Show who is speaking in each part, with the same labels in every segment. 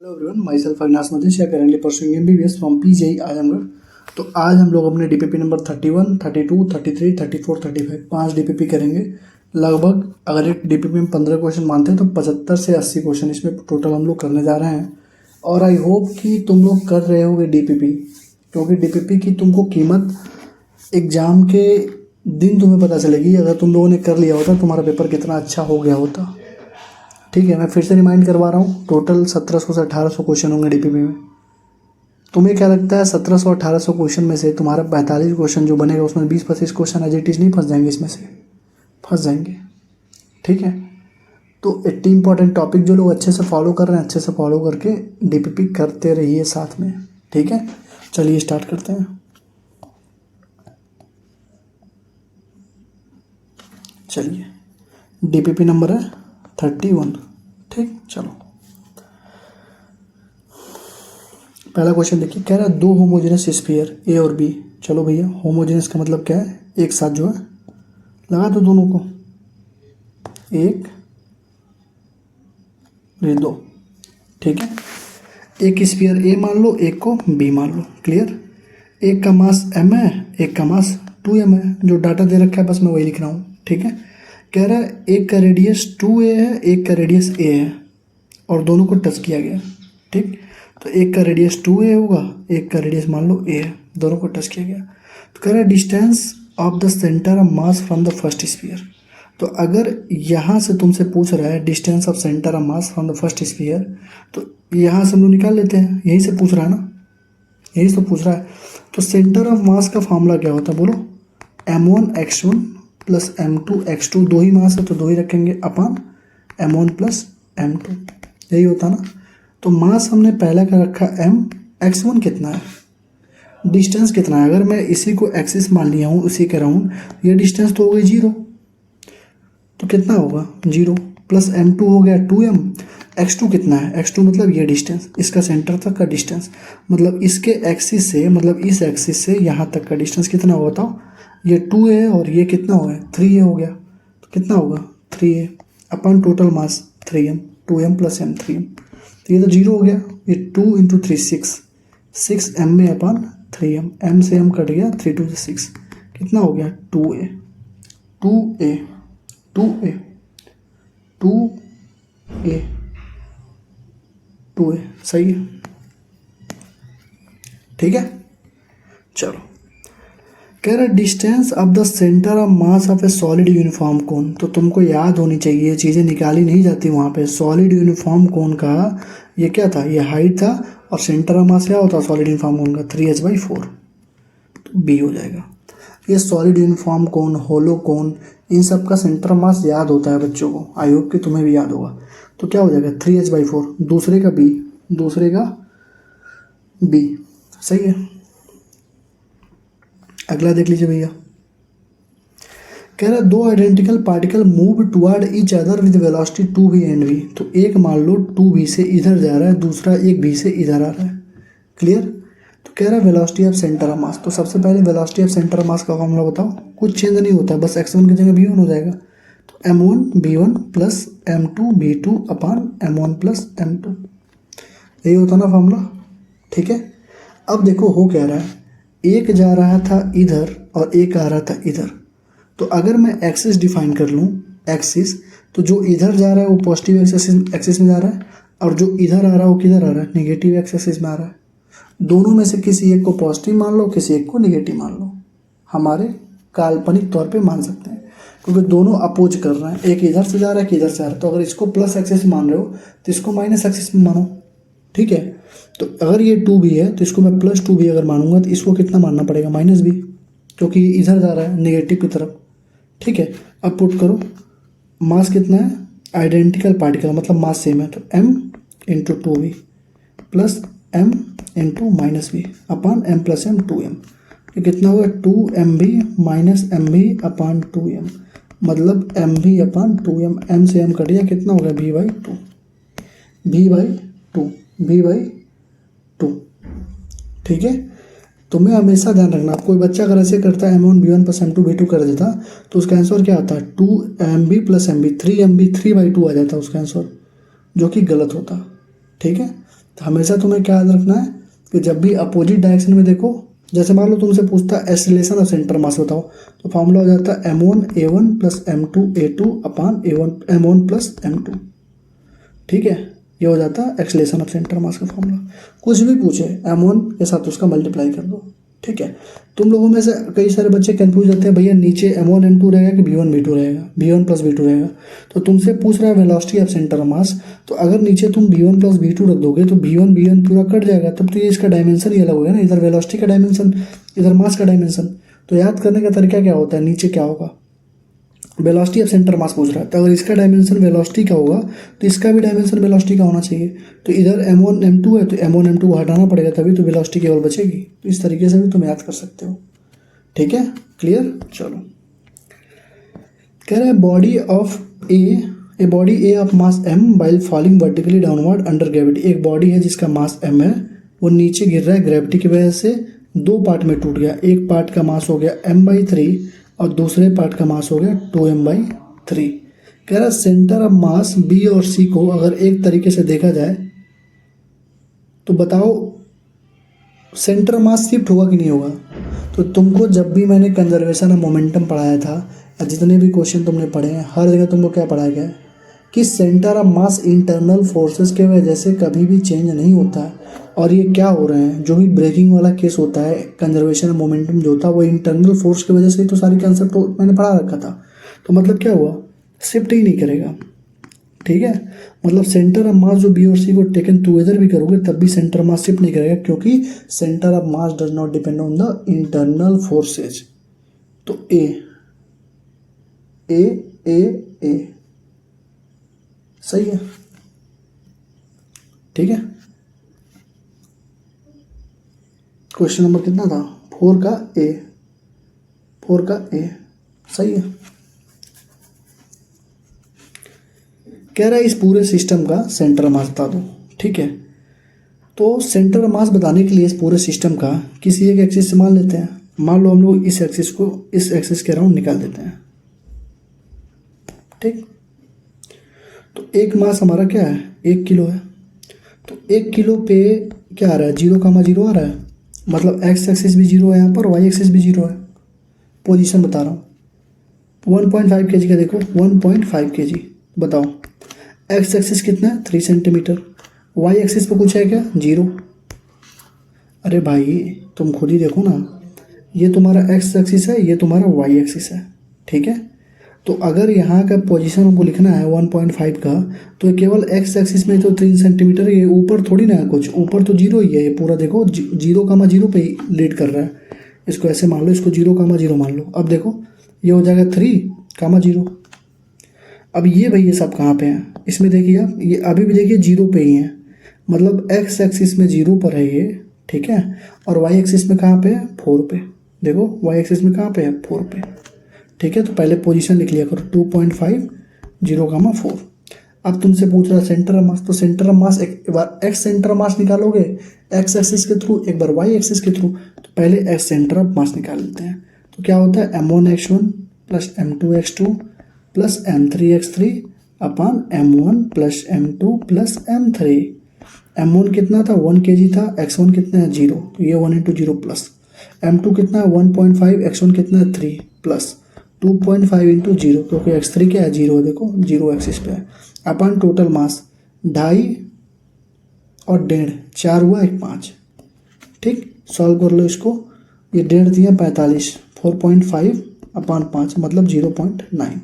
Speaker 1: Hello everyone, myself Avinash Matish या currently pursuing MBBS from PGI Azamgarh. तो आज हम लोग अपने डीपीपी नंबर 31, 32, 33, 34, 35 5 डीपीपी करेंगे। लगभग अगर एक डीपीपी में 15 क्वेश्चन मानते हैं तो 75 से 80 क्वेश्चन इसमें टोटल हम लोग करने जा रहे हैं। और आई होप कि तुम लोग कर रहे होगे डीपीपी, क्योंकि डीपीपी की तुमको कीमत एग्ज़ाम के दिन तुम्हें पता चलेगी। अगर तुम लोगों ने कर लिया होता तुम्हारा पेपर कितना अच्छा हो गया होता। ठीक है, मैं फिर से रिमाइंड करवा रहा हूँ, टोटल 1700 से 1800 क्वेश्चन होंगे डीपीपी में। तुम्हें क्या लगता है 1700 1800 क्वेश्चन में से तुम्हारा 45 क्वेश्चन जो बनेगा उसमें 20-25 क्वेश्चन एज इट इज़ नहीं फंस जाएंगे? इसमें से फंस जाएंगे। ठीक है, तो 80 इंपॉर्टेंट टॉपिक जो लोग अच्छे से फॉलो कर रहे हैं, अच्छे से फॉलो करके डीपीपी करते रहिए साथ में। ठीक है, चलिए स्टार्ट करते हैं। चलिए, डीपीपी नंबर है 31। ठीक, चलो पहला क्वेश्चन देखिए। कह रहा है दो होमोजेनस स्फीयर ए और बी। चलो भैया, होमोजेनस का मतलब क्या है? एक साथ जो है लगा दो दोनों को, एक ये दो। ठीक है, एक स्फीयर ए मान लो, एक को बी मान लो। क्लियर? एक का मास m है, एक का मास 2m है। जो डाटा दे रखा है बस मैं वही लिख रहा हूँ। ठीक है, कह रहा है एक का रेडियस 2a है, एक का रेडियस a है और दोनों को टच किया गया। ठीक, तो एक का रेडियस 2a होगा, एक का रेडियस मान लो a है, दोनों को टच किया गया। तो कह रहा है distance of the centre of mass from the first sphere. तो अगर यहाँ से तुमसे पूछ रहा है distance of centre of mass from the first sphere, तो यहाँ से हम लोग निकाल लेते हैं। यहीं से पूछ रहा है ना, यही तो पूछ रहा है। तो सेंटर ऑफ मास का फॉर्मूला क्या होता है बोलो? m1 x1 plus m2 x2। दो ही मास है तो दो ही रखेंगे अपन m1 प्लस m2, यही होता ना। तो मास हमने पहला का रखा m, x1 कितना है, डिस्टेंस कितना है। अगर मैं इसी को एक्सिस मान लिया हूँ, उसी के राउंड, ये डिस्टेंस तो हो गई 0, तो कितना होगा 0 प्लस m2 हो गया 2m। x2 कितना है? x2 मतलब ये डिस्टेंस, इसका सेंटर तक का डिस्टेंस, मतलब इसके एक्सिस से, मतलब इस एक्सिस से यहाँ तक का डिस्टेंस कितना होगा बताओ? ये 2a और ये कितना हो गया 3a हो गया। तो कितना होगा 3a अपन total mass 3m, 2m plus m 3m। तो ये तो 0 हो गया। ये 2 इंटू 3 6 m में अपन 3m, m से m कट गया, 3 2 6, कितना हो गया 2a 2a 2a 2a 2a। सही है? ठीक है, चलो कह रहा है distance of the centre of mass of a solid uniform cone. तो तुमको याद होनी चाहिए, ये चीज़ें निकाली नहीं जाती वहाँ पे। सॉलिड यूनिफॉर्म कोन का ये क्या था? ये हाइट था। और सेंटर ऑफ मास क्या होता? सॉलिड यूनिफॉर्म कोन का 3h/4, तो बी हो जाएगा। ये सॉलिड यूनिफॉर्म कोन, होलो कोन, इन सब का सेंटर ऑफ मास याद होता है बच्चों को। आई होप कि तुम्हें भी याद होगा। तो क्या हो जाएगा 3h/4, दूसरे का बी, दूसरे का बी। सही है, अगला देख लीजिए भैया। कह रहा है दो identical particle move toward each other with velocity 2v and v। तो एक मान लो 2v से इधर जा रहा है, दूसरा एक v से इधर आ रहा है। क्लियर? तो कह रहा है वेलोसिटी ऑफ सेंटर ऑफ मास। तो सबसे पहले वेलोसिटी ऑफ सेंटर ऑफ मास का फॉर्मूला बताओ। कुछ चेंज नहीं होता, बस x1 की जगह v1 हो जाएगा। तो m1 v1 plus m2 v2 अपान m1 प्लस m2, यही होता ना फॉर्मूला। ठीक है, अब देखो हो क्या रहा है, एक जा रहा था इधर और एक आ रहा था इधर। तो अगर मैं एक्सिस डिफाइन कर लूँ, एक्सिस, तो जो इधर जा रहा है वो पॉजिटिव एक्सिस में जा रहा है, और जो इधर आ रहा है वो किधर आ रहा है? नेगेटिव एक्सिस में आ रहा है। दोनों में से किसी एक को पॉजिटिव मान लो, किसी एक को नेगेटिव मान लो, हमारे काल्पनिक तौर पे मान सकते हैं, क्योंकि दोनों अपोज कर रहे हैं। एक इधर से जा रहा है, एक इधर से आ रहा है। तो अगर इसको प्लस एक्सिस मान रहे हो तो इसको माइनस एक्सिस में मानो। ठीक है, तो अगर ये 2b है तो इसको मैं प्लस 2b अगर मानूंगा तो इसको कितना मानना पड़ेगा? -b, क्योंकि ये इधर जा रहा है नेगेटिव की तरफ। ठीक है, अब पुट करो, मास कितना है? आइडेंटिकल पार्टिकल मतलब मास सेम है, तो m into 2b plus m into -b अपान m प्लस m 2m। ये कितना होगा 2mb माइनस mb अपान 2m, मतलब mb अपान 2m। m से m कट गया, कितना होगा b/2, b/2, b/2। ठीक है, तुम्हें हमेशा ध्यान रखना, कोई बच्चा अगर ऐसे करता है m1 b1 plus m2 b2 कर देता तो उसका आंसर क्या आता है? 2mb प्लस mb 3mb 3/2 आ जाता है उसका आंसर, जो कि गलत होता। ठीक है, हमेशा तुम्हें क्या याद रखना है कि जब भी अपोजिट डायरेक्शन में देखो, जैसे मान लो तुमसे पूछता है एक्सीलरेशन ऑफ सेंटर मास बताओ, तो फॉर्मूला हो जाता है m1a1 प्लस m2a2 अपान m1 प्लस m2। ठीक है, ये हो जाता है एक्सीलरेशन ऑफ सेंटर मास का फॉर्मूला। कुछ भी पूछे m1 के साथ उसका मल्टीप्लाई कर दो। ठीक है, तुम लोगों में से कई सारे बच्चे कंफ्यूज रहते हैं, भैया नीचे m1 m2 रहेगा कि v1 v2 रहेगा, v1 प्लस v2 रहेगा। तो तुमसे पूछ रहा है वेलोसिटी ऑफ सेंटर मास, तो अगर नीचे तुम v1 प्लस v2 रख दोगे तो v1 पूरा कट जाएगा, तब तो ये इसका डायमेंशन ही अलग होगा ना, इधर वेलोसिटी का डायमेंशन, इधर मास का डायमेंशन। तो याद करने का तरीका क्या होता है, नीचे क्या होगा, वेलोसिटी ऑफ सेंटर मास पूछ रहा है, तो अगर इसका डायमेंशन वेलोसिटी का होगा तो इसका भी डायमेंशन वेलोसिटी का होना चाहिए। तो इधर m1 m2 है तो m1 m2 को हटाना पड़ेगा, तभी तो वेलोसिटी केवल बचेगी। तो इस तरीके से भी तुम याद कर सकते हो। ठीक है, क्लियर। चलो, कह रहा है body A of mass m while falling vertically downward under gravity। एक बॉडी है जिसका मास m है, वो नीचे गिर रहा है ग्रेविटी की वजह से, दो पार्ट में टूट गया। एक पार्ट का मास हो गया m/3 और दूसरे पार्ट का मास हो गया 2m/3। कह रहा है सेंटर ऑफ मास बी और सी को अगर एक तरीके से देखा जाए तो बताओ सेंटर मास शिफ्ट होगा कि नहीं होगा। तो तुमको जब भी मैंने कंजर्वेशन ऑफ मोमेंटम पढ़ाया था या जितने भी क्वेश्चन तुमने पढ़े हैं, हर जगह तुमको क्या पढ़ाया गया है कि centre of mass internal forces के वजह से कभी भी चेंज नहीं होता है। और ये क्या हो रहे हैं, जो भी ब्रेकिंग वाला केस होता है, कंजर्वेशन ऑफ मोमेंटम जो होता है, वो इंटरनल फोर्स की वजह से ही तो सारी कंसेप्ट मैंने पढ़ा रखा था। तो मतलब क्या हुआ, शिफ्ट ही नहीं करेगा। ठीक है, मतलब सेंटर ऑफ मास जो बी और सी को टेकन टुगेदर भी करोगे तब भी सेंटर मास शिफ्ट नहीं करेगा, क्योंकि centre of mass does not depend on the internal forces. तो ए ए ए ए सही है। ठीक है, क्वेश्चन नंबर कितना था, 4 का ए सही है। कह रहा है इस पूरे सिस्टम का सेंटर मास बता दो। ठीक है, तो सेंटर मास बताने के लिए इस पूरे सिस्टम का किसी एक एक्सिस से मान लेते हैं। मान लो हम लोग इस एक्सिस को इस एक्सिस के अराउंड निकाल देते हैं। ठीक, तो एक मास हमारा क्या है, 1 किलो है। तो 1 किलो पे क्या आ रहा है, 0,0 आ रहा है, मतलब एक्स एक्सिस भी 0 है यहाँ पर, वाई एक्सिस भी 0 है। पोजीशन बता रहा हूँ, 1.5 kg का देखो, 1.5 kg। बताओ एक्स एक्सिस कितना है, 3 सेंटीमीटर। वाई एक्सिस पे कुछ है क्या, 0। अरे भाई तुम खुद ही देखो ना, ये तुम्हारा एक्स एक्सिस है, ये तुम्हारा वाई एक्सिस है। ठीक है, तो अगर यहाँ का पोजीशन हमको लिखना है 1.5 का, तो केवल एक्स एक्सिस में तो 3 सेंटीमीटर, ये ऊपर थोड़ी ना है कुछ, ऊपर तो 0 ही है। ये पूरा देखो 0,0 पे ही लीड कर रहा है। इसको ऐसे मान लो, इसको 0,0 मान लो। अब देखो ये हो जाएगा 3,0। अब ये भाई ये सब कहाँ पे हैं, इसमें देखिए आप, ये अभी भी देखिए 0 पे ही हैं, मतलब एक्स एक्सिस में 0 पर है ये। ठीक है, और वाई एक्सिस में कहाँ पे है, 4 पे। देखो वाई एक्सिस में कहाँ पे है, 4 पे। ठीक है, तो पहले पोजीशन लिख लिया करो, 2.5 0,4। अब तुमसे पूछ रहा है सेंटर ऑफ मास, तो सेंटर ऑफ मास एक बार एक्स सेंटर ऑफ मास निकालोगे एक्स एक्सिस के थ्रू, एक बार वाई एक्सिस के थ्रू। तो पहले एक्स सेंटर ऑफ मास निकाल लेते हैं। तो क्या होता है, m1x1 plus m2x2 plus m3x3 अपान m1 plus m2 plus m3। m1 कितना था, 1 kg था, x1 कितना है, 0, तो ये 1 × 0 प्लस m2 कितना है, 1.5, x1 कितना है, 3 प्लस 2.5 × 0, क्योंकि x3 क्या है, 0 है, देखो 0 एक्सिस पे है। अपन टोटल मास 2.5 और 1.5, 4 हुआ, 1 5। ठीक, सॉल्व कर लो इसको, ये 1.5 दिया 45, 4.5 अपान 5 मतलब 0.9।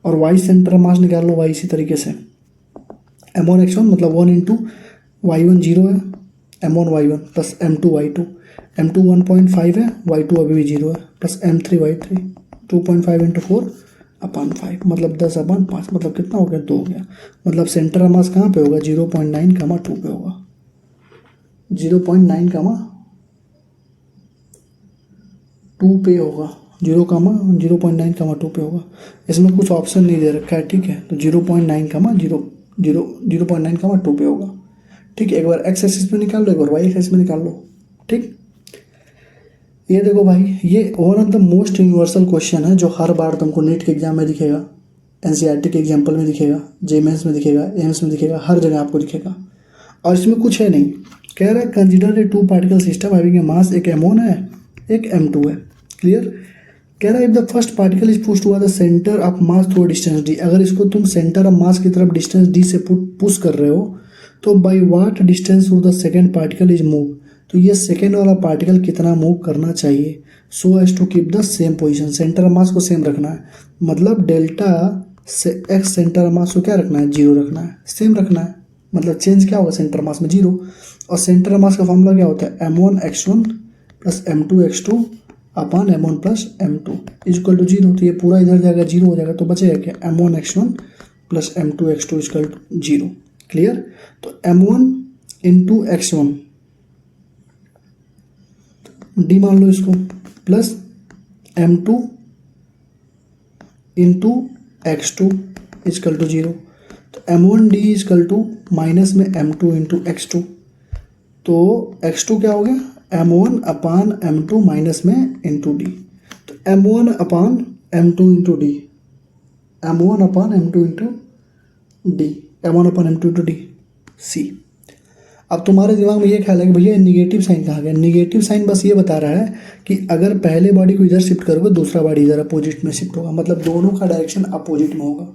Speaker 1: और वाई सेंटर मास निकाल लो, वाई इसी तरीके से m1x1 मतलब 1 × y1 0 है, m1 y1 plus m2 y2, m2 1.5 है, y2 अभी भी 0 है, प्लस m3 y3 2.5 × 4 अपान 5 मतलब 10/5, मतलब कितना हो गया, 2 हो गया। मतलब सेंटर ऑफ मास कहाँ पे होगा, 0.9, 2 पे होगा, 0.9, 2 पे होगा, 0.9, 2 पे होगा। इसमें कुछ ऑप्शन नहीं दे रखा है। ठीक है, तो 0.9, 2 पे होगा। ठीक है, एक बार एक्स एक्सिस में निकाल लो, एक बार वाई एक्सिस में निकाल लो। ठीक, ये देखो भाई, ये one of the most universal question है जो हर बार तुमको नीट के एग्जाम में दिखेगा, एनसीईआरटी के एग्जाम्पल में दिखेगा, जेमेंस में दिखेगा, एम्स में दिखेगा, हर जगह आपको दिखेगा। और इसमें कुछ है नहीं, कह रहा है consider a two particle system having a mass, एक M1 है एक M2 है। क्लियर। कह रहा है if the first particle is push toward the centre of mass through distance d, अगर इसको तुम सेंटर ऑफ मास की तरफ डिस्टेंस d से पुश कर रहे हो तो by what distance through the second particle is move, तो ये सेकेंड वाला पार्टिकल कितना मूव करना चाहिए, so as to keep the same position, centre of mass को सेम रखना है, मतलब डेल्टा से एक्स सेंटर ऑफ मास को क्या रखना है, 0 रखना है, सेम रखना है, मतलब चेंज क्या होगा सेंटर मास में 0। और सेंटर मास का फॉर्मूला क्या होता है, m1x1 plus m2x2 upon m1 plus m2 equal to 0। तो ये पूरा इधर जाएगा 0 हो जाएगा, तो बचेगा क्या m1x1 plus m2x2 equal to 0। Clear. तो m1 इंटू x1 d मान लो इसको, plus m2 into x2 equal to 0। तो m1d इजक्वल टू माइनस में m2 इंटू x2, तो x2 क्या हो गया m1 अपान m2 माइनस में इंटू डी, तो m1 अपान m2 इंटू डी, m1 अपान m2 इंटू डी, m1 अपान m2 इंटू डी सी। अब तुम्हारे दिमाग में ये ख्याल है कि भैया निगेटिव साइन कहाँ गया, निगेटिव साइन बस ये बता रहा है कि अगर पहले बॉडी को इधर शिफ्ट करोगे दूसरा बॉडी इधर अपोजिट में शिफ्ट होगा, मतलब दोनों का डायरेक्शन अपोजिट में होगा।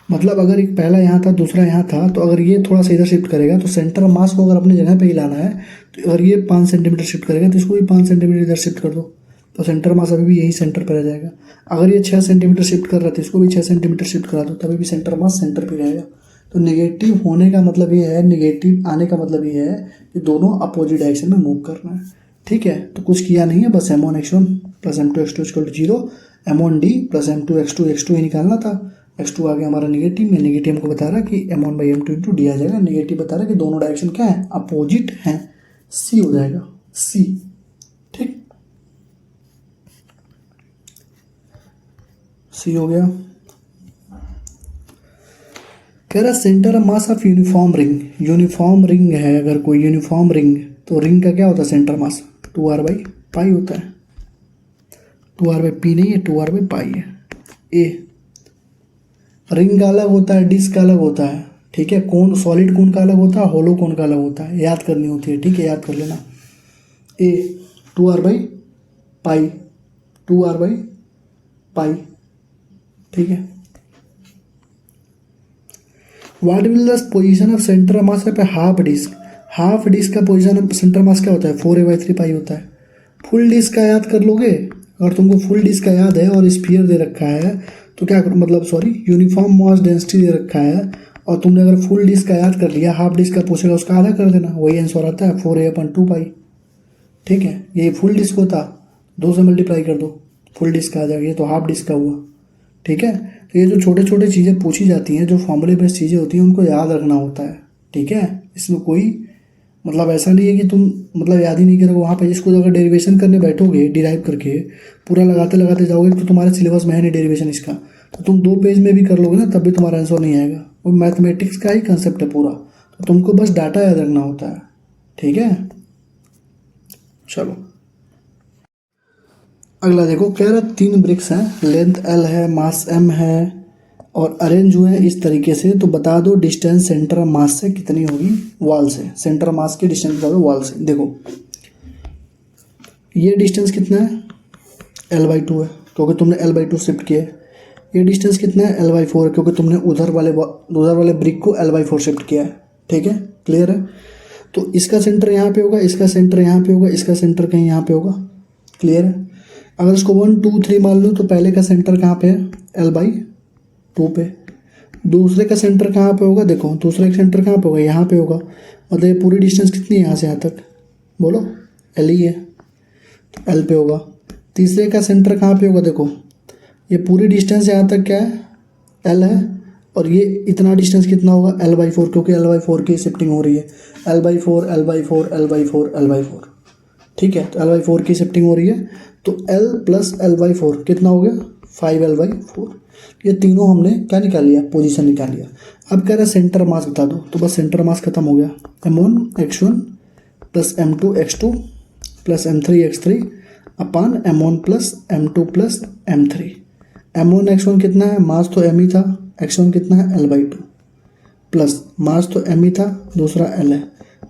Speaker 1: मतलब अगर एक पहला यहाँ था दूसरा यहाँ था, तो अगर ये थोड़ा सा इधर शिफ्ट करेगा तो सेंटर मास को अगर अपनी जगह पे ही लाना है, तो अगर ये 5 सेंटीमीटर शिफ्ट करेगा तो इसको भी 5 सेंटीमीटर इधर शिफ्ट कर दो, तो सेंटर मास अभी भी यही सेंटर पर रह जाएगा। अगर ये 6 सेंटीमीटर शिफ्ट कर रहा है तो इसको भी 6 सेंटीमीटर शिफ्ट करा दो, तभी भी सेंटर मास सेंटर पर रहेगा। तो नेगेटिव होने का मतलब ये है, नेगेटिव आने का मतलब ये है कि दोनों अपोजिट डायरेक्शन में मूव करना है। ठीक है, तो कुछ किया नहीं है, बस m1x1 plus m2x2 equal to 0, m1d plus m2x2 x2 ही निकालना था, x2 आ गया हमारा निगेटिव में, निगेटिव हमको बता रहा है कि m1 by m2 into D आ जाएगा, नेगेटिव बता रहा है कि दोनों डायरेक्शन क्या है, अपोजिट हैं, सी हो जाएगा सी। ठीक, सी हो गया। कह रहा centre of mass of uniform ring, uniform ring है अगर कोई यूनिफॉर्म रिंग, तो रिंग का क्या होता है centre mass 2r by pi होता है, 2r बाई पी नहीं है, 2r बाई पाई है। ए रिंग का अलग होता है, डिस्क का अलग होता है। ठीक है, कोन सॉलिड कोन का अलग होता है, होलो कोन का अलग होता है, याद करनी होती है। ठीक है, याद कर लेना। ए 2r by pi, 2r by pi. ठीक है, what will the position of centre mass पे हाफ डिस्क, हाफ डिस्क का पोजीशन ऑफ सेंटर मास क्या होता है 4a/3 पाई होता है। फुल डिस्क का याद कर लोगे, अगर तुमको फुल डिस्क का याद है और स्फीयर दे रखा है तो क्या मतलब सॉरी यूनिफॉर्म मास डेंसिटी दे रखा है और तुमने अगर फुल डिस्क का याद कर लिया, हाफ डिस्क का पूछेगा उसका आधा कर देना, वही आंसर आता है 4a/2 पाई। ठीक है, ये फुल डिस्क होता 2 से मल्टीप्लाई कर दो, फुल डिस्क आ जाएगा, ये तो हाफ डिस्क का हुआ। ठीक है, तो ये जो छोटे छोटे चीज़ें पूछी जाती हैं, जो फॉर्मूले बेस्ड चीज़ें होती हैं, उनको याद रखना होता है। ठीक है, इसमें कोई मतलब ऐसा नहीं है कि तुम मतलब याद ही नहीं करोगे, वहाँ पे इसको अगर डेरिवेशन करने बैठोगे डिराइव करके पूरा लगाते लगाते जाओगे तो तुम्हारे सिलेबस में है नहीं डेरिवेशन इसका, तो तुम 2 पेज में भी कर लोगे ना तब भी तुम्हारा आंसर नहीं आएगा। वो मैथमेटिक्स का ही कंसेप्ट है पूरा, तो तुमको बस डाटा याद रखना होता है। ठीक है, चलो अगला देखो, कह रहा 3 ब्रिक्स हैं, लेंथ l है, मास m है और अरेंज हुए हैं इस तरीके से, तो बता दो डिस्टेंस सेंटर ऑफ मास से कितनी होगी वॉल से, सेंटर ऑफ मास की डिस्टेंस बता दो वॉल से। देखो ये डिस्टेंस कितना है l/2 है क्योंकि तुमने l/2 शिफ्ट किया है। ये डिस्टेंस कितना है l/4 है क्योंकि तुमने उधर वाले ब्रिक को l/4 शिफ्ट किया है। ठीक है, क्लियर है। तो इसका सेंटर यहाँ पे होगा, इसका सेंटर यहाँ पे होगा, इसका सेंटर कहीं यहाँ पे होगा। क्लियर है। अगर इसको 1 2 3 मान लो तो पहले का सेंटर कहाँ पे है l/2 पे, दूसरे का सेंटर कहाँ पे होगा, देखो दूसरे का सेंटर कहाँ पे होगा, यहाँ पे होगा, मतलब ये पूरी डिस्टेंस कितनी है यहाँ से यहाँ तक, बोलो l ही है तो l पे होगा। तीसरे का सेंटर कहाँ पे होगा, देखो ये पूरी डिस्टेंस यहाँ तक क्या है l है और ये इतना डिस्टेंस कितना होगा l/4 क्योंकि l/4 की शिफ्टिंग हो रही है, l/4 l/4 l/4 l/4। ठीक है, तो l/4 की शिफ्टिंग हो रही है तो l प्लस l/4 कितना हो गया 5l/4। ये तीनों हमने क्या निकाल लिया, पोजीशन निकाल लिया। अब कह रहा है सेंटर मास बता दो, तो बस सेंटर मास खत्म हो गया, m1x1 plus m2x2 plus m3x3 अपान m1 plus m2 plus m3। m1x1 कितना है, मास तो m ही था, x1 कितना है l/2 प्लस मास तो m ही था, दूसरा l है,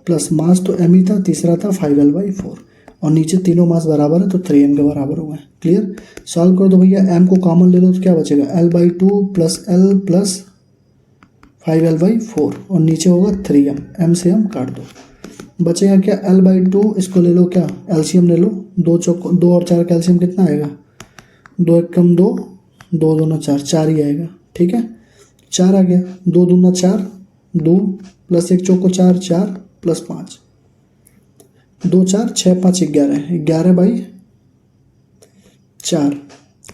Speaker 1: प्लस मास तो m ही था, तीसरा था 5l/4 और नीचे तीनों मास बराबर है तो 3m के बराबर हो गए। क्लियर। सॉल्व कर दो भैया, m को कॉमन ले लो तो क्या बचेगा l/2 plus l plus 5l/4 और नीचे होगा 3m, m से m काट दो, बचेगा क्या l/2, इसको ले लो क्या एलसीएम ले लो, 2 और 4 का एलसीएम कितना आएगा, 2 एक कम 2, 2 दूना 4, 4 ही आएगा। ठीक है, 4 आ गया, 2 दूना 4, 2 प्लस 1 चौको 4, 4 प्लस 5, 2 4 6 5 11, 11/4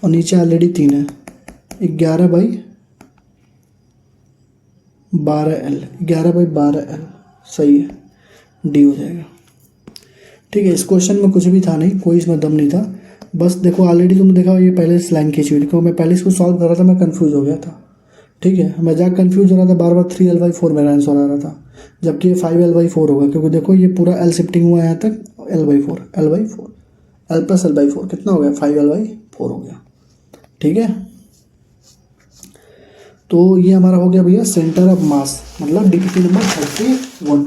Speaker 1: और नीचे ऑलरेडी 3 है, 11/12l, 11/12l सही है, डी हो जाएगा। ठीक है, इस क्वेश्चन में कुछ भी था नहीं, कोई इसमें दम नहीं था, बस देखो ऑलरेडी तुमने देखा ये पहले से लाइन खींची हुई, देखो मैं पहले इसको सॉल्व कर रहा था, मैं कंफ्यूज हो गया था। ठीक है, मैं जहाँ कंफ्यूज हो रहा था बार बार 3l/4 मेरा आंसर आ रहा था, जबकि ये 5l/4 होगा, क्योंकि देखो ये पूरा l शिफ्टिंग हुआ है यहाँ तक, l/4 l प्लस l/4 कितना हो गया, 5l/4 हो गया। ठीक है, तो ये हमारा हो गया भैया सेंटर ऑफ मास, मतलब डीपीपी नंबर 31।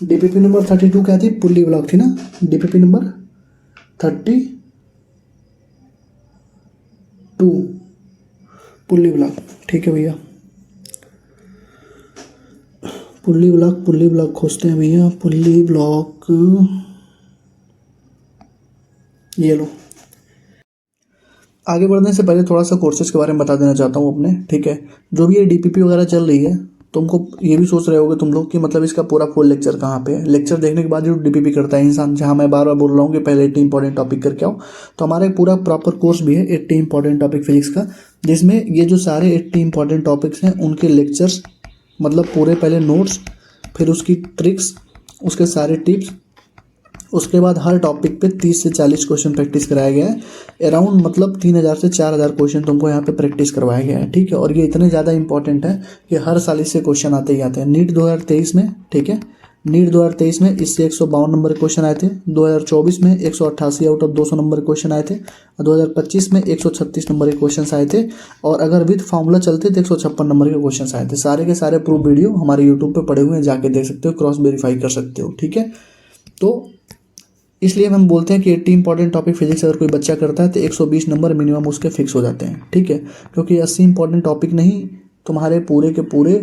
Speaker 1: डीपीपी नंबर 32 क्या थी, पुल्ली ब्लॉक थी ना, डीपीपी नंबर 32 पुल्ली ब्लॉक। ठीक है भैया, पुल्ली ब्लॉक खोजते हैं भैया, पुल्ली ब्लॉक ये लो। आगे बढ़ने से पहले थोड़ा सा कोर्सेज के बारे में बता देना चाहता हूँ अपने। ठीक है, जो भी ये डीपीपी वगैरह चल रही है, तुमको ये भी सोच रहे होगे तुम लोग कि मतलब इसका पूरा फुल लेक्चर कहाँ पे है। लेक्चर देखने के बाद जो डीपीपी करता है इंसान, जहाँ मैं बार बार बोल रहा हूँ कि पहले 80 इंपॉर्टेंट टॉपिक करके आओ, तो हमारा एक पूरा प्रॉपर कोर्स भी है 80 इंपॉर्टेंट टॉपिक फिजिक्स का, जिसमें ये जो सारे 80 इंपॉर्टेंट टॉपिक्स हैं उनके लेक्चर्स, मतलब पूरे पहले नोट्स, फिर उसकी ट्रिक्स, उसके सारे टिप्स, उसके बाद हर टॉपिक पे 30 से 40 क्वेश्चन प्रैक्टिस कराया गया है। अराउंड मतलब 3000 से 4000 क्वेश्चन तुमको यहाँ पे प्रैक्टिस करवाया गया है। ठीक है, और ये इतने ज़्यादा इंपॉर्टेंट है कि हर साल इससे क्वेश्चन आते ही आते हैं। नीट 2023 में, ठीक है, नीट 2023 में इससे 152 नंबर के क्वेश्चन आए थे, 2024 में 188 आउट ऑफ 200 नंबर के क्वेश्चन आए थे, और 2025 में 136 नंबर के क्वेश्चन आए थे, और अगर विद फार्मूला चलते तो 156 नंबर के क्वेश्चन आए थे। सारे के सारे प्रूफ वीडियो हमारे यूट्यूब पे पड़े हुए हैं, जाके देख सकते हो, क्रॉस वेरीफाई कर सकते हो। ठीक है, तो इसलिए हम बोलते हैं कि 80 इंपॉर्टेंट टॉपिक फिजिक्स अगर कोई बच्चा करता है तो 120 नंबर मिनिमम उसके फिक्स हो जाते हैं। ठीक है, क्योंकि 80 इंपॉर्टेंट टॉपिक नहीं, तुम्हारे पूरे के पूरे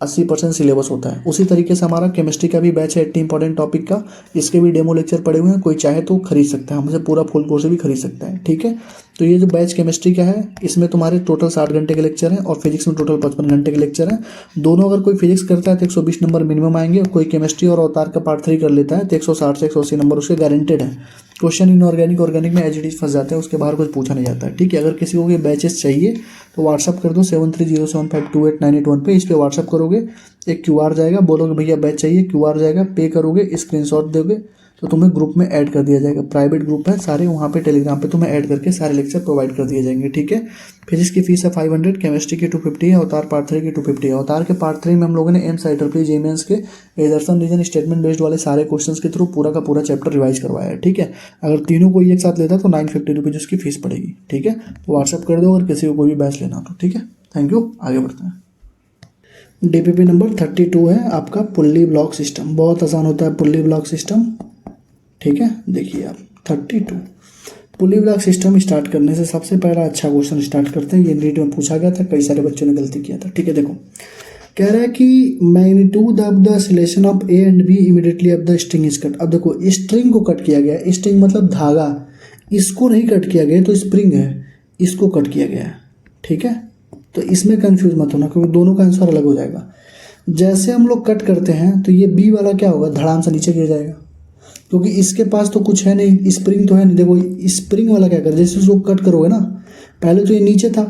Speaker 1: 80% सिलेबस होता है। उसी तरीके से हमारा केमिस्ट्री का भी बैच है 80 इंपॉर्टेंट टॉपिक का, इसके भी डेमो लेक्चर पड़े हुए हैं, कोई चाहे तो खरीद सकता है, हमसे पूरा फुल कोर्स भी खरीद सकता है। ठीक है, तो ये जो बैच केमिस्ट्री का है, इसमें तुम्हारे टोटल 60 घंटे के लेक्चर हैं, और फिजिक्स में टोटल 55 घंटे के लेक्चर हैं। दोनों अगर कोई फिजिक्स करता है तो 120 नंबर मिनिमम आएंगे, और कोई केमिस्ट्री और अवतार का पार्ट 3 कर लेता है तो 160 से 180 नंबर उसके गारंटेड है। क्वेश्चन इनऑर्गेनिक ऑर्गेनिक में एच डी फंस जाते हैं, उसके बाहर कुछ पूछा नहीं जाता है। ठीक है, अगर किसी को ये बैचेस चाहिए तो व्हाट्सअप कर दो 7307528981 पे, इस पर व्हाट्सअप करोगे, एक QR जाएगा, बोलोगे भैया बैच चाहिए, QR जाएगा, पे करोगे, स्क्रीनशॉट दोगे तो तुम्हें ग्रुप में ऐड कर दिया जाएगा। प्राइवेट ग्रुप है सारे, वहाँ पे टेलीग्राम पे तुम्हें ऐड करके सारे लेक्चर प्रोवाइड कर दिए जाएंगे। ठीक है, फिजिक्स की फीस है 500, केमिस्ट्री की 250 है, अवतार पार्ट 3 की 250 है। अवतार के पार्ट 3 में हम लोगों ने MCITRP जेमेंस के एजर्सन रीजन स्टेटमेंट बेस्ड वाले सारे क्वेश्चंस के थ्रू पूरा का पूरा चैप्टर रिवाइज करवाया है। ठीक है, अगर तीनों को एक साथ लेता तो 950 रुपीज़ उसकी फीस पड़ेगी। ठीक है, तो व्हाट्सअप कर दो अगर किसी को कोई भी बैच लेना तो। ठीक है, थैंक यू, आगे बढ़ते हैं। डीपीपी नंबर 32 है आपका पुल्ली ब्लॉक सिस्टम, बहुत आसान होता है पुल्ली ब्लॉक सिस्टम। ठीक है, देखिए आप 32 पुल्ली ब्लॉक सिस्टम स्टार्ट करने से सबसे पहला अच्छा क्वेश्चन स्टार्ट करते हैं। ये नीट में पूछा गया था, कई सारे बच्चों ने गलती किया था। ठीक है, देखो कह रहा है कि magnitude of the selection of A and B immediately of the string is cut. अब देखो स्ट्रिंग को कट किया गया, स्ट्रिंग मतलब धागा, इसको नहीं कट किया गया तो स्प्रिंग है, इसको कट किया गया है। ठीक है, तो इसमें कंफ्यूज मत होना, क्योंकि दोनों का आंसर अलग हो जाएगा। जैसे हम लोग कट करते हैं तो ये बी वाला क्या होगा, धड़ाम से नीचे गिर जाएगा, क्योंकि इसके पास तो कुछ है नहीं, स्प्रिंग तो है नहीं। देखो स्प्रिंग वाला क्या कर, जैसे उसको कट करोगे ना, पहले तो ये नीचे था,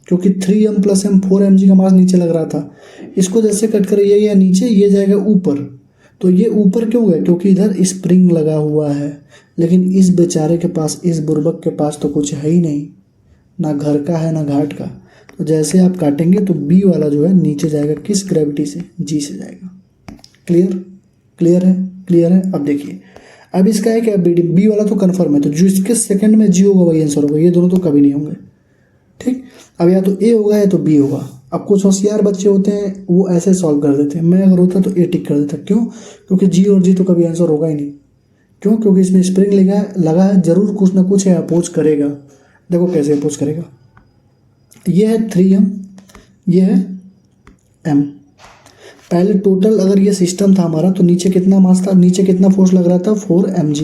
Speaker 1: क्योंकि 3m + m 4mg का मास नीचे लग रहा था, इसको जैसे कट करें ये नीचे, ये जाएगा ऊपर। तो ये ऊपर क्यों गया, क्योंकि इधर स्प्रिंग लगा हुआ है। लेकिन इस बेचारे के पास, इस बुर्बक के पास तो कुछ है ही नहीं, ना घर का है ना घाट का। तो जैसे आप काटेंगे तो बी वाला जो है नीचे जाएगा, किस ग्रेविटी से, जी से जाएगा। क्लियर, क्लियर है, क्लियर है। अब देखिए, अब इसका है क्या, बी वाला तो कन्फर्म है, तो जो इसके सेकंड में जी होगा वही आंसर होगा, ये दोनों तो कभी नहीं होंगे। ठीक, अब या तो ए होगा या तो बी होगा। अब कुछ होशियार बच्चे होते हैं वो ऐसे सॉल्व कर देते हैं, मैं अगर होता तो ए टिक कर देता। क्यों? क्योंकि जी और जी तो कभी आंसर होगा ही नहीं। क्यों? क्योंकि इसमें स्प्रिंग लगा है, जरूर कुछ ना कुछ है, अपोज करेगा। देखो कैसे अपोज करेगा। ये है 3m, ये है m। पहले टोटल अगर ये सिस्टम था हमारा तो नीचे कितना मास था, नीचे कितना फोर्स लग रहा था, 4mg,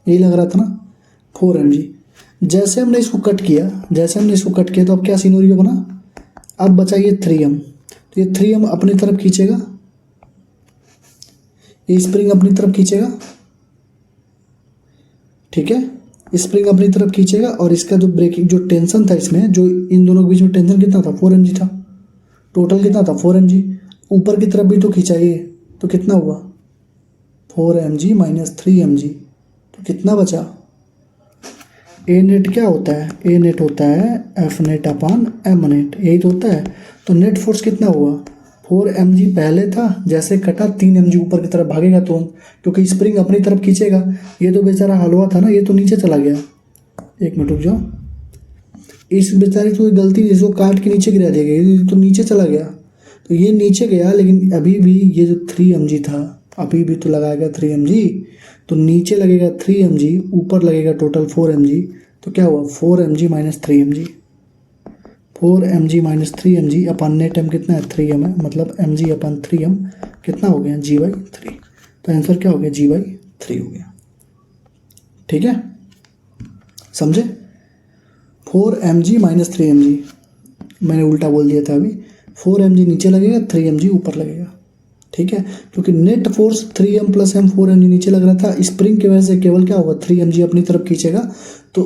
Speaker 1: यही लग रहा था ना, 4mg। जैसे हमने इसको कट किया तो अब क्या सिनेरियो बना, अब बचा ये 3m, तो ये 3m अपनी तरफ खींचेगा, ये स्प्रिंग अपनी तरफ खींचेगा, ठीक है, स्प्रिंग अपनी तरफ खींचेगा और इसका जो ब्रेकिंग जो टेंशन था इसमें, जो इन दोनों के बीच में टेंशन कितना था, 4mg था, टोटल कितना था 4mg, ऊपर की तरफ भी तो खींचा ये, तो कितना हुआ 4mg माइनस 3mg, तो कितना बचा, ए नेट क्या होता है, ए नेट होता है एफ नेट अपान एम नेट, यही तो होता है। तो नेट फोर्स कितना हुआ 4mg पहले था, जैसे कटा 3mg ऊपर की तरफ भागेगा तुरंत, क्योंकि स्प्रिंग अपनी तरफ खींचेगा। ये तो बेचारा हलवा था ना, ये तो नीचे चला गया, एक मिनट रुक जाओ, इस बेचारी तो गलती इसको काट के नीचे गिरा देगा, ये तो नीचे चला गया, तो ये नीचे गया, लेकिन अभी भी ये जो 3mg था अभी भी तो लगाएगा 3mg, तो नीचे लगेगा 3mg, ऊपर लगेगा टोटल 4mg, तो क्या हुआ 4mg minus 3mg, 4mg minus 3mg अपन नेट m कितना है 3m है, मतलब mg अपन 3m कितना हो गया g/3, तो आंसर क्या हो गया g/3 हो गया। ठीक है, समझे, 4mg माइनस 3mg, मैंने उल्टा बोल दिया था अभी, 4mg नीचे लगेगा 3mg ऊपर लगेगा। ठीक है, क्योंकि net force 3m plus m 4mg नीचे लग रहा था, स्प्रिंग की वजह से केवल क्या होगा 3mg अपनी तरफ खींचेगा। तो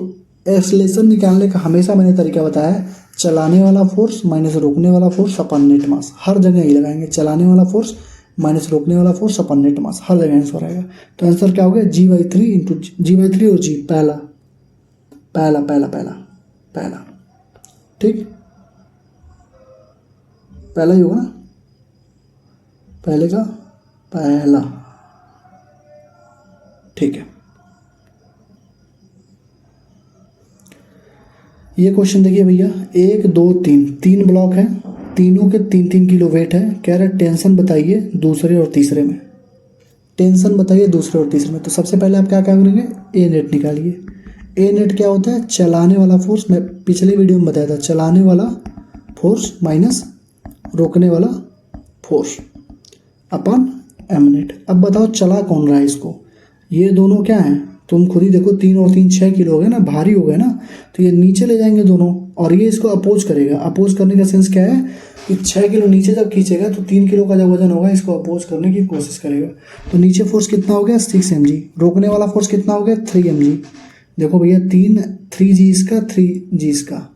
Speaker 1: एक्सेलरेशन निकालने का हमेशा मैंने तरीका बताया है, चलाने वाला फोर्स माइनस रोकने वाला फोर्स अपन नेट मास, हर जगह ही लगाएंगे, चलाने वाला फोर्स माइनस रोकने वाला फोर्स अपन नेट मास, हर जगह आंसर आएगा। तो आंसर क्या हो गया g/3 इंटू g/3 और g, पहला पहला पहला पहला पहला, ठीक, पहला ही होगा ना, पहले का पहला, ठीक है। ये क्वेश्चन देखिए भैया, 1 2 3 तीन ब्लॉक हैं, तीनों के 3-3 किलो वेट है, कह रहा है टेंशन बताइए दूसरे और तीसरे में, टेंशन बताइए दूसरे और तीसरे में। तो सबसे पहले आप क्या करेंगे, ए नेट निकालिए। ए नेट क्या होता है, चलाने वाला फोर्स, मैं पिछले वीडियो में बताया था, चलाने वाला फोर्स माइनस रोकने वाला फोर्स अपन एम नेट। अब बताओ चला कौन रहा है इसको, ये दोनों क्या हैं, तुम खुद ही देखो, 3 और 3 6 किलो हो गए ना, भारी हो गए ना, तो ये नीचे ले जाएंगे दोनों, और ये इसको अपोज करेगा। अपोज करने का सेंस क्या है कि 6 किलो नीचे जब खींचेगा तो 3 किलो का जब वजन होगा, इसको अपोज करने की कोशिश करेगा। तो नीचे फोर्स कितना हो गया 6mg, रोकने वाला फोर्स कितना हो गया 3mg। देखो भैया 3g इसका 3g इसका,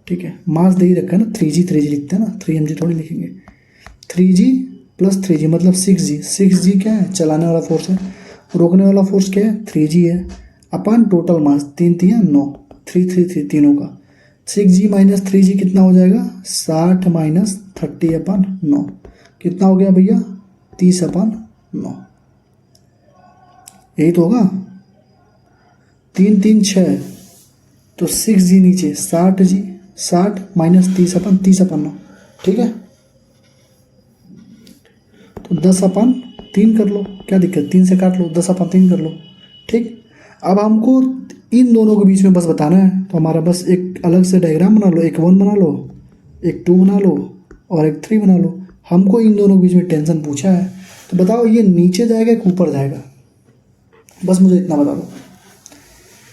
Speaker 1: ठीक है, मास दे ही रखा है ना, 3g लिखते हैं ना, 3mg थोड़ी लिखेंगे, 3g प्लस 3g मतलब 6g, 6g क्या है चलाने वाला फोर्स है, रोकने वाला फोर्स क्या है 3g है, अपन टोटल मास 3 3 9 3 3 3 तीनों का, 6g माइनस 3g कितना हो जाएगा 60 माइनस 30 अपन 9, कितना हो गया भैया 30 अपन 9, यही तो होगा, 3 3 6, तो 6g नीचे 60g, 60 माइनस 30 अपन 9, ठीक है, तो 10 अपन 3 कर लो, क्या दिक्कत, 3 से काट लो, 10 अपन 3 कर लो, ठीक। अब हमको इन दोनों के बीच में बस बताना है, तो हमारा बस एक अलग से डायग्राम बना लो, एक 1 बना लो, एक 2 बना लो और एक 3 बना लो। हमको इन दोनों के बीच में टेंशन पूछा है, तो बताओ ये नीचे जाएगा कि ऊपर जाएगा, बस मुझे इतना बता दो,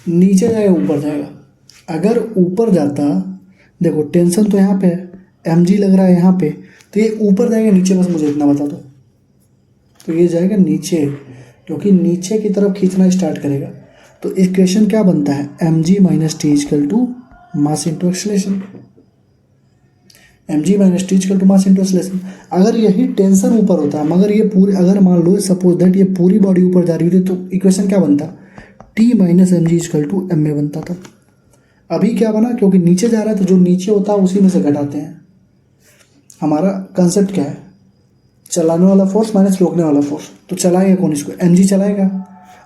Speaker 1: नीचे जाएगा ऊपर जाएगा। अगर ऊपर जाता, देखो टेंशन तो यहाँ पे है, mg लग रहा है यहाँ पे, तो ये ऊपर जाएगा नीचे, बस मुझे इतना बता दो। तो ये जाएगा नीचे, क्योंकि नीचे की तरफ खींचना स्टार्ट करेगा। तो इक्वेशन क्या बनता है, mg minus T equal to mass into acceleration, mg minus T equal to mass into acceleration. अगर यही टेंशन ऊपर होता है, मगर ये पूरी, अगर मान लो सपोज दैट ये पूरी बॉडी ऊपर जा रही होती, तो इक्वेशन क्या बनता, t minus M G equal to M में बनता था। अभी क्या बना, क्योंकि नीचे जा रहा है तो जो नीचे होता है उसी में से घटाते हैं। हमारा कंसेप्ट क्या है, चलाने वाला फोर्स माइनस रोकने वाला फोर्स, तो चलाएगा कौन इसको, mg चलाएगा,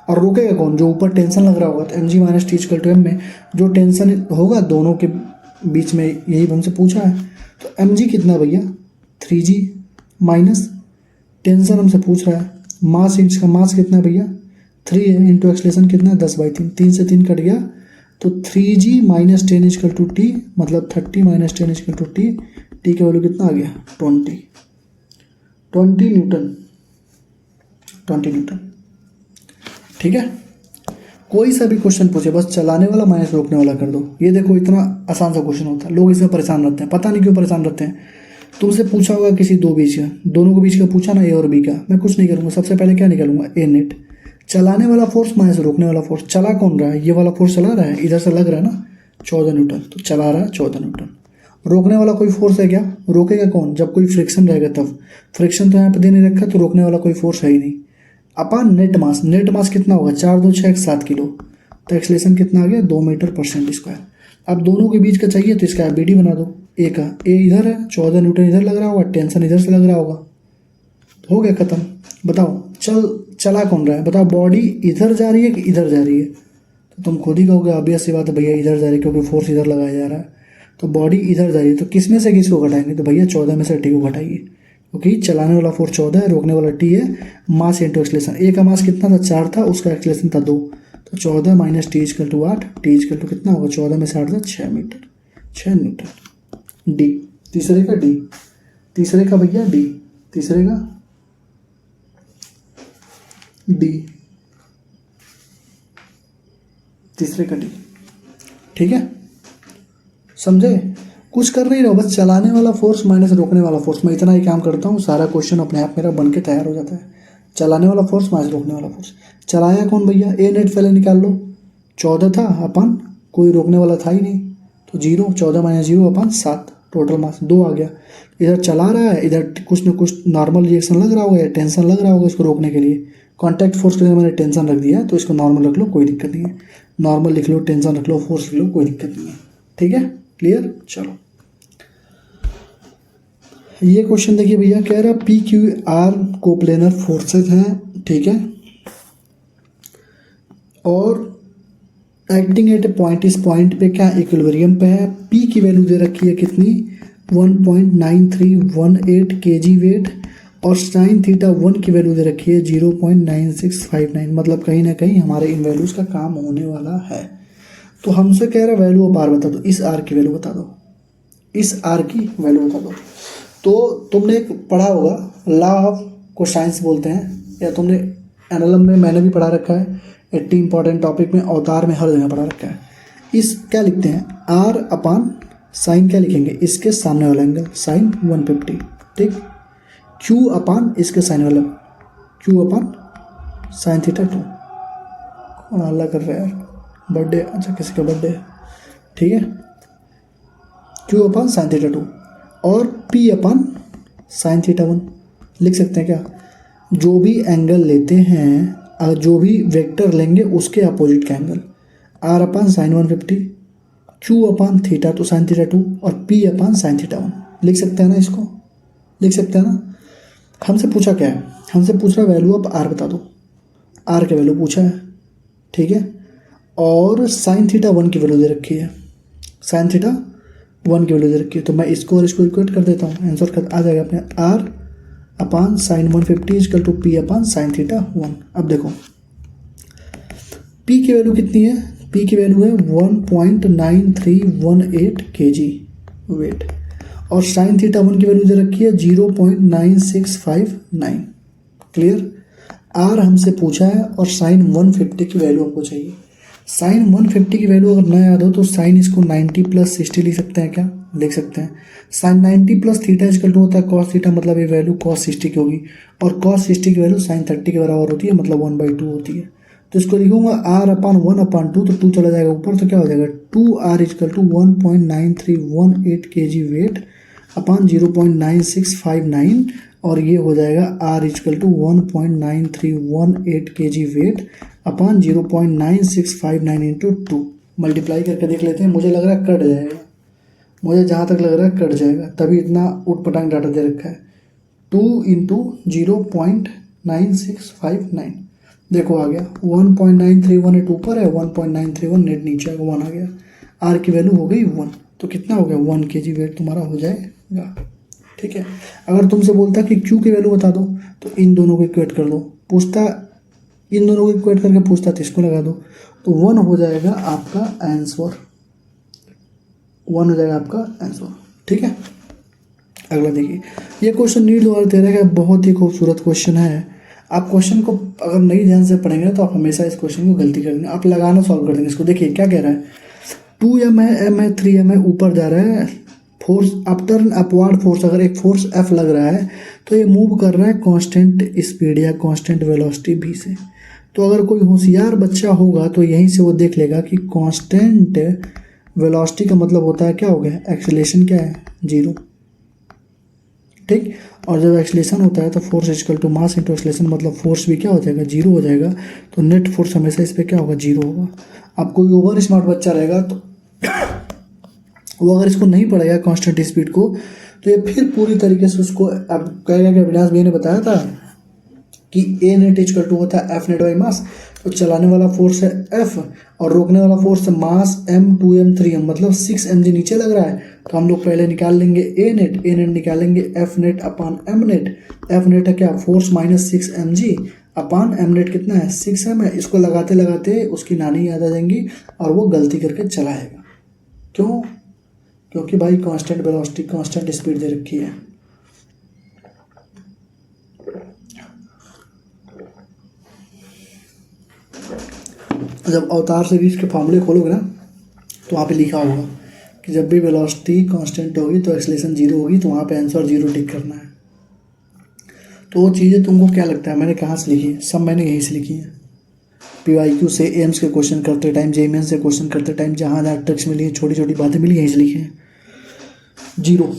Speaker 1: और रोकेगा कौन, जो ऊपर टेंशन लग रहा होगा, तो mg minus T equal to M में जो टेंशन होगा दोनों के बीच में, यही हमसे पूछा है, तो mg कितना है भैया 3g माइनस टेंशन हमसे पूछ रहा है, मास इसका मास कितना है भैया 3 है, इंटू एक्सलेशन कितना है 10/3, 3 से 3 कट गया तो 3g minus 10 equal to T, मतलब 30 minus 10 equal to T, T का वैल्यू कितना आ गया 20 न्यूटन, 20 न्यूटन। ठीक है, कोई सा भी क्वेश्चन पूछे बस चलाने वाला माइनस रोकने वाला कर दो। ये देखो इतना आसान सा क्वेश्चन होता है, लोग इसमें परेशान रहते हैं, पता नहीं क्यों परेशान रहते हैं। तुमसे पूछा होगा किसी दो बीच का, दोनों के बीच का पूछा ना, ए और बी का, मैं कुछ नहीं करूँगा, सबसे पहले क्या निकालूंगा ए नेट, चलाने वाला फोर्स माइनस रोकने वाला फोर्स। चला कौन रहा है, ये वाला फोर्स चला रहा है, इधर से लग रहा है ना 14 न्यूटन, तो चला रहा है 14 न्यूटन। रोकने वाला कोई फोर्स है क्या, रोकेगा कौन, जब कोई फ्रिक्शन रहेगा तब। फ्रिक्शन तो यहाँ पे दे नहीं रखा, तो रोकने वाला कोई फोर्स है ही नहीं। अपन नेट मास, नेट मास कितना होगा 4 2 6 7 किलो, तो एक्सलेशन कितना आ गया 2 मीटर पर सेकंड स्क्वायर। अब दोनों के बीच का चाहिए तो इसका बीडी बना दो, ए का, ए इधर है, 14 न्यूटन इधर लग रहा होगा, टेंशन इधर से लग रहा होगा, हो गया खत्म। बताओ चला कौन रहा है, बताओ बॉडी इधर जा रही है कि इधर जा रही है, तो तुम खुद ही कहोगे ऑब्वियस सी बात है भैया इधर जा रही है, क्योंकि फोर्स इधर लगाया जा रहा है, तो बॉडी इधर जा रही है, तो किस में से किसको घटाएंगे, तो भैया 14 में से टी को घटाइए, क्योंकि चलाने वाला फोर्स 14 है, रोकने वाला टी है, मास इंटू एक्सलेशन। ए का मास कितना था 4 था, उसका एक्सलेशन था 2, तो 14 minus T equal to 8, T equal to कितना होगा 14 में से 8 6 मीटर, 6 न्यूटन। डी तीसरे का, डी तीसरे का भैया, डी तीसरे का, डी तीसरे का, डी। ठीक है, समझे, कुछ कर नहीं रहो, बस चलाने वाला फोर्स माइनस रोकने वाला फोर्स। मैं इतना ही काम करता हूँ, सारा क्वेश्चन अपने आप मेरा बन के तैयार हो जाता है। चलाने वाला फोर्स माइनस रोकने वाला फोर्स। चलाया कौन भैया, ए नेट पहले निकाल लो, 14 था अपन, कोई रोकने वाला था ही नहीं, तो 0, 14 माइनस 0 अपन 7, टोटल मास 2 आ गया। इधर चला रहा है, इधर कुछ न कुछ नॉर्मल रिएक्शन लग रहा होगा या टेंशन लग रहा होगा इसको रोकने के लिए। कॉन्टैक्ट फोर्स के लिए मैंने टेंशन रख दिया, तो इसको नॉर्मल रख लो, कोई दिक्कत नहीं है, नॉर्मल लिख लो, टेंशन रख लो, फोर्स लिख लो, कोई दिक्कत नहीं है। ठीक है, क्लियर। चलो ये क्वेश्चन देखिए भैया, कह रहा P Q R coplanar forces हैं, ठीक है, और एक्टिंग एट ए पॉइंट, इस पॉइंट पे क्या इक्विलिब्रियम पे है। पी की वैल्यू दे रखी है कितनी 1.9318 kg वेट, और साइन थीटा 1 की वैल्यू दे रखी है 0.9659, मतलब कहीं ना कहीं हमारे इन वैल्यूज़ का काम होने वाला है। तो हमसे कह रहा वैल्यू ऑफ आर बता दो, इस आर की वैल्यू बता दो, इस आर की वैल्यू बता दो। तो तुमने एक पढ़ा होगा लॉ ऑफ कोसाइंस बोलते हैं, या तुमने एनएलएम में मैंने भी पढ़ा रखा है, 80 इंपॉर्टेंट टॉपिक में, अवतार में, हर जगह पढ़ा रखा है। इस क्या लिखते हैं, आर अपान साइन क्या लिखेंगे, इसके सामने वाला एंगल साइन 150, ठीक, क्यू अपान इसके साइन वाला, क्यू अपान साइन थीटा 2। कौन हल्ला कर रहा है यार, बर्थडे, अच्छा किसी का बर्थडे है, ठीक है, क्यू अपान साइन थीटा 2, और पी अपान साइन थीटा 1 लिख सकते हैं क्या। जो भी एंगल लेते हैं, जो भी वेक्टर लेंगे उसके अपोजिट का angle, R upon sine 150, Q upon theta 2 sine theta 2, और पी अपान साइन थीटा 1 लिख सकते हैं ना, इसको लिख सकते हैं ना। हमसे पूछा क्या है, हमसे पूछ रहा वैल्यू ऑफ आर बता दो, आर की वैल्यू पूछा है, ठीक है, और साइन थीटा 1 की वैल्यू दे रखी है, साइन थीटा 1 की वैल्यू दे रखी है, तो मैं इसको और इसको इक्वेट कर देता हूँ, आंसर आ जाएगा अपने R upon sine 150 equal to P upon sine theta 1। अब देखो पी की वैल्यू कितनी है, पी की वैल्यू है 1.9318 kg वेट, और साइन थीटा 1 की वैल्यू दे रखी है 0.9659। क्लियर, आर हमसे पूछा है और साइन 150 की वैल्यू हमको चाहिए। साइन 150 की वैल्यू अगर ना याद हो तो साइन इसको 90 + 60 लिख सकते हैं क्या, लिख सकते हैं। साइन 90 + थीटा इजकल टू होता है कॉस थीटा, मतलब ये वैल्यू कॉस 60 की होगी, और कॉस 60 की वैल्यू साइन 30 के बराबर होती है, मतलब 1/2 होती है। तो इसको लिखूंगा आर अपान 1/2, तो 2 चला जाएगा ऊपर, तो क्या हो जाएगा 2r equal to 1.9318 kg weight upon 0.9659, और ये हो जाएगा r equal to 1.9318 kg weight upon 0.9659 into 2। Multiply करके देख लेते हैं, मुझे लग रहा है कट जाएगा, मुझे जहाँ तक लग रहा है कट जाएगा, तभी इतना उटपटांग डाटा दे रखा है। 2 इंटू 0.9659, देखो आ गया 1.931 ऊपर है, 1.931 नेट नीचे आएगा, 1 आ गया, आर की वैल्यू हो गई 1, तो कितना हो गया 1 kg वेट तुम्हारा हो जाए जाएगा। ठीक है, अगर तुमसे बोलता कि क्यू की वैल्यू बता दो तो इन दोनों को इक्वेट कर दो, पूछता इन दोनों को इक्वेट करके पूछता तो इसको लगा दो, तो 1 हो जाएगा आपका आंसर, 1 हो जाएगा आपका आंसर। ठीक है, अगला देखिए, ये क्वेश्चन नीट द्वारा दे रखा है, बहुत ही खूबसूरत क्वेश्चन है। आप क्वेश्चन को अगर नहीं ध्यान से पढ़ेंगे तो आप हमेशा इस क्वेश्चन को गलती कर देंगे, आप लगाना सॉल्व कर देंगे इसको। देखिए क्या कह रहा है, 2m है, m है, 3m है, ऊपर जा रहा है, फोर्स अपटर्न अपवार्ड फोर्स, अगर एक फोर्स F लग रहा है तो ये मूव कर रहा है कांस्टेंट स्पीड या कांस्टेंट वेलोसिटी v से। तो अगर कोई होशियार बच्चा होगा तो यहीं से वो देख लेगा कि कांस्टेंट वेलोसिटी का मतलब होता है क्या हो गया, एक्सेलेरेशन क्या है, 0। ठीक, और जब एक्सेलेरेशन होता है तो force equal to mass into acceleration, मतलब फोर्स भी क्या हो जाएगा, 0 हो जाएगा। तो नेट फोर्स हमेशा इस पर क्या होगा, 0 होगा। अब कोई ओवर स्मार्ट बच्चा रहेगा तो वो अगर इसको नहीं पढ़ेगा कांस्टेंट स्पीड को, तो ये फिर पूरी तरीके से उसको, अब कहेगा कि अविनाश भैया ने बताया था कि ए नेट इक्वल टू होता है एफ नेट बाई मास, तो चलाने वाला फोर्स है एफ और रोकने वाला फोर्स है मास m, 2m, 3m, मतलब 6mg नीचे लग रहा है। तो हम लोग पहले निकाल लेंगे ए नेट निकालेंगे एफ नेट अपान एम नेट। एफ नेट है क्या, फोर्स माइनस 6mg अपान एम नेट कितना है, 6m है। इसको लगाते लगाते उसकी नानी याद आ जाएंगी और वो गलती करके चलाएगा। क्यों, क्योंकि भाई कांस्टेंट वेलोसिटी कांस्टेंट स्पीड दे रखी है। जब अवतार सीरीज के फॉर्मूले खोलोगे ना तो वहाँ पे लिखा होगा कि जब भी वेलोसिटी कांस्टेंट होगी तो एक्सेलेरेशन 0 होगी, तो वहाँ पे आंसर 0 टिक करना है। तो वो चीज़ें तुमको क्या लगता है मैंने कहाँ से लिखी है, सब मैंने यहीं से लिखी है। PYQ से, एम्स के क्वेश्चन करते टाइम, JEE से क्वेश्चन करते टाइम, जहाँ जहाँ ट्रिक्स मिली, छोटी छोटी बातें मिली, यहीं से लिखे हैं। 0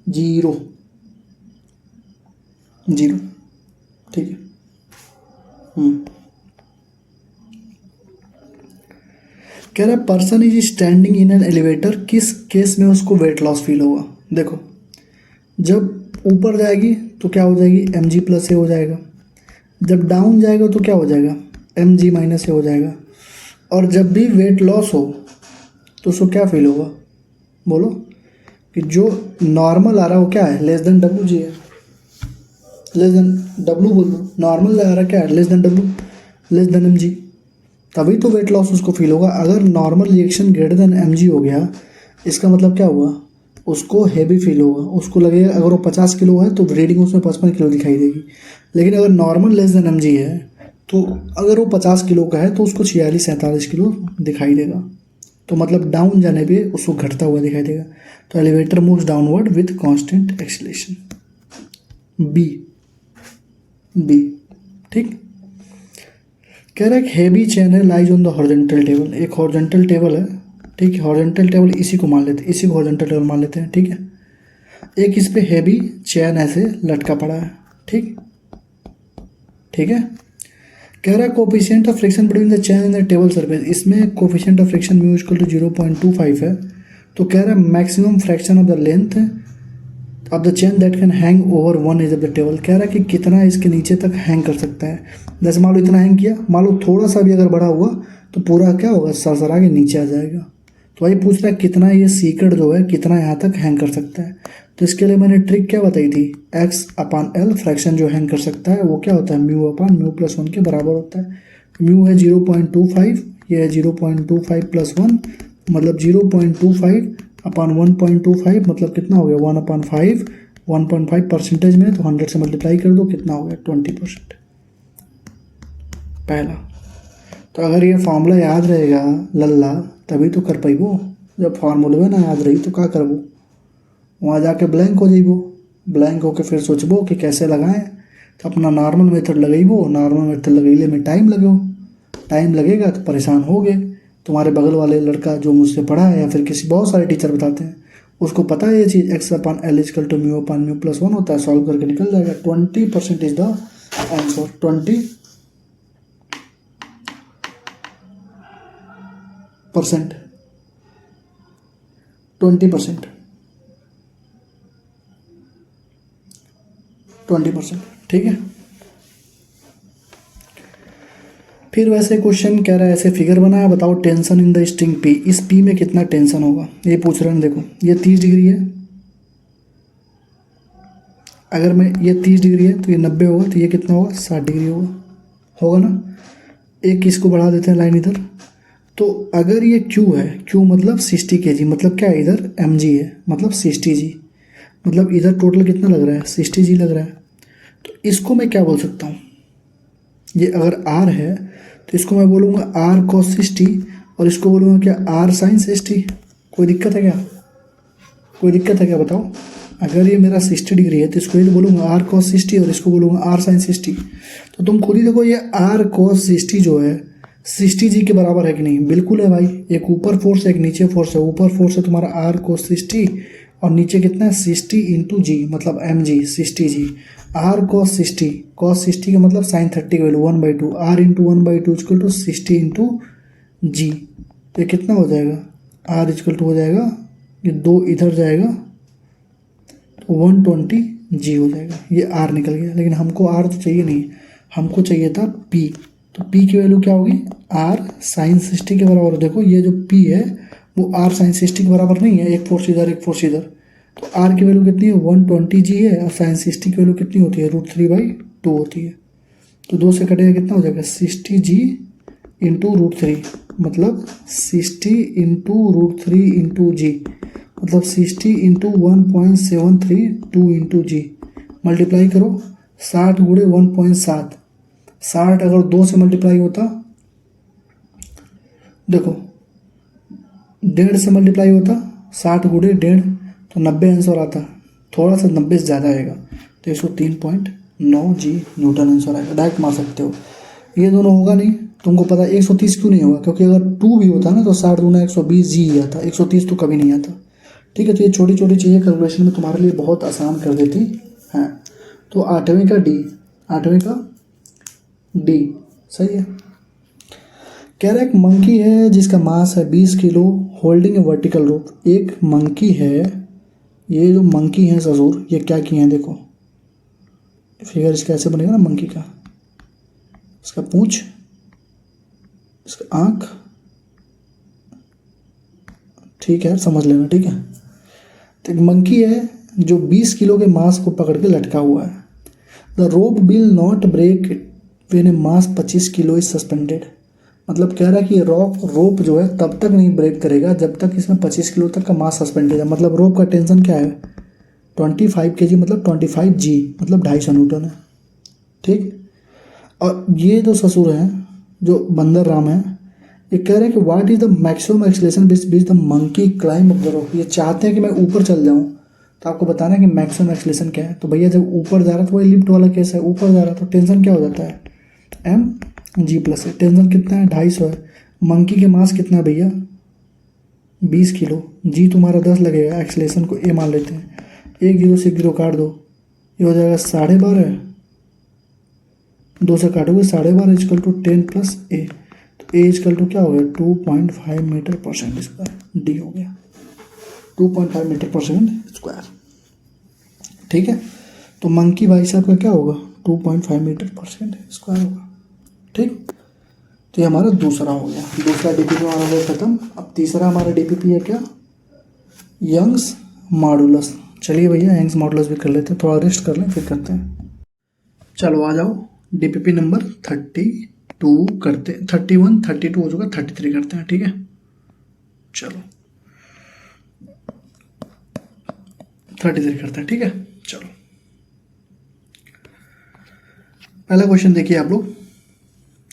Speaker 1: 0 0। ठीक है, कह रहा है person is standing in an elevator, किस केस में उसको वेट लॉस फील होगा। देखो, जब ऊपर जाएगी तो क्या हो जाएगी, mg प्लस ए हो जाएगा। जब डाउन जाएगा तो क्या हो जाएगा, mg माइनस ए हो जाएगा। और जब भी वेट लॉस हो तो उसको क्या फील होगा, बोलो, कि जो नॉर्मल आ रहा है वो क्या है, लेस देन डब्ल्यू जी है, लेस देन डब्ल्यू बोलो, नॉर्मल आ रहा क्या है, less than W, less than M G, तभी तो वेट लॉस उसको फील होगा। अगर normal reaction greater than M G हो गया, इसका मतलब क्या हुआ, उसको हैवी फील होगा, उसको लगेगा अगर वो 50 किलो है तो रीडिंग उसमें 55 किलो दिखाई देगी। लेकिन अगर normal less than M G है तो अगर वो 50 किलो का है तो उसको 46-47 किलो दिखाई देगा। तो मतलब डाउन जाने पे उसको घटता हुआ दिखाई देगा। तो elevator moves downward with constant acceleration, B B. ठीक, कह रहा है हैवी चेन है lies on the horizontal table, एक हॉरिजॉन्टल टेबल है। ठीक है, हॉरिजॉन्टल टेबल इसी को मान लेते हैं, इसी को हॉरिजॉन्टल टेबल मान लेते हैं। ठीक है, एक इस पे हैवी चेन ऐसे लटका पड़ा है। ठीक, ठीक है, कह रहा है coefficient of friction between the chain and the table surface, इसमें coefficient of friction mu equal to 0.25 है। तो कह रहा है maximum fraction of the length of the chain that can hang over one edge of the table, कह रहा है कि कितना इसके नीचे तक हैंग कर सकता है। जैसे मान लो इतना हैंग किया, मान लो थोड़ा सा भी अगर बड़ा हुआ तो पूरा क्या होगा, सरसरा के नीचे आ जाएगा। तो वही पूछ रहा है कितना ये सीक्रेट जो है कितना यहाँ तक हैंग कर सकता है। तो इसके लिए मैंने ट्रिक क्या बताई थी, x/L, फ्रैक्शन जो हैंग कर सकता है वो क्या होता है, μ/μ+1 के बराबर होता है। म्यू है 0.25, ये है 0.25 + 1, मतलब 0.25 अपान 1.25, मतलब कितना हो गया 1/5। 1.5 परसेंटेज में तो 100 से मल्टीप्लाई कर दो, कितना हो गया 20%। पहला तो अगर ये फार्मूला याद रहेगा लल्ला तभी तो कर पाइबो, जब फार्मूला में ना याद रही तो क्या करबो, वहाँ जाके ब्लैंक हो जाइबो, ब्लैंक होके फिर सोचबो कि कैसे लगाएं। तो अपना नॉर्मल मेथड लगेबो, नॉर्मल मेथड लगेले में टाइम लगेगा, टाइम लगेगा तो परेशान हो गए। तुम्हारे बगल वाले लड़का जो मुझसे पढ़ा है या फिर किसी बहुत सारे टीचर बताते हैं उसको पता है ये चीज़ x/L = μ/μ+1 होता है, सॉल्व करके निकल जाएगा। 20% इज द आंसर, 20%, 20%, 20%। ठीक है, फिर वैसे क्वेश्चन कह रहा है ऐसे फिगर बनाया, बताओ tension in the string P, इस पी में कितना टेंशन होगा ये पूछ रहे हैं। देखो ये 30 डिग्री है, अगर मैं ये 30 डिग्री है तो ये 90 होगा, तो ये कितना होगा 60 डिग्री होगा ना। एक इसको बढ़ा देते हैं लाइन इधर। तो अगर ये Q है, Q मतलब 60 kg, मतलब क्या है इधर mg है, मतलब 60 g, मतलब इधर टोटल कितना लग रहा है 60 g लग रहा है। तो इसको मैं क्या बोल सकता हूँ, ये अगर R है तो इसको मैं बोलूँगा R cos 60 और इसको बोलूँगा क्या R sin 60। कोई दिक्कत है क्या, कोई दिक्कत है क्या बताओ। अगर ये मेरा 60 डिग्री है तो इसको ये बोलूँगा R cos 60 और इसको बोलूँगा R sin 60। तो तुम खुद ही देखो ये R cos 60 जो है 60 जी के बराबर है कि नहीं, बिल्कुल है भाई। एक ऊपर फोर्स है एक नीचे फोर्स है, ऊपर फोर्स है तुम्हारा R cos 60 और नीचे कितना है 60 इंटू जी मतलब mg 60 जी। R cos 60 का मतलब sin 30 का value 1/2, R into 1/2 equal to 60 into G. तो ये कितना हो जाएगा, R इक्वल टू हो जाएगा, ये 2 इधर जाएगा तो 120 जी हो जाएगा। ये R निकल गया, लेकिन हमको R तो चाहिए नहीं, हमको चाहिए था P। तो P की वैल्यू क्या होगी, R sin 60 के बराबर। देखो ये जो P है वो R sin 60 के बराबर नहीं है, एक फोर्स इधर एक फोर्स इधर। तो R की वैल्यू कितनी है 120 जी है और sin 60 की वैल्यू कितनी होती है √3/2 होती है। तो 2 से कटेगा कितना हो जाएगा 60 जी इंटू √3, मतलब 60 इंटू √3 इंटू जी, मतलब 60 इंटू 1.732 इंटू जी। मल्टीप्लाई करो 60 गुणे 1.7, 60 अगर 2 से मल्टीप्लाई होता, देखो 1.5 से मल्टीप्लाई होता 60 गुणे 1.5 तो 90 आंसर आता, थोड़ा सा 90 से ज़्यादा आएगा तो 103.9 जी न्यूटन आंसर आएगा। डायरेक्ट मार सकते हो, ये दोनों होगा नहीं। तुमको पता 130 क्यों नहीं होगा, क्योंकि अगर 2 भी होता ना तो 60 गुना 120 जी ही आता, 130 तो कभी नहीं आता। ठीक है, तो ये छोटी छोटी चीज़ें कैलकुलेशन में तुम्हारे लिए बहुत आसान कर देती हैं। तो 8वें का डी सही है। कह रहा है एक मंकी है जिसका मास है 20 किलो होल्डिंग ए वर्टिकल रोप। एक मंकी है, ये जो मंकी है ससुर, ये क्या किए हैं देखो, फिगर इसका ऐसे बनेगा ना मंकी का, इसका पूंछ, इसका आँख, ठीक है समझ लेना, ठीक है। तो एक मंकी है जो 20 किलो के मास को पकड़ के लटका हुआ है। The rope will not break when a mass 25 kilo is suspended. मतलब कह रहा है कि रोप जो है तब तक नहीं ब्रेक करेगा जब तक इसमें 25 किलो तक का मास सस्पेंडेड है। मतलब रोप का टेंशन क्या है 25 kg, मतलब 25 जी, मतलब 250 न्यूटन है। ठीक, और ये जो ससुर हैं जो बंदर राम है, ये कह रहे हैं कि what is the maximum acceleration beach the monkey climb of the rope. ये चाहते हैं कि मैं ऊपर चल जाऊँ, तो आपको बताना है कि मैक्सिमम एक्सेलरेशन क्या है। तो भैया जब ऊपर जा रहा है तो वही लिफ्ट वाला केस है, ऊपर जा रहा है तो टेंशन क्या हो जाता है mg+ है। टेंशन कितना है 250 है। मंकी के मास कितना है भैया 20 किलो, जी तुम्हारा 10 लगेगा, एक्सेलरेशन को ए मान लेते हैं, 1 0 से 1 0 काट दो, ये हो जाएगा 12.5, 2 से काटोगे 12.5 इक्वल टू 10 + a, तो a इक्वल टू क्या हो गया 2.5 मीटर पर सेकंड स्क्वायर, डी हो गया 2.5 मीटर पर सेकंड स्क्वायर। ठीक है, तो मंकी भाई साहब का क्या होगा 2.5 मीटर पर सेकंड स्क्वायर होगा। ठीक, तो ये हमारा दूसरा हो गया, दूसरा डीपीपी हमारा हो खत्म। अब तीसरा हमारा डीपीपी है क्या, यंग्स मॉडुलस। चलिए भैया यंग्स मॉडुलस भी कर लेते हैं, थोड़ा रेस्ट कर लें फिर करते हैं। चलो आ जाओ, डीपीपी नंबर 32 करते, 31 32 हो चुका, 33 करते हैं। ठीक है, चलो 33 करते हैं। ठीक है, चलो पहला क्वेश्चन देखिए आप लोग,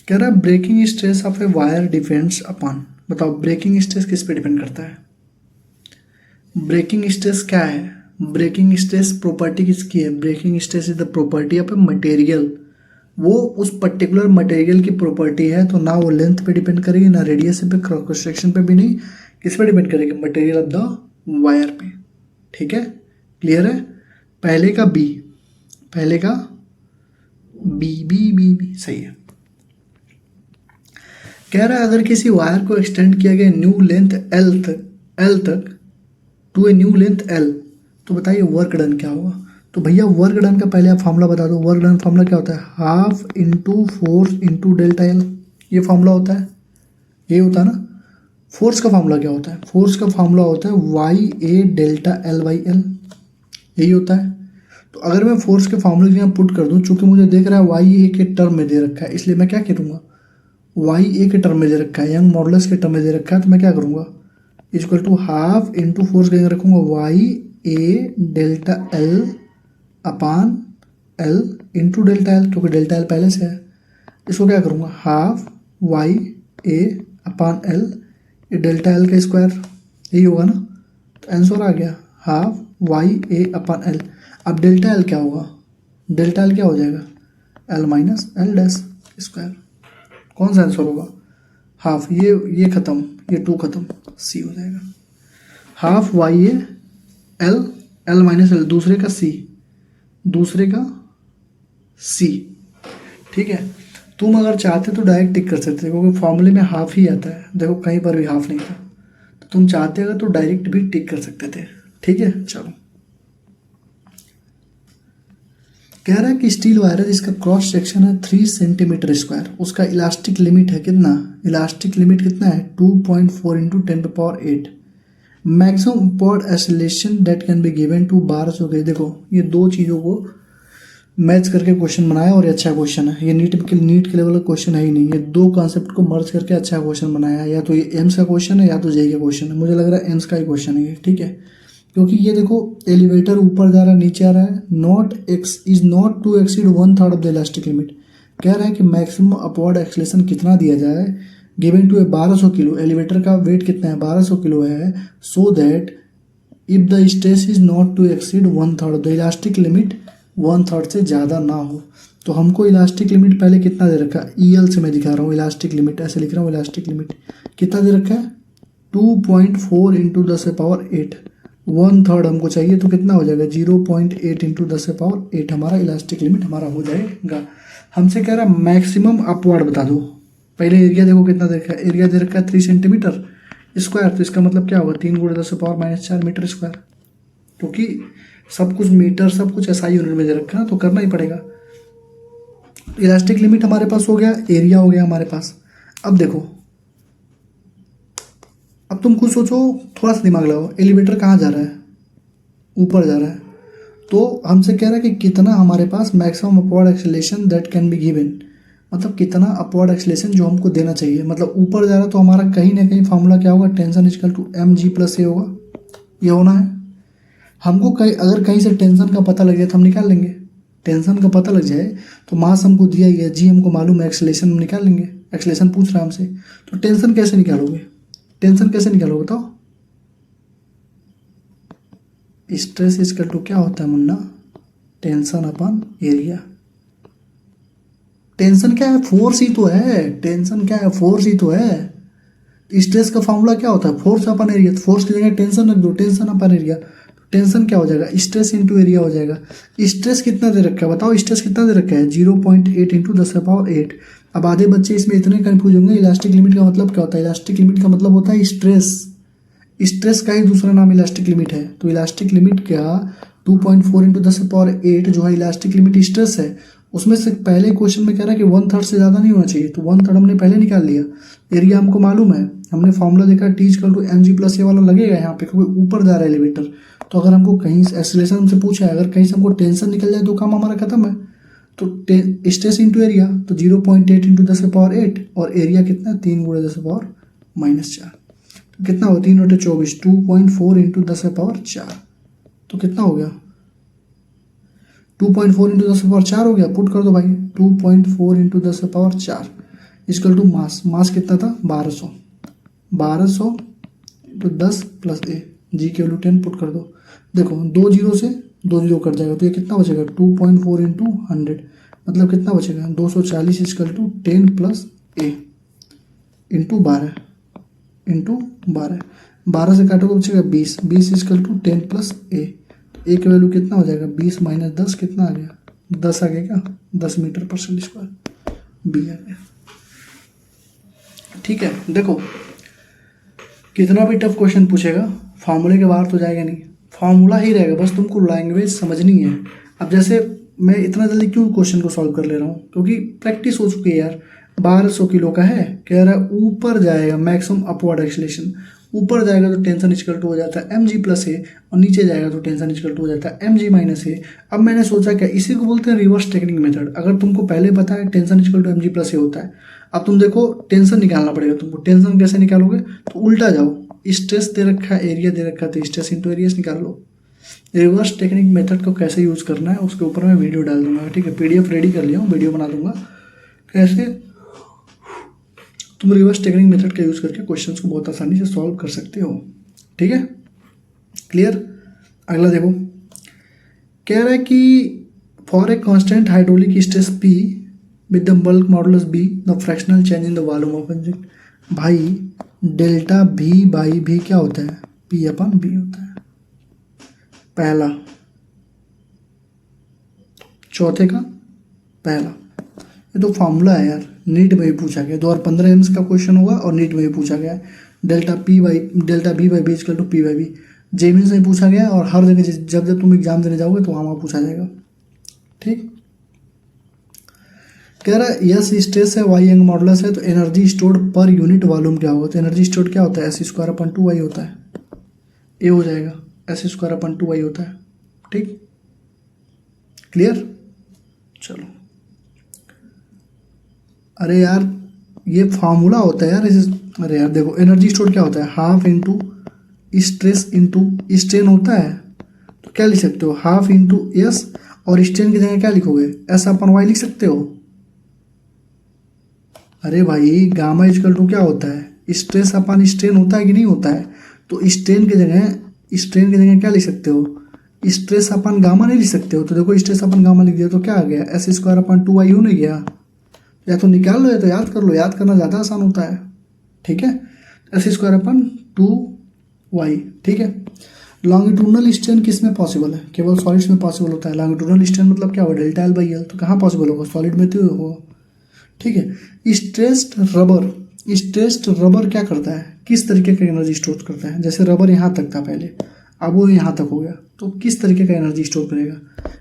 Speaker 1: कह रहा है breaking stress of a wire depends upon. बताओ ब्रेकिंग स्ट्रेस किस पे डिपेंड करता है, ब्रेकिंग स्ट्रेस क्या है, ब्रेकिंग स्ट्रेस प्रॉपर्टी किसकी है, breaking stress is the property of a material. वो उस पर्टिकुलर मटेरियल की प्रॉपर्टी है, तो ना वो लेंथ पे डिपेंड करेगी, ना रेडियस पे, क्रॉस सेक्शन पे भी नहीं, किस पे डिपेंड करेगी, मटेरियल ऑफ द वायर पे। ठीक है, क्लियर है। पहले का बी बी सही है। कह रहा है अगर किसी वायर को एक्सटेंड किया गया न्यू लेंथ एल तक to a new length L, तो बताइए वर्क डन क्या होगा। तो भैया वर्क डन का पहले आप फॉर्मूला बता दो। वर्क डन फॉर्मूला क्या होता है, half into force into delta L. ये फार्मूला होता है, ये होता है ना। फोर्स का फार्मूला क्या होता है? फोर्स का फार्मूला होता है Y A delta L by L, यही होता है। तो अगर मैं फोर्स के फार्मूले यहाँ पुट कर दूँ, चूंकि मुझे देख रहा है वाई ए के टर्म में दे रखा है, इसलिए मैं क्या करूँगा, वाई ए के टर्म में दे रखा है, यंग मॉडुलस के टर्म में दे रखा है, तो मैं क्या करूँगा, equal to half into force कहीं रखूँगा Y A delta L upon L into delta L, क्योंकि डेल्टा एल पहले से है। इसको क्या करूँगा, half Y A upon L, ये डेल्टा एल का स्क्वायर, यही होगा ना। तो आंसर आ गया half Y A upon L. अब डेल्टा एल क्या होगा, डेल्टा एल क्या हो जाएगा, L minus L dash square. कौन सा आंसर होगा, हाफ, ये खत्म, ये टू खत्म, सी हो जाएगा। Half Y A L, L minus L, दूसरे का सी, दूसरे का सी। ठीक है, तुम अगर चाहते तो डायरेक्ट टिक कर सकते थे, क्योंकि फॉर्मूले में हाफ ही आता है। देखो कहीं पर भी हाफ नहीं था, तो तुम चाहते अगर तो डायरेक्ट भी टिक कर सकते थे। ठीक है, चलो। कह रहा है कि स्टील वायर है जिसका क्रॉस सेक्शन है 3 सेंटीमीटर स्क्वायर, उसका इलास्टिक लिमिट है कितना, इलास्टिक लिमिट कितना है 2.4 into 10⁸। Maximum upward acceleration that can be given two bars हो गई। देखो ये दो चीज़ों को मैच करके क्वेश्चन बनाया और ये अच्छा क्वेश्चन है। ये नीट के लेवल का क्वेश्चन है ही नहीं, ये दो कॉन्सेप्ट को मर्ज करके अच्छा क्वेश्चन बनाया है। या तो ये एम्स का क्वेश्चन है या तो जेई का क्वेश्चन है, मुझे लग रहा है एम्स का ही क्वेश्चन है ये। ठीक है, क्योंकि ये देखो एलिवेटर ऊपर जा रहा है नीचे आ रहा है, not X is not to exceed 1/3 of the elastic limit. कह रहा है कि मैक्सिमम अपवर्ड एक्सेलरेशन कितना दिया जाए, गिवन टू 1200 किलो, एलिवेटर का वेट कितना है 1200 किलो है, so that if the stress is not to exceed 1/3 of the elastic limit, 1/3 से ज़्यादा ना हो। तो हमको इलास्टिक लिमिट पहले कितना दे रखा है, ई एल से मैं दिखा रहा हूँ, इलास्टिक लिमिट ऐसे लिख रहा हूँ, इलास्टिक लिमिट कितना दे रखा है 2.4 इंटू 10⁸। 1/3 हमको चाहिए, तो कितना हो जाएगा 0.8 इंटू 10⁸ हमारा इलास्टिक लिमिट हमारा हो जाएगा। हमसे कह रहा है मैक्सिमम अपवर्ड बता दो। पहले एरिया देखो कितना दे रखा है, एरिया दे रखा है 3 सेंटीमीटर स्क्वायर, तो इसका मतलब क्या होगा 3 × 10⁻⁻⁴ मीटर स्क्वायर, क्योंकि सब कुछ मीटर सब कुछ एसआई यूनिट में दे रखा है, तो करना ही पड़ेगा। इलास्टिक लिमिट हमारे पास हो गया, एरिया हो गया हमारे पास। अब देखो, अब तुम खुद सोचो, थोड़ा सा दिमाग लगाओ, एलिवेटर कहाँ जा रहा है, ऊपर जा रहा है। तो हमसे कह रहा है कि कितना हमारे पास maximum upward acceleration that can be given, मतलब कितना अपवर्ड एक्सेलरेशन जो हमको देना चाहिए। मतलब ऊपर जा रहा है तो हमारा कहीं ना कहीं फार्मूला क्या होगा, टेंशन इक्वल टू mg+a होगा, ये होना है। हमको अगर कहीं से टेंशन का पता लग जाए तो हम निकाल लेंगे। टेंशन का पता लग जाए तो मास हमको दिया ही है, जी हमको मालूम है, एक्सेलरेशन हम निकाल लेंगे। एक्सेलरेशन पूछ रहा है हमसे, तो टेंशन कैसे निकालोगे, टेंशन कैसे निकालोगे बताओ। स्ट्रेस इक्वल टू क्या होता है Munna, tension upon area. Tension क्या है, फोर्स ही तो है। टेंशन क्या है, फोर्स ही तो है। स्ट्रेस का फॉर्मूला क्या होता है, फोर्स अपॉन एरिया। फोर्स की जगह टेंशन रख दो, टेंशन अपॉन एरिया। टेंशन क्या हो जाएगा, स्ट्रेस इंटू एरिया हो जाएगा। स्ट्रेस कितना दे रखा है बताओ, स्ट्रेस कितना दे रखा है 0.8 इंटू 10⁸। अब आधे बच्चे इसमें इतने कंफ्यूज होंगे, इलास्टिक लिमिट का मतलब क्या होता है। इलास्टिक लिमिट का मतलब होता है स्ट्रेस, स्ट्रेस का ही दूसरा नाम इलास्टिक लिमिट है। तो इलास्टिक लिमिट क्या 2.4 इंटू 10⁸ जो है इलास्टिक लिमिट स्ट्रेस है। उसमें से पहले क्वेश्चन में कह रहा है कि 1/3 से ज़्यादा नहीं होना चाहिए, तो 1/3 हमने पहले निकाल लिया। एरिया हमको मालूम है, हमने फॉर्मूला देखा T = mg+a वाला लगेगा यहाँ पे, क्योंकि ऊपर जा रहा है एलिवेटर। तो अगर हमको कहीं से एक्सेलरेशन हमसे पूछा है, अगर कहीं से हमको टेंशन निकल जाए तो काम हमारा खत्म है। तो स्ट्रेस इंटू एरिया, तो 0.8 इंटू 10⁸, और एरिया कितना 3 × 10⁻⁴। तो कितना हो 3 × 24, 2.4 इंटू 10⁻⁴। तो कितना हो गया 2.4 इंटू 10⁻⁴ हो गया। पुट कर दो भाई, 2.4 इंटू 10⁻⁴ इक्वल टू मास। मास कितना था 1200, 1200 इंटू 10 + a, जी के वैल्यू 10 पुट कर दो। देखो 2 0 से 2 0 कट जाएगा, तो ये कितना बचेगा 2.4 इंटू 100, मतलब कितना बचेगा 240 equal to 10 + a into 12 into 12 से काटोगे बचेगा 20, 20 इक्वल टू 10 + a। तो a की वैल्यू कितना हो जाएगा 20 - 10 कितना आ गया 10 आ गया क्या, 10 मीटर/सेकंड बी आ गया। ठीक है, देखो कितना भी टफ क्वेश्चन पूछेगा फार्मूले के बाहर तो जाएगा नहीं, फार्मूला ही रहेगा, बस तुमको लैंग्वेज समझनी है। अब जैसे मैं इतना जल्दी क्यों क्वेश्चन को सॉल्व कर ले रहा हूँ, क्योंकि प्रैक्टिस हो चुकी है यार। 1200 किलो का है, कह रहा है ऊपर जाएगा मैक्सिमम अपवर्ड एक्सीलरेशन, ऊपर जाएगा तो टेंशन इक्वल टू हो जाता है mg प्लस ए, और नीचे जाएगा तो टेंशन इक्वल टू हो जाता है mg माइनस ए। अब मैंने सोचा क्या, इसी को बोलते हैं रिवर्स टेक्निक मेथड। अगर तुमको पहले पता है tension equal to mg plus A होता है, अब तुम देखो टेंशन निकालना पड़ेगा तुमको। टेंशन कैसे निकालोगे, तो उल्टा जाओ, स्ट्रेस दे रखा है, एरिया दे रखा है, तो स्ट्रेस इंटू एरिया निकाल लो। रिवर्स टेक्निक मेथड को कैसे यूज़ करना है उसके ऊपर मैं वीडियो डाल दूंगा, ठीक है। PDF रेडी कर लिया हूँ, वीडियो बना दूंगा कैसे तुम रिवर्स टेक्निक मेथड का यूज़ करके क्वेश्चंस को बहुत आसानी से सॉल्व कर सकते हो, ठीक है। क्लियर। अगला देखो, कह रहा है कि for a constant hydraulic stress P with the bulk modulus B the fractional change in the volume of engine. भाई डेल्टा V बाई V क्या होता है, P अपन B होता है पहला, चौथे का पहला। ये तो फॉर्मूला है यार, नीट में भी पूछा गया, 2015 एम्स का क्वेश्चन होगा और नीट में भी पूछा गया है। Delta B by B equal to P by B JEE Main से पूछा गया, और हर जगह जब जब तुम एग्जाम देने जाओगे तो वहाँ पूछा जाएगा, ठीक। कह रहा है यस स्ट्रेस है, वाई यंग मॉडुलस है, तो energy stored per unit volume क्या होगा, तो एनर्जी स्टोर्ड क्या होता है, एस स्क्वायर अपन 2y होता है, ए हो जाएगा, एस स्क्वायर अपन 2y होता है, ठीक। क्लियर। चलो, अरे यार ये फार्मूला होता है यार अरे यार देखो, एनर्जी स्टोर क्या होता है, half into stress into strain होता है, तो क्या लिख सकते हो, हाफ इंटू एस, और स्ट्रेन की जगह क्या लिखोगे, एस अपन वाई लिख सकते हो। अरे भाई गामा इक्वल टू क्या होता है, स्ट्रेस अपन स्ट्रेन होता है कि नहीं होता है, तो स्ट्रेन की जगह क्या लिख सकते हो, स्ट्रेस अपन गामा नहीं लिख सकते हो, तो देखो स्ट्रेस अपन गामा लिख दिया तो क्या आ गया, एस स्क्वायर अपन 2y हो नहीं गया। या तो निकाल लो या तो याद कर लो, याद करना ज़्यादा आसान होता है, ठीक है। एस स्क्वायर अपन 2y, ठीक है। लॉन्गिट्यूडनल स्ट्रेन किस में पॉसिबल है, केवल सॉलिड्स में पॉसिबल होता है। लॉन्गिट्यूडनल स्ट्रेन मतलब क्या होगा, डेल्टा एल बाई एल, तो कहाँ पॉसिबल होगा, सॉलिड में तो होगा, ठीक है। स्ट्रेस्ड रबर क्या करता है, किस तरीके का एनर्जी स्टोर करता है, जैसे रबर यहाँ तक था पहले, अब वो यहाँ तक हो गया, तो किस तरीके का एनर्जी स्टोर करेगा,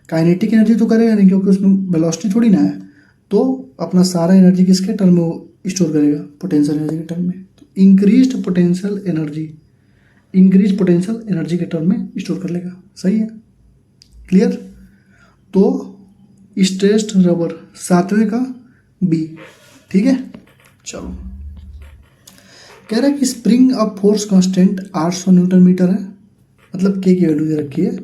Speaker 1: काइनेटिक एनर्जी तो करेगा नहीं, क्योंकि उसमें वेलोसिटी थोड़ी ना है, तो अपना सारा एनर्जी किसके टर्म में स्टोर करेगा, पोटेंशियल एनर्जी के टर्म में। तो इंक्रीज पोटेंशियल एनर्जी के टर्म में स्टोर कर लेगा, सही है। क्लियर। तो स्ट्रेस्ड रबर 7वें का बी, ठीक है। चलो, कह रहा है कि spring of force constant 800 newton metre है, मतलब के की वैल्यू दे रखी है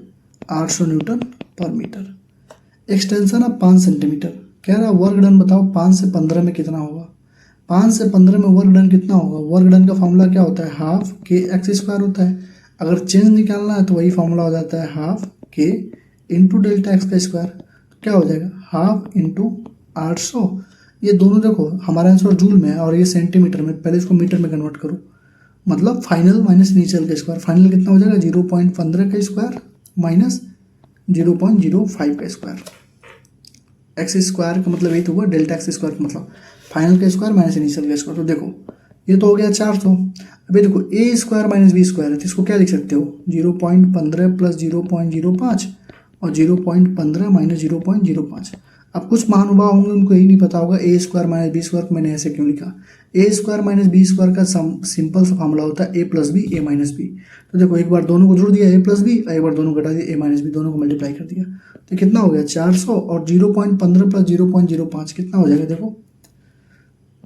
Speaker 1: 800 न्यूटन पर मीटर। एक्सटेंशन ऑफ 5 सेंटीमीटर, कह रहा है वर्क डन बताओ 5 से 15 में कितना होगा, 5 से 15 में वर्क डन कितना होगा। वर्क डन का फॉर्मूला क्या होता है, हाफ के एक्स स्क्वायर होता है। अगर चेंज निकालना है तो वही फॉर्मूला हो जाता है हाफ के इंटू डेल्टा एक्स का स्क्वायर, तो क्या हो जाएगा हाफ इंटू 800। ये दोनों देखो हमारा आंसर जूल में है और ये सेंटीमीटर में, पहले इसको मीटर में कन्वर्ट करो, मतलब फाइनल माइनस इनिशियल का स्क्वायर, फाइनल कितना हो जाएगा 0.15 का स्क्वायर माइनस 0.05 का स्क्वायर। एक्स स्क्वायर का मतलब यही तो हुआ, डेल्टा एक्स स्क्वायर का मतलब फाइनल का स्क्वायर माइनस इनिशियल का स्क्वायर। तो देखो ये तो हो गया 400। अभी देखो ए स्क्वायर माइनस बी स्क्वायर है, तो इसको क्या लिख सकते हो 0.15 प्लस 0.05 और 0.15 माइनस 0.05। अब कुछ महानुभाव होंगे उनको यही नहीं पता होगा ए स्क्वायर माइनस बी स्क्वायर मैंने ऐसे क्यों लिखा। ए स्क्वायर माइनस बी स्क्वायर का सिंपल सा फॉर्मूला होता है ए प्लस बी ए माइनस बी। तो देखो एक बार दोनों को जोड़ दिया ए प्लस बी, एक बार दोनों को घटा दिया ए माइनस बी, दोनों को मल्टीप्लाई कर दिया तो कितना हो गया 400 और 0.15 प्लस 0.05 कितना हो जाएगा देखो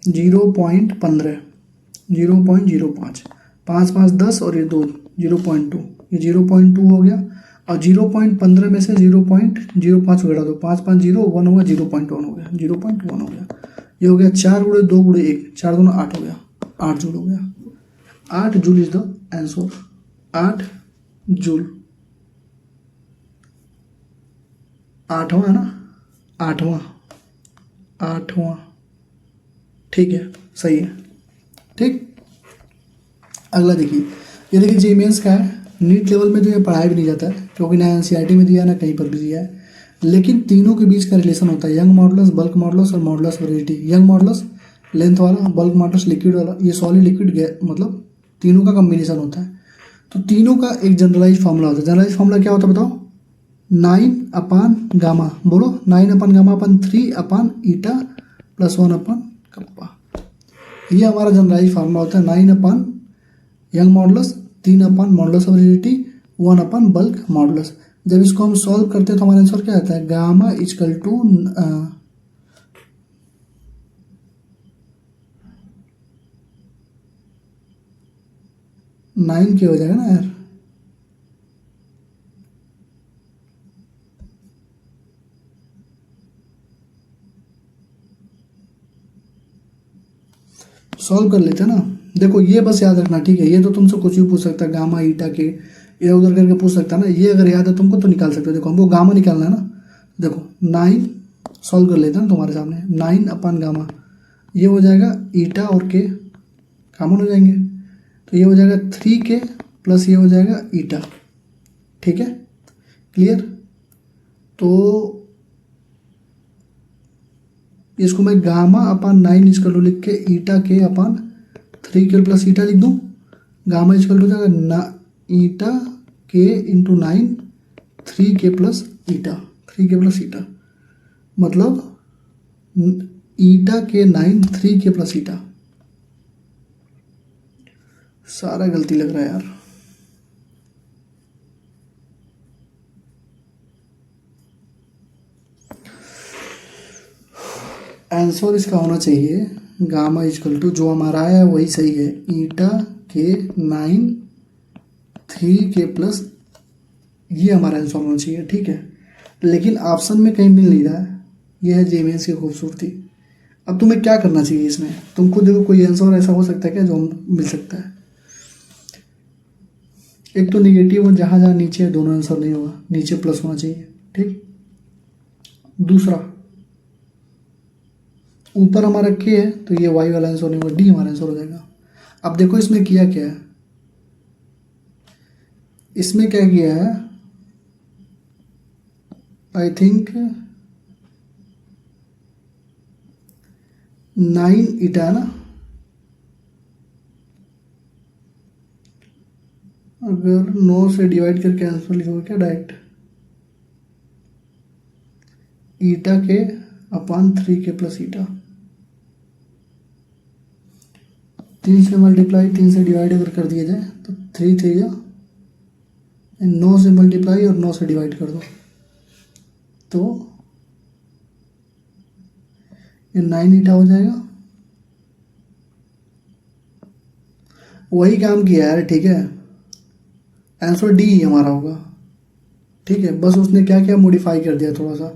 Speaker 1: 0.15 0.05 5 5 10 और ये 2 0.2 ये 0.2 हो गया और 0.15 में से 0.05 घटा दो 5 5 0 1 होगा 0.1 हो गया 0.1 हो गया। ये हो गया 4 गुणे 2 गुणे 1 4 दूना 8 हो गया 8 जूल हो गया। 8 joule is the answer 8 joule. आठवां है ना आठवां ठीक है सही है ठीक। अगला देखिए ये देखिए जी मेंस का है। नीट लेवल में तो ये पढ़ाया भी नहीं जाता है क्योंकि ना एनसीईआरटी में दिया ना कहीं पर भी दिया है, लेकिन तीनों के बीच का रिलेशन होता है यंग मॉडुलस बल्क मॉडुलस और modulus velocity. Young modulus length वाला, बल्क मॉडुलस लिक्विड वाला, ये सॉलिड लिक्विड मतलब तीनों का कम्बिनेशन होता है। तो तीनों का एक जनरलाइज फार्मूला होता है। जनरलाइज फार्मूला क्या होता है बताओ 9 अपान गामा, बोलो 9 अपान गामा अपन 3 अपान ईटा प्लस 1 अपान कप्पा। ये हमारा जनरलाइज फार्मूला होता है 9 young modulus, 3 modulus of rigidity, 1 bulk modulus. जब इसको हम सॉल्व करते हैं तो हमारा आंसर क्या आता है, गामा इक्वल टू 9 के हो जाएगा ना यार। सॉल्व कर लेते हैं ना। देखो ये बस याद रखना, ठीक है। ये तो तुमसे कुछ भी पूछ सकता है, गामा ईटा के इधर उधर करके पूछ सकता है ना। ये अगर याद है तुमको तो निकाल सकते हो। देखो हमको गामा निकालना है ना। देखो 9 सॉल्व कर लेते हैं ना तुम्हारे सामने। 9 गामा, ये हो जाएगा ईटा और के कॉमन हो जाएंगे, तो ये हो जाएगा 3K प्लस ये हो जाएगा ईटा। ठीक है, क्लियर। तो इसको मैं गामा अपान 9 इजकल टू लिख के ईटा के अपान 3K प्लस ईटा लिख दूँ। गामा इजकल टू जाएगा ना ईटा के into 9 3K plus eta, 3K plus eta मतलब ईटा के 9 3K प्लस ईटा। सारा गलती लग रहा है यार। आंसर इसका होना चाहिए गामा इजकल टू, जो हमारा है वही सही है, ईटा के 9 3K प्लस, ये हमारा आंसर होना चाहिए। ठीक है, लेकिन ऑप्शन में कहीं मिल नहीं रहा है। ये है जेमेंस की खूबसूरती। अब तुम्हें क्या करना चाहिए इसमें, तुम खुद देखो कोई आंसर ऐसा हो सकता है क्या जो मिल सकता है। एक तो निगेटिव और जहाँ जहाँ नीचे है दोनों आंसर नहीं होगा, नीचे प्लस होना चाहिए। ठीक, दूसरा ऊपर हमारा के है तो ये वाई वाला आंसर नहीं होगा, डी हमारा आंसर हो जाएगा। अब देखो इसमें किया क्या है, इसमें क्या किया है, आई थिंक 9 ईटा है ना। अगर 9 से डिवाइड करके आंसर लिखोगे क्या डायरेक्ट, ईटा के अपान 3K प्लस ईटा। 3 से मल्टीप्लाई 3 से डिवाइड अगर कर दिया जाए तो 3 3 या 9 से मल्टीप्लाई और 9 से डिवाइड कर दो तो ये 9 ईटा हो जाएगा। वही काम किया यार। ठीक है, आंसर डी ही हमारा होगा। ठीक है, बस उसने क्या क्या मॉडिफाई कर दिया थोड़ा सा।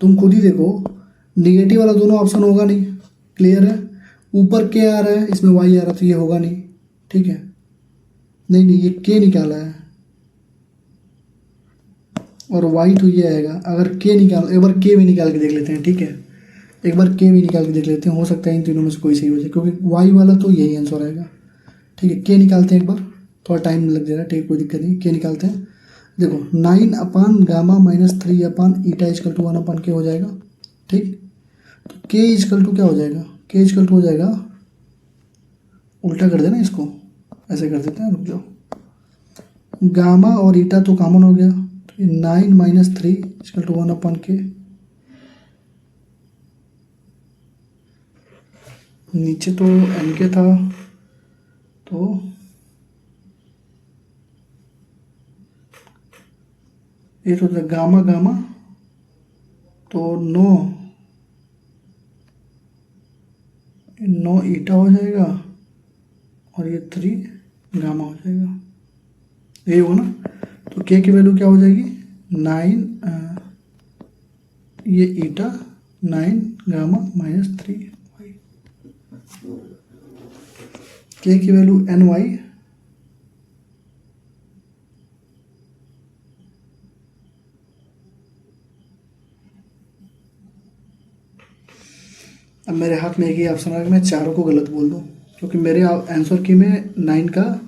Speaker 1: तुम खुद ही देखो, निगेटिव वाला दोनों ऑप्शन होगा नहीं, क्लियर है। ऊपर के आ रहा है, इसमें वाई आ रहा है तो ये होगा नहीं। ठीक है, नहीं नहीं, ये के निकाला है और वाई तो ये आएगा। अगर के निकाल, एक बार के भी निकाल के देख लेते हैं। ठीक है, एक बार के भी निकाल के देख लेते हैं, हो सकता है इन तीनों में से कोई सही हो जाए, क्योंकि वाई वाला तो यही आंसर आएगा। ठीक है, के निकालते हैं एक बार, थोड़ा टाइम लग जाएगा। ठीक है, कोई दिक्कत नहीं, के निकालते हैं। देखो 9 upon gamma minus 3 upon eta equal to 1 upon K हो जाएगा। ठीक, तो के इजकल टू क्या हो जाएगा, के इजकल टू हो जाएगा, उल्टा कर देना इसको, ऐसे कर देते हैं, रुक जाओ। गामा और ईटा तो कॉमन हो गया, तो ये 9 माइनस 3 इजकल टू 1 अपान के। नीचे तो एन के था, तो ये तो गामा गामा तो 9 ईटा हो जाएगा और ये 3 गामा हो जाएगा, यही होगा ना। तो के की वैल्यू क्या हो जाएगी, 9 ये ईटा 9 गामा माइनस 3 वाई। के की वैल्यू एन वाई, अब मेरे हाथ में एक ही ऑप्शन आ मैं चारों को गलत बोल दूं, क्योंकि मेरे आंसर की में 9 का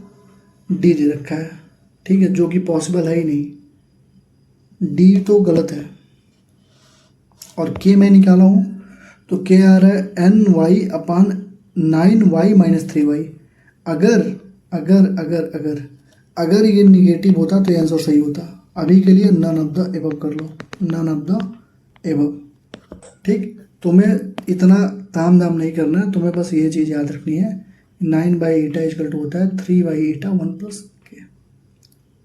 Speaker 1: डी दे रखा है। ठीक है, जो कि पॉसिबल है ही नहीं, डी तो गलत है। और के मैं निकाला हूँ तो के आ रहा है एन वाई अपान 9 वाई माइनस 3 वाई। अगर अगर अगर अगर अगर ये निगेटिव होता तो ये आंसर सही होता। अभी के लिए नन ऑफ द एबव कर लो, नन ऑफ द एबव। ठीक, तुम्हें इतना ताम दाम नहीं करना है, तुम्हें बस ये चीज़ याद रखनी है, 9/eta इजकल टू होता है 3/eta 1+k।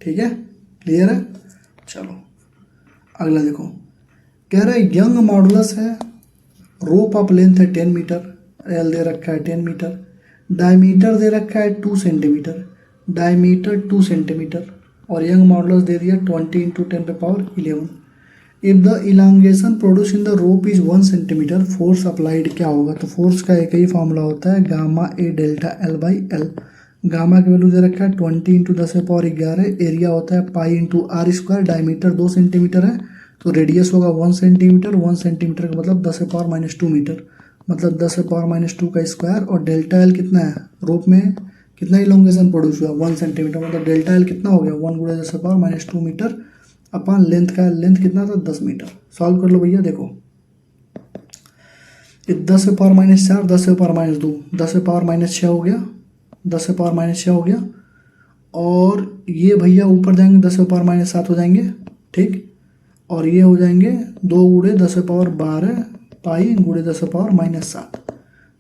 Speaker 1: ठीक है, क्लियर है। चलो अगला देखो, कह रहा है यंग मॉडुलस है, रोप ऑफ लेंथ है 10 मीटर, एल दे रखा है 10 मीटर, डायमीटर दे रखा है 2 सेंटीमीटर, डायमीटर 2 सेंटीमीटर, और यंग मॉडुलस दे दिया 20 × 10⁻11। If the elongation produce in the rope is 1 centimetre, force applied क्या होगा? तो फोर्स का एक ही फॉर्मूला होता है, गामा ए डेल्टा L/L। गामा की वैल्यू दे रखा है 20 × 10⁻11, एरिया होता है पाई × r², डायमीटर 2 सेंटीमीटर है, तो रेडियस होगा 1 सेंटीमीटर, 1 सेंटीमीटर का मतलब 10⁻2 मीटर, मतलब 10⁻2 का स्क्वायर, और डेल्टा एल कितना है, रोप में कितना इलोंगेशन प्रोड्यूस हुआ 1 सेंटीमीटर, मतलब डेल्टा एल कितना हो गया 1 × 10⁻2 मीटर अपन लेंथ का, लेंथ कितना था 10 मीटर। सॉल्व कर लो भैया, देखो 10⁻4, 10⁻2, 10⁻6 हो गया, 10⁻6 हो गया, और ये भैया ऊपर जाएंगे 10⁻7 हो जाएंगे, ठीक, और ये हो जाएंगे 2 × 10⁻12 पाई × 10⁻7,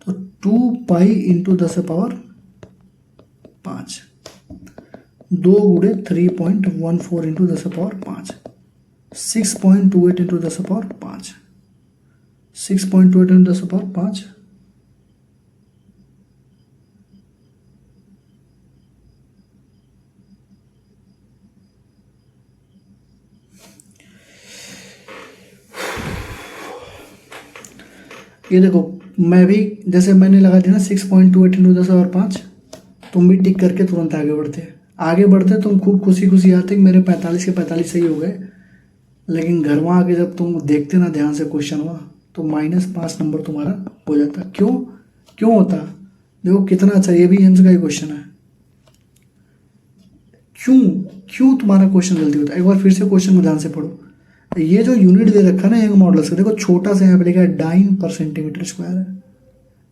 Speaker 1: तो 2 पाई × 10⁻5, 2 × 3.14 × 10⁻5, 6.28 × 10⁻5, 6.28 × 10⁻5, ये देखो मैं भी जैसे मैंने लगा दिया ना 6.28 × 10⁻5, तुम भी टिक करके तुरंत आगे बढ़ते तुम खूब खुशी खुशी आते कि मेरे 45 के 45 सही हो गए, लेकिन घर वहाँ आके जब तुम देखते ना ध्यान से क्वेश्चन हुआ तो -5 नंबर तुम्हारा हो जाता। क्यों होता? देखो कितना अच्छा, ये भी एम्स का ही क्वेश्चन है। क्यों तुम्हारा क्वेश्चन जल्दी होता है? एक बार फिर से क्वेश्चन को ध्यान से पढ़ो। ये जो यूनिट दे रखा है ना यंग मॉडुलस का, देखो छोटा सा यहाँ पे लिखा है डाइन/सेंटीमीटर स्क्वायर है,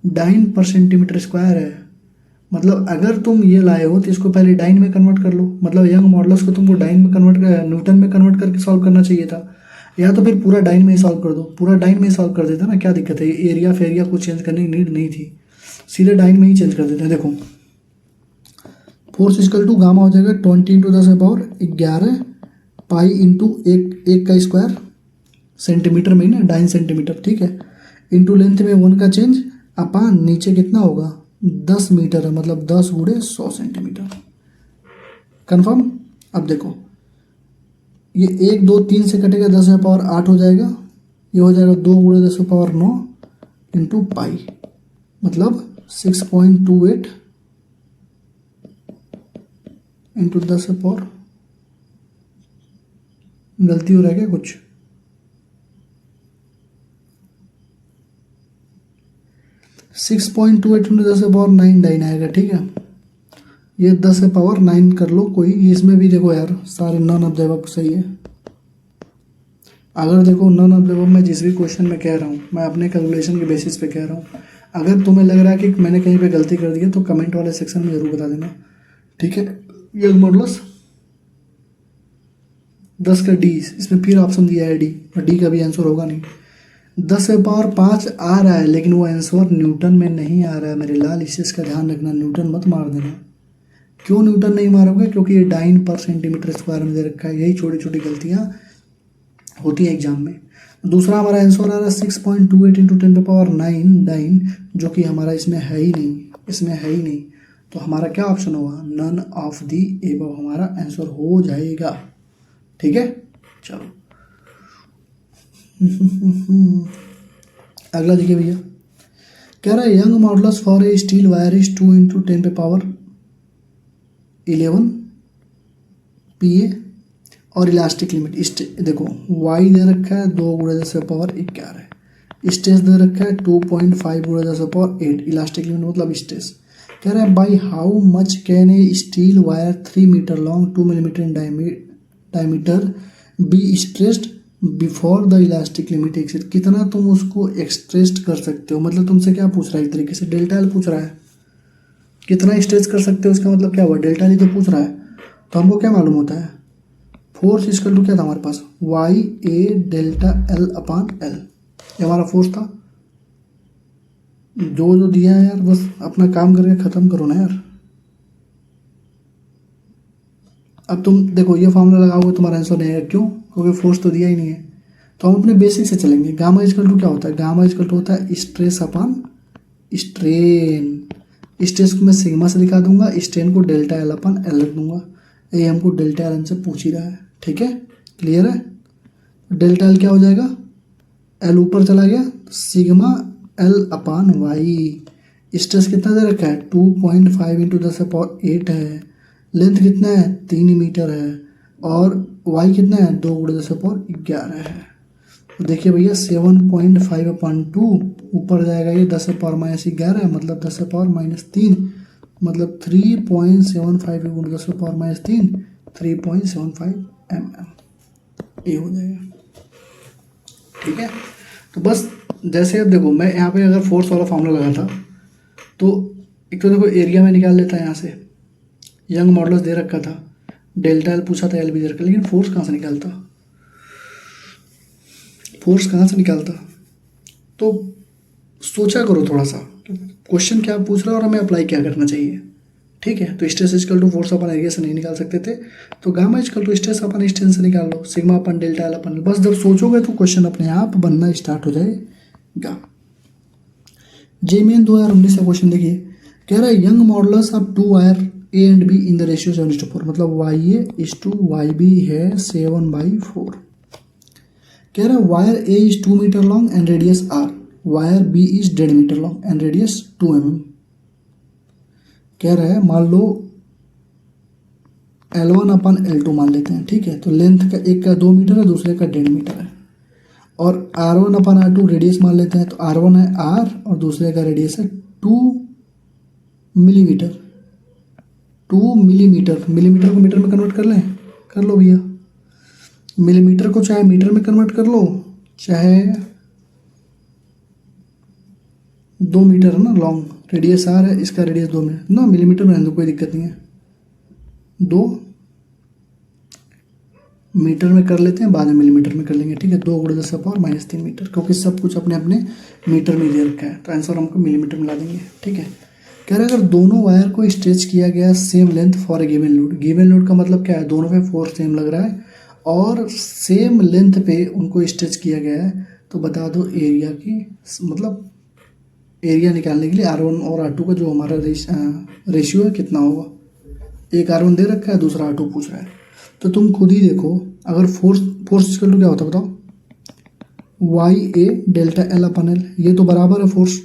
Speaker 1: डाइन/सेंटीमीटर स्क्वायर है, मतलब अगर तुम ये लाए हो तो इसको पहले डाइन में कन्वर्ट कर लो, मतलब यंग मॉडुलस को तुमको डाइन में कन्वर्ट न्यूटन में कन्वर्ट करके सॉल्व करना चाहिए था, या तो फिर पूरा डाइन में ही सॉल्व कर दो, पूरा डाइन में ही सॉल्व कर देता ना, क्या दिक्कत है? एरिया फेरिया कुछ चेंज करने की नीड नहीं थी, सीधे डाइन में ही चेंज कर देते हैं। देखो फोर्स इक्वल टू गामा हो जाएगा 20 × 10⁻11 पाई इंटू एक का स्क्वायर, सेंटीमीटर में ही ना, डाइन सेंटीमीटर, ठीक है, इंटू लेंथ में 1 का चेंज, अपान नीचे कितना होगा 10 मीटर है, मतलब 10 × 100 सेंटीमीटर, कन्फर्म। अब देखो ये 1 2 3 से कटेगा 10⁻8 हो जाएगा, ये हो जाएगा 2 × 10⁻9 इंटू पाई, मतलब 6.28 इंटू 10⁻, गलती हो रहा है क्या कुछ? 6.28 इंटू 10⁻9 डाइन आएगा, ठीक है, ये 10⁻9 कर लो कोई, इसमें भी देखो यार सारे नन ऑफ द अबव सही है। अगर देखो नन ऑफ द अबव मैं जिस भी क्वेश्चन में कह रहा हूँ मैं अपने कैलकुलेशन के बेसिस पे कह रहा हूँ, अगर तुम्हें लग रहा है कि मैंने कहीं पे गलती कर दी है तो कमेंट वाले सेक्शन में ज़रूर बता देना, ठीक है। यंग मॉडुलस 10 का डी, इसमें फिर ऑप्शन दिया है डी, और डी का भी आंसर होगा नहीं। 10⁻5 आ रहा है लेकिन वो आंसर न्यूटन में नहीं आ रहा है मेरे लाल, इस चीज़ का ध्यान रखना, न्यूटन मत मार देना। क्यों न्यूटन नहीं मारोगे? क्योंकि ये डाइन/सेंटीमीटर स्क्वायर में दे रखा है, यही छोटी छोटी गलतियाँ होती हैं एग्जाम में। दूसरा हमारा आंसर आ रहा है 6.28 इंटू 10⁻9 डाइन, जो कि हमारा इसमें है ही नहीं, तो हमारा क्या ऑप्शन होगा? नन ऑफ दी एबव हमारा आंसर हो जाएगा, ठीक है। चलो अगला देखिए भैया, कह रहा है Young modulus for a steel wire is 2 × 10⁻11 PA, और इलास्टिक लिमिट देखो y दे रखा है 2 × 10⁻11, स्ट्रेस दे रखा है 2.5 × 10⁻8, इलास्टिक लिमिट मतलब स्ट्रेस। कह रहा है by how much can a steel wire 3 metre long 2 millimetre in diameter be stressed before the elastic limit exit, कितना तुम उसको एक्सट्रेस्ट कर सकते हो, मतलब तुमसे क्या पूछ रहा है, एक तरीके से डेल्टा एल पूछ रहा है, कितना स्ट्रेच कर सकते हो, इसका मतलब क्या हुआ, डेल्टा एल ही तो पूछ रहा है। तो हमको क्या मालूम होता है, फोर्स इक्वल टू क्या था हमारे पास, Y A delta L upon L, ये हमारा फोर्स था, जो जो दिया है यार बस अपना काम करके ख़त्म करो ना यार। अब तुम देखो ये फॉर्मूला लगाओगे तुम्हारा आंसर नहीं आएगा, क्यों? क्योंकि फोर्स तो दिया ही नहीं है। तो हम अपने बेसिक से चलेंगे। गामा इजकल टू क्या होता है? गामा इजकल टू होता है स्ट्रेस अपॉन स्ट्रेन। स्ट्रेस को मैं सिग्मा से दिखा दूंगा, स्ट्रेन को डेल्टा एल अपन एल रख दूंगा। ये हमको डेल्टा एल हमसे पूछ ही रहा है, ठीक है, क्लियर है। डेल्टा एल क्या हो जाएगा? एल ऊपर चला गया तो sigma L upon y. Stress कितना दे रखा है? 2.5 इंटू 10⁸ है। लेंथ कितना है? 3 मीटर है। और वाई कितना है? 2 × 10⁻11 है। तो देखिए भैया 7.5/2 ऊपर जाएगा ये 10⁻11 मतलब 10⁻−3 मतलब 3.75 × 10⁻−3 3.75 mm ये हो जाएगा, ठीक है। तो बस जैसे अब देखो मैं यहाँ पे अगर फोर्स वाला फॉर्मूला लगाता तो एक तो देखो एरिया में निकाल लेता है यहाँ से, यंग मॉडुलस दे रखा था, डेल्टा एल पूछा था, एल भी दे रखा, लेकिन फोर्स कहाँ से निकालता? फोर्स कहाँ से निकालता? तो सोचा करो थोड़ा सा, क्वेश्चन क्या पूछ रहा है और हमें अप्लाई क्या करना चाहिए, ठीक है। तो stress equal to force upon area से नहीं निकाल सकते थे, तो gamma equal to stress upon strain से निकाल लो, sigma upon delta L upon. बस जब सोचोगे तो क्वेश्चन अपने आप बनना स्टार्ट हो जाएगा। जेईई 2019 का क्वेश्चन देखिए, कह रहा है Young modulus of 2 wire A and B in the ratio 7:4, मतलब Y A is to Y B है 7/4। कह रहा है wire A is 2 metre long and radius R, wire B is 1.5 metre long and radius 2 mm। कह रहा है मान लो L1 अपन L2 मान लेते हैं, ठीक है। तो लेंथ का एक का 2 मीटर है, दूसरे का 1.5 मीटर है। और R1 अपन R2 रेडियस मान लेते हैं, तो R1 है R और दूसरे का रेडियस है 2 मिलीमीटर। 2 मिलीमीटर, मिलीमीटर को मीटर में कन्वर्ट कर लें, कर लो भैया। मिलीमीटर को चाहे मीटर में कन्वर्ट कर लो, चाहे 2 मीटर है ना लॉन्ग, रेडियस आर है, इसका रेडियस 2 मीटर ना, मिलीमीटर में रहने दो, कोई दिक्कत नहीं है। 2 मीटर में कर लेते हैं, बाद में मिलीमीटर में कर लेंगे, ठीक है। 2 × 10⁻³ मीटर, क्योंकि सब कुछ अपने अपने मीटर में दे रखा है, तो आंसर हमको मिलीमीटर में ला देंगे, ठीक है। कह रहे अगर दोनों वायर को स्ट्रेच किया गया same length for a given load, given load का मतलब क्या है? दोनों पे फोर्स सेम लग रहा है और सेम लेंथ पे उनको स्ट्रेच किया गया है, तो बता दो एरिया की, मतलब एरिया निकालने के लिए R1 और R2 का जो हमारा रेशियो है कितना होगा। एक R1 दे रखा है, दूसरा R2 पूछ रहा है, तो तुम खुद ही देखो। अगर फोर्स इक्वल टू क्या होता है बताओ? Y A delta L upon L, ये तो बराबर है फोर्स,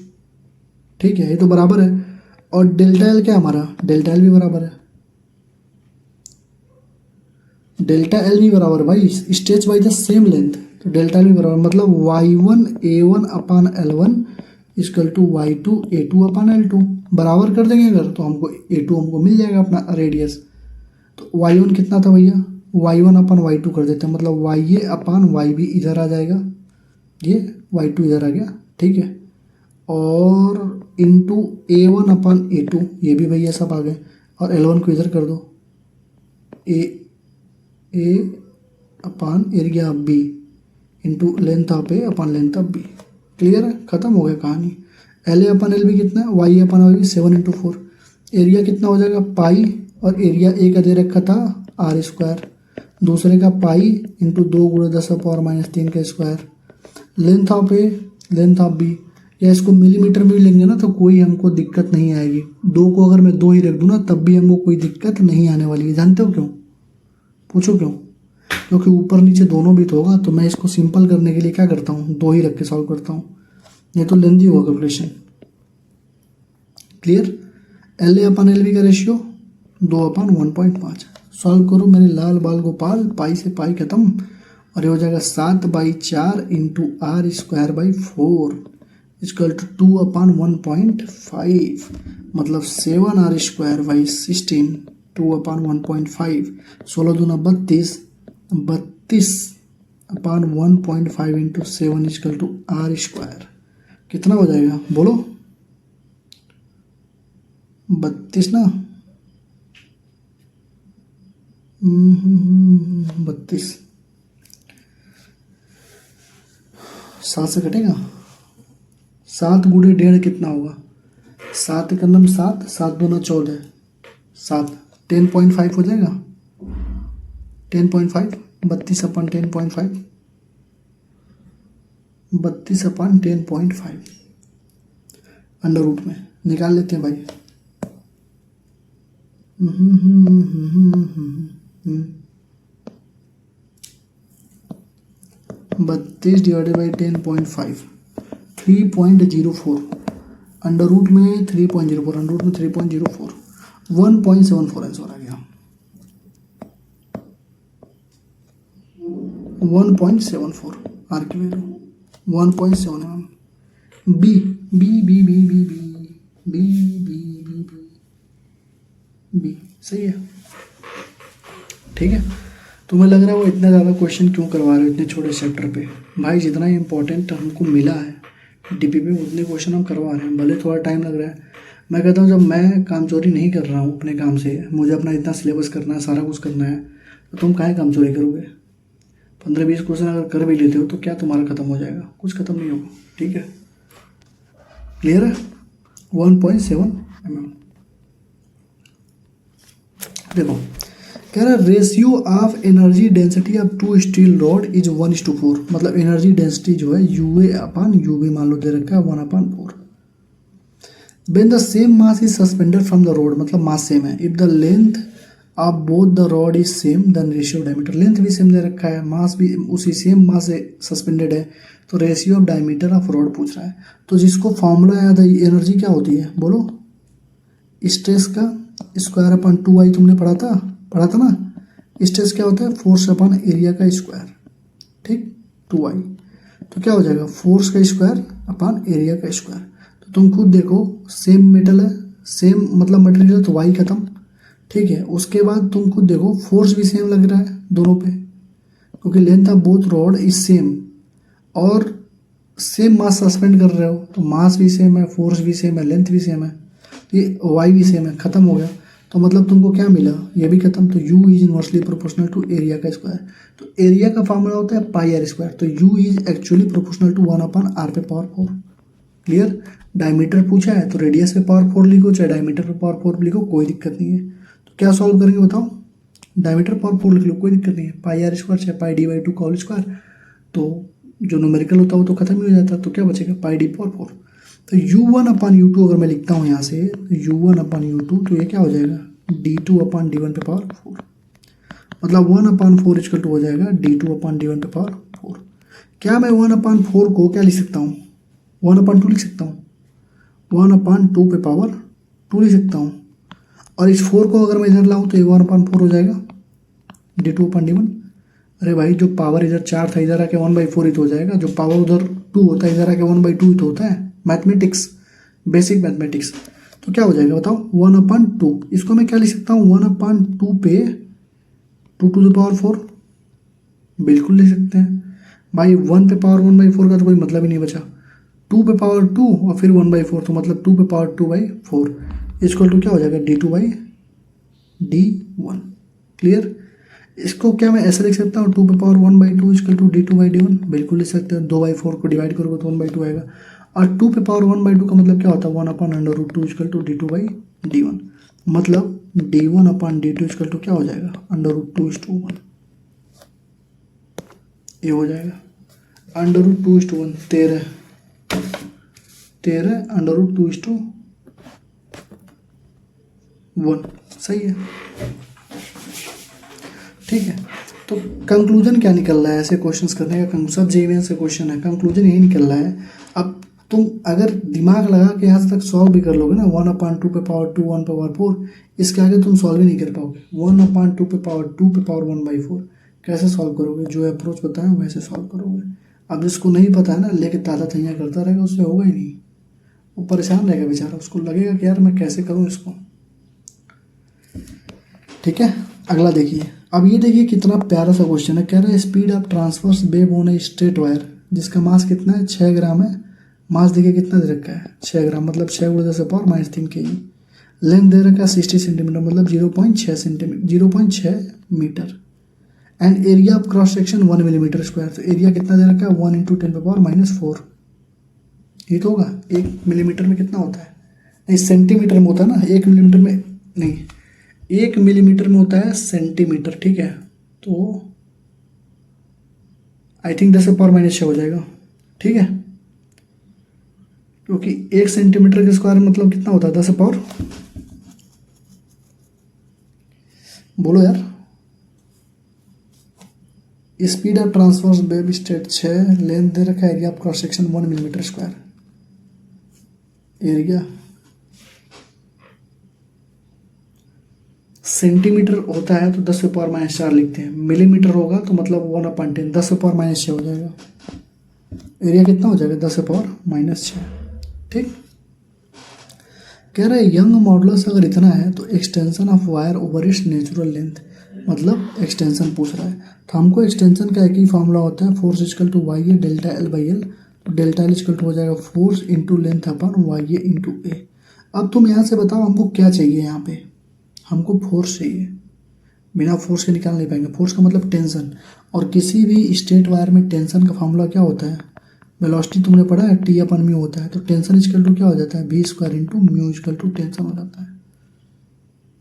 Speaker 1: ठीक है, ये तो बराबर है। और डेल्टा एल क्या हमारा? डेल्टा एल भी बराबर है, डेल्टा एल भी बराबर है भाई, stretch by the same length, तो डेल्टा एल भी बराबर, मतलब y1 a1 upon L1 equal to y2 a2 upon L2 बराबर कर देंगे अगर, तो हमको a2 हमको मिल जाएगा अपना रेडियस। तो y1 कितना था भैया? y1 अपान y2 कर देते हैं, मतलब ya अपान yb इधर आ जाएगा, ये y2 इधर आ गया, ठीक है। और इंटू a1 अपान a2, ये भी भैया सब आ गए, और L1 को इधर कर दो, A upon area of B into length of A upon length of B. Clear है, खत्म हो गया कहानी। L A upon L B कितना है? Y upon Y B 7×4। Area कितना हो जाएगा? पाई, और एरिया ए का दे रखा था R², दूसरे का पाई इंटू 2 × 10⁻³ का square. Length of A length of B, या इसको मिलीमीटर में भी लेंगे ना तो कोई हमको दिक्कत नहीं आएगी। 2 को अगर मैं 2 ही रख दूँ ना तब भी हमको कोई दिक्कत नहीं आने वाली है। जानते हो क्यों? पूछो क्यों? क्योंकि ऊपर नीचे दोनों भी तो होगा, तो मैं इसको सिंपल करने के लिए क्या करता हूँ? 2 ही रख के सॉल्व करता हूँ, ये तो लेंदी होगा calculation. Clear? L A upon L B का रेशियो 2/1.5। सॉल्व करो मेरे लाल बाल गोपाल, पाई से पाई खत्म, और ये हो जाएगा 7/4 इंटू R²/4 इक्वल टू 2/1.5, मतलब 7R²/16 2/1.5, 16 दूना 32, 32/1.5 इंटू 7 इक्वल टू R²। कितना हो जाएगा बोलो? 32 ना, 32, 7 से कटेगा, 7 गुणे 1.5 कितना होगा? 7 एक नम 7, 7 दूना 14, 7 10.5 हो जाएगा। 10.5 32/10.5 32/10.5 अंडर रूट में निकाल लेते हैं भाई। 32/10.5 3.04 अंडर रूट में 3.04 अंडर रूट में 3.04 1.74 आंसर आ गया। 1.74 आर की value 1.7 mm। B B B B B B B B B B B सही है। ठीक है, तुम्हें लग रहा है वो इतना ज़्यादा क्वेश्चन क्यों करवा रहे हो इतने छोटे चैप्टर पे? भाई जितना इम्पोर्टेंट हमको मिला है डीपी में उतने क्वेश्चन हम करवा रहे हैं, भले थोड़ा टाइम लग रहा है। मैं कहता हूँ जब मैं काम चोरी नहीं कर रहा हूँ अपने काम से, मुझे अपना इतना सिलेबस करना है, सारा कुछ करना है, तो तुम काहे काम चोरी करोगे? 15-20 क्वेश्चन अगर कर भी लेते हो तो क्या तुम्हारा खत्म हो जाएगा? कुछ खत्म नहीं होगा। ठीक है, क्लियर है। 1.7 mm। देखो कह रहा है ratio of energy density of two steel rod is 1:4, मतलब एनर्जी डेंसिटी जो है UA/UB मान लो दे रखा है 1/4। When the same mass is suspended from the rod, मतलब मास सेम है। If the length of both the rod is same then ratio of diameter, length भी same दे रखा है, मास भी उसी सेम मास से सस्पेंडेड है, तो ratio of diameter of rod पूछ रहा है। तो जिसको फॉर्मूला याद है, एनर्जी क्या होती है बोलो? स्ट्रेस का स्क्वायर अपन 2I तुमने पढ़ा था ना। स्ट्रेस क्या होता है? फोर्स अपन एरिया का स्क्वायर, ठीक 2I। तो क्या हो जाएगा? फोर्स का स्क्वायर अपन एरिया का स्क्वायर। तो तुम खुद देखो सेम मेटल है, सेम मतलब मटेरियल, तो Y खत्म। ठीक है, उसके बाद तुम खुद देखो फोर्स भी सेम लग रहा है दोनों पे, क्योंकि length of both rod is same और सेम मास सस्पेंड कर रहे हो, तो मास भी सेम है, फोर्स भी सेम है, लेंथ भी सेम है, तो ये Y भी सेम है, खत्म हो गया। तो मतलब तुमको क्या मिला? ये भी खत्म। तो U is inversely proportional to area का स्क्वायर। तो एरिया का फॉर्मूला होता है πr², तो U is actually proportional to 1/r पे पावर 4। क्लियर। डायमीटर पूछा है तो रेडियस पे पावर 4 लिखो, चाहे डायमीटर पे पावर 4 लिखो, कोई दिक्कत नहीं है। तो क्या सॉल्व करेंगे बताओ? डायमीटर पावर 4 लिख लो, कोई दिक्कत नहीं है। πr² चाहे πd/2 का होल स्क्वायर, तो जो न्यूमेरिकल होता है वो तो खत्म ही हो जाता है, तो क्या बचेगा? πd/4। तो U1/U2 अगर मैं लिखता हूँ यहाँ से, तो U1/U2, तो ये क्या हो जाएगा? d2/d1 पे पावर 4, मतलब 1/4 इक्वल टू हो जाएगा d2/d1 पे पावर 4। क्या मैं 1/4 को क्या लिख सकता हूँ? 1/2 लिख सकता हूँ, 1/2 पे पावर 2 लिख सकता हूँ। और इस 4 को अगर मैं इधर लाऊँ तो ये 1/4 हो जाएगा d2/d1। अरे भाई जो पावर इधर 4 था इधर आके 1/4 ही तो हो जाएगा, जो पावर उधर 2 होता है इधर आके 1/2 ही तो होता है। Mathematics, basic mathematics. तो क्या हो जाएगा बताओ? 1/2। इसको मैं क्या लिख सकता हूँ? 1/2 पे 2 टू द पावर 4, बिल्कुल लिख सकते हैं भाई। 1 पे पावर 1/4 का तो कोई मतलब ही नहीं बचा। 2 पे पावर 2 और फिर 1/4, तो मतलब 2 पे पावर 2/4 इक्वल टू क्या हो जाएगा? d2/d1। क्लियर। इसको क्या मैं ऐसे लिख सकता हूँ? 2 पे पावर 1/2 इक्वल टू d2/d1, बिल्कुल लिख सकते हैं। 2/4 को डिवाइड करोगे तो 1/2 आएगा। और 2 पे पावर 1/2 का मतलब क्या होता है? 1/√2 इक्वल टू d2/d1, मतलब d1/d2 इक्वल टू क्या हो जाएगा? √2:1। ये हो जाएगा √2:1, 13 √2:1। सही है, ठीक है। तो कंक्लूजन क्या निकल रहा है ऐसे क्वेश्चंस करने का? सब जेईई से क्वेश्चन है, कंक्लूजन यही निकल रहा है। अब तुम अगर दिमाग लगा के यहाँ तक सॉल्व भी कर लोगे ना, 1/2 पे पावर 2 1/4, इसके आगे तुम सॉल्व ही नहीं कर पाओगे। 1/2 पे पावर 2 पे पावर 1/4 कैसे सॉल्व करोगे? जो अप्रोच बताया वैसे सॉल्व करोगे। अब जिसको नहीं पता है ना, लेके ताजा तैयार करता रहेगा, उससे होगा ही नहीं, वो परेशान रहेगा बेचारा, उसको लगेगा कि यार मैं कैसे करूँ इसको। ठीक है, अगला देखिए। अब ये देखिए कितना प्यारा सा क्वेश्चन है। कह रहा है speed of transverse wave on a straight wire, जिसका मास कितना है? 6 ग्राम है। मास देखिए कितना दे रखा है? 6 ग्राम, मतलब 6 × 10⁻³ kg। लेंथ दे रखा है 60 सेंटीमीटर, मतलब 0.6 metre. And area of cross section 1 millimetre square. तो एरिया कितना दे रखा है? 1 × 10⁻⁴। ये तो होगा। 1 मिलीमीटर में कितना होता है, नहीं सेंटीमीटर में होता है ना, 1 मिलीमीटर में नहीं, 1 मिलीमीटर में होता है सेंटीमीटर, ठीक है। तो आई थिंक 10⁻⁻6 हो जाएगा, ठीक है, क्योंकि 1 सेंटीमीटर के स्क्वायर मतलब कितना होता है 10 बोलो यार। Speed of transverse wave state 6, length दे रखा है, area of cross section 1 millimetre square, area centimetre होता है तो 10⁻⁻4 लिखते हैं, मिलीमीटर होगा तो मतलब 1/10, 10⁻⁻6 हो जाएगा। एरिया कितना हो जाएगा 10⁻⁻6, ठीक। कह रहा है यंग मॉडुलस अगर इतना है तो extension of wire over it's natural length, मतलब एक्सटेंशन पूछ रहा है। तो हमको एक्सटेंशन का एक ही फॉर्मूला होता है, force equal to Y A delta L by L. तो डेल्टा एल इक्वल टू हो जाएगा force into length upon Y A into A. अब तुम यहाँ से बताओ हमको क्या चाहिए, यहाँ पे हमको फोर्स चाहिए, बिना फोर्स के निकाल नहीं पाएंगे। फोर्स का मतलब टेंशन, और किसी भी स्ट्रेट वायर में टेंशन का फॉर्मूला क्या होता है, वेलोसिटी तुमने पढ़ा है, टी अपन म्यू होता है। तो टेंशन इक्वल टू क्या हो जाता है, V square into mu equal to tension हो जाता है।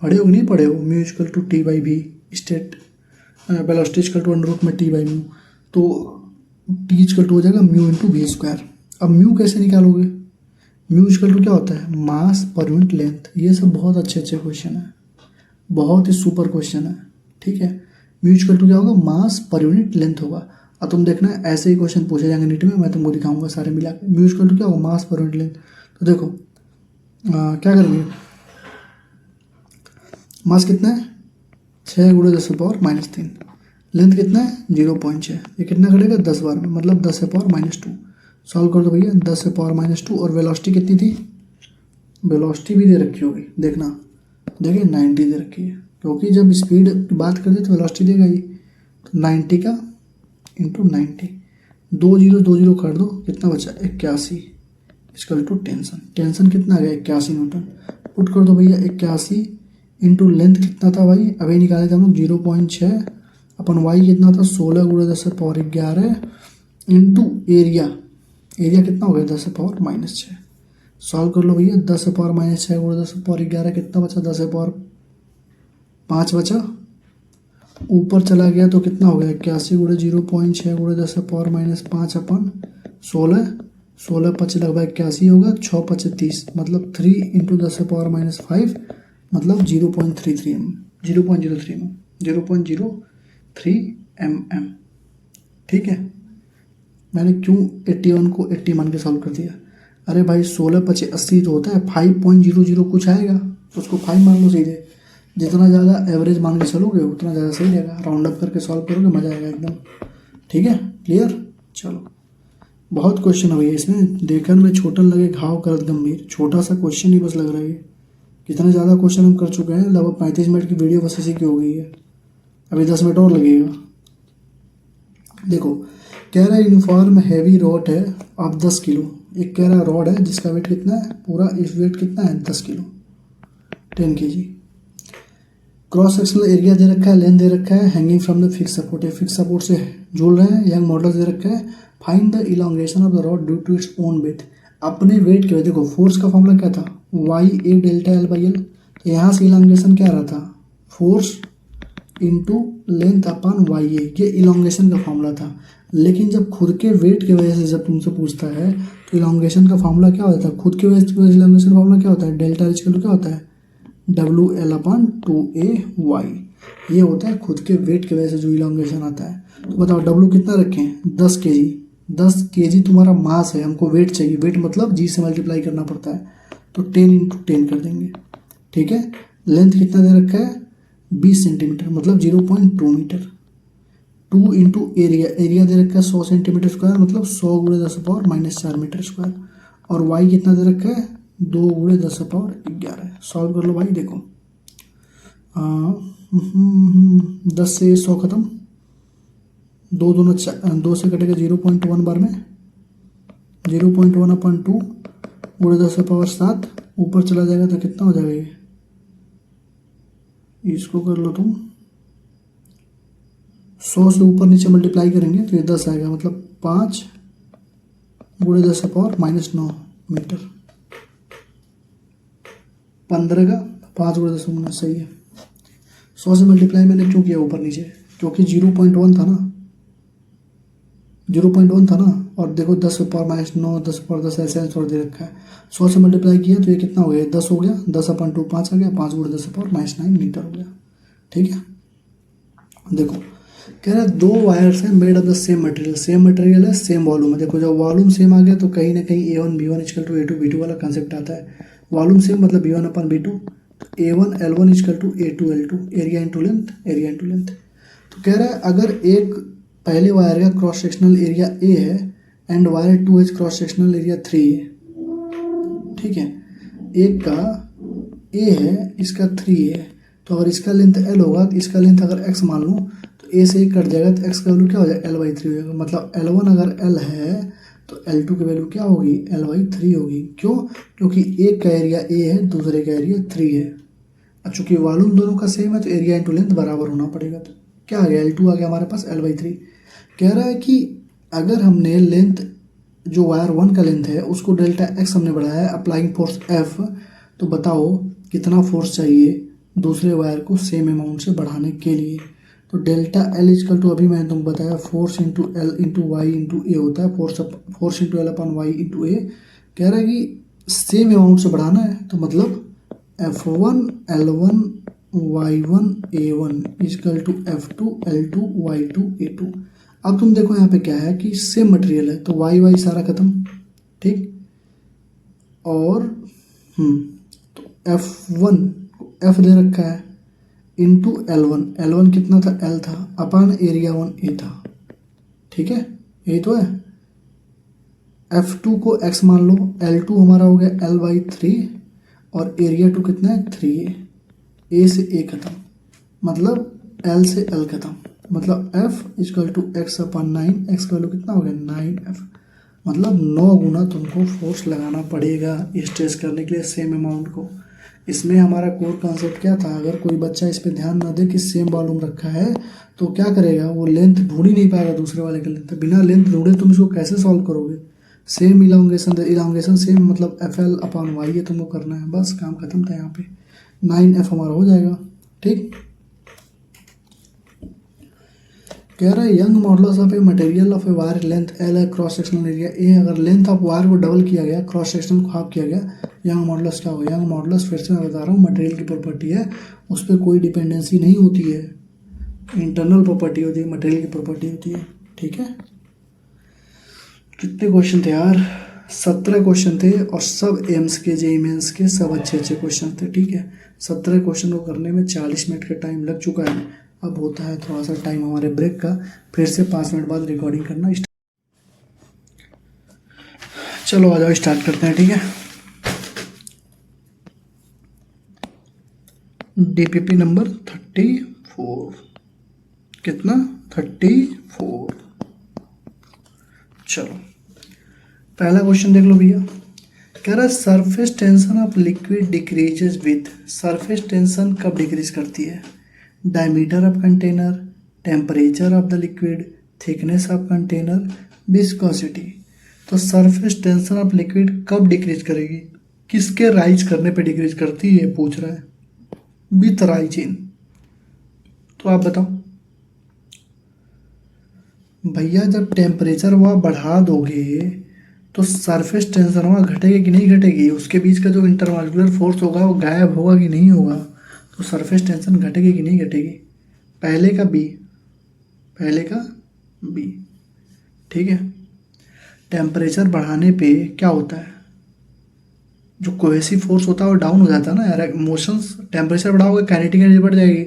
Speaker 1: पढ़े हो नहीं पढ़े हो, mu equal to T by V, straight velocity equal to under root में टी बाई म्यू, तो टी इक्वल टू हो जाएगा म्यू इंटू वी स्क्वायर। अब म्यू कैसे निकालोगे, म्यू इक्वल टू क्या होता है, मास पर यूनिट लेंथ। ये सब बहुत अच्छे अच्छे क्वेश्चन है, बहुत ही सुपर क्वेश्चन है, ठीक है। म्यू इक्वल टू क्या होगा, मास पर यूनिट लेंथ होगा। अब तुम देखना ऐसे ही क्वेश्चन पूछे जाएंगे नीट में, मैं तुमको दिखाऊंगा सारे मिला के। म्यू इक्वल टू क्या होगा, मास पर यूनिट लेंथ। तो देखो क्या करेंगे, मास कितना है 6 × 10⁻³ लेंथ कितना है 0.6, ये कितना करेगा 10 बार में, मतलब 10⁻²। सॉल्व कर दो भैया, 10⁻²। और वेलोसिटी कितनी थी, वेलोसिटी भी दे रखी होगी, देखना देखिए 90 दे रखी है, क्योंकि जब स्पीड की बात करते तो वेलोसिटी देगा ही। तो 90 का इंटू 90, 2 0 2 0 कर दो, कितना बचा 81 इक्वल टू टेंशन। टेंशन कितना आ गया 81 न्यूटन। पुट कर दो भैया 81 इंटू लेंथ कितना था भाई, अभी निकाले थे हम लोग 0.6 अपन वाई कितना था 16 × 10⁻11 इंटू एरिया, एरिया कितना हो गया 10⁻⁻6। सॉल्व कर लो भैया, 10⁻⁻6 × 10⁻11 कितना बचा 10⁻5 बचा, ऊपर चला गया तो कितना हो गया 81 × 0.6 × 10⁻5 अपन 16, 16 5 लगभग 81 होगा, 6 5 30, मतलब 3 इंटू 10⁻⁻5 मतलब 0.33 mm, 0.03 mm, ठीक है। मैंने क्यों 81 को 80 मान के सॉल्व कर दिया, अरे भाई 16 5 80 तो होता है, 5.00 कुछ आएगा तो उसको 5 मान लो सीधे। जितना ज़्यादा एवरेज मान के चलोगे उतना ज़्यादा सही रहेगा, राउंड अप करके सॉल्व करोगे मज़ा आएगा एकदम, ठीक है क्लियर। चलो बहुत क्वेश्चन है भैया इसमें, देखने में छोटा लगे घाव करत गंभीर, छोटा सा क्वेश्चन ही बस लग रहा है। कितने ज़्यादा क्वेश्चन हम कर चुके हैं, लगभग 35 मिनट की वीडियो बस इसी की हो गई है, अभी 10 मिनट और लगेगा। देखो कह रहा है यूनिफॉर्म हैवी रॉड है आप 10 किलो, एक कह रहा है रॉड है जिसका वेट कितना है, पूरा इस वेट कितना है 10 kilo 10 kg। Cross sectional area दे रखा है, लेंथ दे रखा है, hanging from the fix support, fix support से झूल रहे हैं, यंग मॉडल दे रखा है। Find the elongation of the rod due to its own weight, अपने वेट के वजह। देखो फोर्स का फॉर्मूला क्या था, Y A delta L by L, तो यहाँ से इलॉन्गेशन क्या आ रहा था, force into length upon Y ए, ये इलॉन्गेशन का फॉर्मूला था। लेकिन जब खुद के वेट की वजह से जब तुमसे पूछता है तो इलॉन्गेशन का फॉर्मूला क्या होता है, खुद के वजह से इलॉन्गेशन का फॉर्मूला क्या होता है, डेल्टा इक्वल टू क्या होता है WL/2AY, ये होता है खुद के वेट की वजह से जो इलॉन्गेशन आता है। तो बताओ W कितना रखें 10 kg, 10 kg तुम्हारा मास है, हमको वेट चाहिए, वेट मतलब G से मल्टीप्लाई करना पड़ता है, तो 10 × 10 कर देंगे, ठीक है। लेंथ कितना दे रखा है 20 सेंटीमीटर मतलब 0.2 मीटर, 2 इंटू एरिया, एरिया दे रखा है 100 सेंटीमीटर स्क्वायर मतलब 100 × 10⁻⁻4 मीटर स्क्वायर, और वाई कितना दे रखा है 2 × 10⁻11। सॉल्व कर लो भाई, देखो 10 से 100 खत्म, 2 दूना 2 से कटेगा 0.1 बार में, 0.1/2 × 10⁻7 ऊपर चला जाएगा तो कितना हो जाएगा ये, इसको कर लो तुम 100 से ऊपर नीचे मल्टीप्लाई करेंगे तो ये 10 आएगा, मतलब 5 गुणे 10⁻⁹ मीटर। 15 का 5 गुणे 10⁻⁹ सही है। 100 से मल्टीप्लाई मैंने क्यों किया ऊपर नीचे, क्योंकि 0.1 था ना, 0.1 था ना। और देखो 10⁻⁹ 10⁻10 ऐसे थोड़ा दे रखा है। 100 से मल्टीप्लाई किया तो ये कितना हो गया, 10 हो गया, 10/2 5 आ गया, 5 गुणे 10⁻⁹ मीटर हो गया। ठीक है, देखो कह रहा है दो वायर्स हैं made of the same material है, सेम वॉल्यूम है। देखो जब वॉल्यूम सेम आ गया तो कहीं ना कहीं A1 B1 = A2 B2 वाला कंसेप्ट आता है। वॉल्यूम सेम मतलब B1/B2, A1 L1 = A2 L2, area into length, area into length. तो कह रहा है अगर एक पहले वायर का क्रॉस सेक्शनल एरिया A है एंड वायर 2 है क्रॉस सेक्शनल एरिया 3 है, ठीक है, एक का A है इसका 3 है, तो अगर इसका लेंथ L होगा तो इसका लेंथ अगर X मान लूँ तो A से 1 कट जाएगा तो X का वैल्यू क्या हो जाएगा, L/3 हो जाएगा। मतलब L1 अगर L है तो L2 की वैल्यू क्या होगी, L/3 होगी। क्यों, क्योंकि एक का एरिया A है, दूसरे का एरिया 3 है। अब चूंकि वॉल्यूम दोनों का सेम है तो एरिया इंटू लेंथ बराबर होना पड़ेगा। तो क्या आ गया, L2 आ गया हमारे पास L/3। कह रहा है कि अगर हमने लेंथ जो वायर 1 का लेंथ है उसको Δx हमने बढ़ाया है अप्लाइंग फोर्स F, तो बताओ कितना फोर्स चाहिए दूसरे वायर को सेम अमाउंट से बढ़ाने के लिए। तो Δl अभी मैंने तुमको बताया force into L into Y into A होता है, फोर्स इंटू L/y इंटू ए। कह रहा है कि सेम अमाउंट से बढ़ाना है तो मतलब F1 L1 Y1 A1 = F2 L2 Y2 A2। अब तुम देखो यहाँ पे क्या है कि सेम मटेरियल है तो वाई सारा खत्म, ठीक। और तो F1 F दे रखा है इंटू L1 कितना था, L था, अपान एरिया 1 A था, ठीक है, यही तो है। F2 को X मान लो, L2 हमारा हो गया L/3 और एरिया 2 कितना है 3A, A से A खत्म, मतलब L से L खत्म, मतलब F = X/9, X का वैल्यू कितना हो गया 9F। मतलब 9 गुना तुमको फोर्स लगाना पड़ेगा स्ट्रेच करने के लिए सेम अमाउंट को। इसमें हमारा कोर कॉन्सेप्ट क्या था, अगर कोई बच्चा इस पे ध्यान ना दे कि सेम वॉल्यूम रखा है तो क्या करेगा, वो लेंथ ढूंढ ही नहीं पाएगा दूसरे वाले का लेंथ। बिना लेंथ ढूंढे तुम इसको कैसे सॉल्व करोगे। सेम इलांगेशन सेम मतलब FL/y ये तुमको करना है, बस काम खत्म था। यहाँ पे 9F हमारा हो जाएगा, ठीक। कह रहा है Young modulus of a material of a wire length L है, क्रॉस सेक्शनल एरिया A। अगर लेंथ ऑफ वायर को डबल किया गया, क्रॉस सेक्शन को हाफ किया गया, यंग मॉडुलस क्या होगा। यंग मॉडुलस फिर से मैं बता रहा हूँ मटेरियल की प्रॉपर्टी है, उस पर कोई डिपेंडेंसी नहीं होती है, इंटरनल प्रॉपर्टी होती है, मटेरियल की प्रॉपर्टी होती है, ठीक है। कितने क्वेश्चन थे यार, 17 क्वेश्चन थे और सब एम्स के JEE मेंस के सब अच्छे अच्छे क्वेश्चन थे, ठीक है। 17 क्वेश्चन को करने में 40 मिनट का टाइम लग चुका है। अब होता है थोड़ा सा टाइम हमारे ब्रेक का, फिर से 5 मिनट बाद रिकॉर्डिंग करना चलो आ जाओ स्टार्ट करते हैं, ठीक है। DPP नंबर 34, कितना 34। चलो पहला क्वेश्चन देख लो भैया। कह रहा है surface tension of liquid decreases with. Surface tension कब डिक्रीज करती है, diameter of container, temperature of the liquid, thickness of container, viscosity. तो सरफेस टेंशन ऑफ लिक्विड कब डिक्रीज करेगी, किसके राइज करने पे डिक्रीज करती है पूछ रहा है, विथ राइजिंग। तो आप बताओ भैया, जब टेम्परेचर वहाँ बढ़ा दोगे तो सरफेस टेंशन वहाँ घटेगी कि नहीं घटेगी, उसके बीच का जो इंटरमॉलिक्यूलर फोर्स होगा वो गायब होगा कि नहीं होगा। तो सरफेस टेंशन घटेगी कि नहीं घटेगी, पहले का बी, ठीक है। टेम्परेचर बढ़ाने पे क्या होता है, जो कोहेसिव फोर्स होता है वो डाउन हो जाता है ना यार। मोशंस टेम्परेचर बढ़ाओगे काइनेटिक एनर्जी बढ़ जाएगी,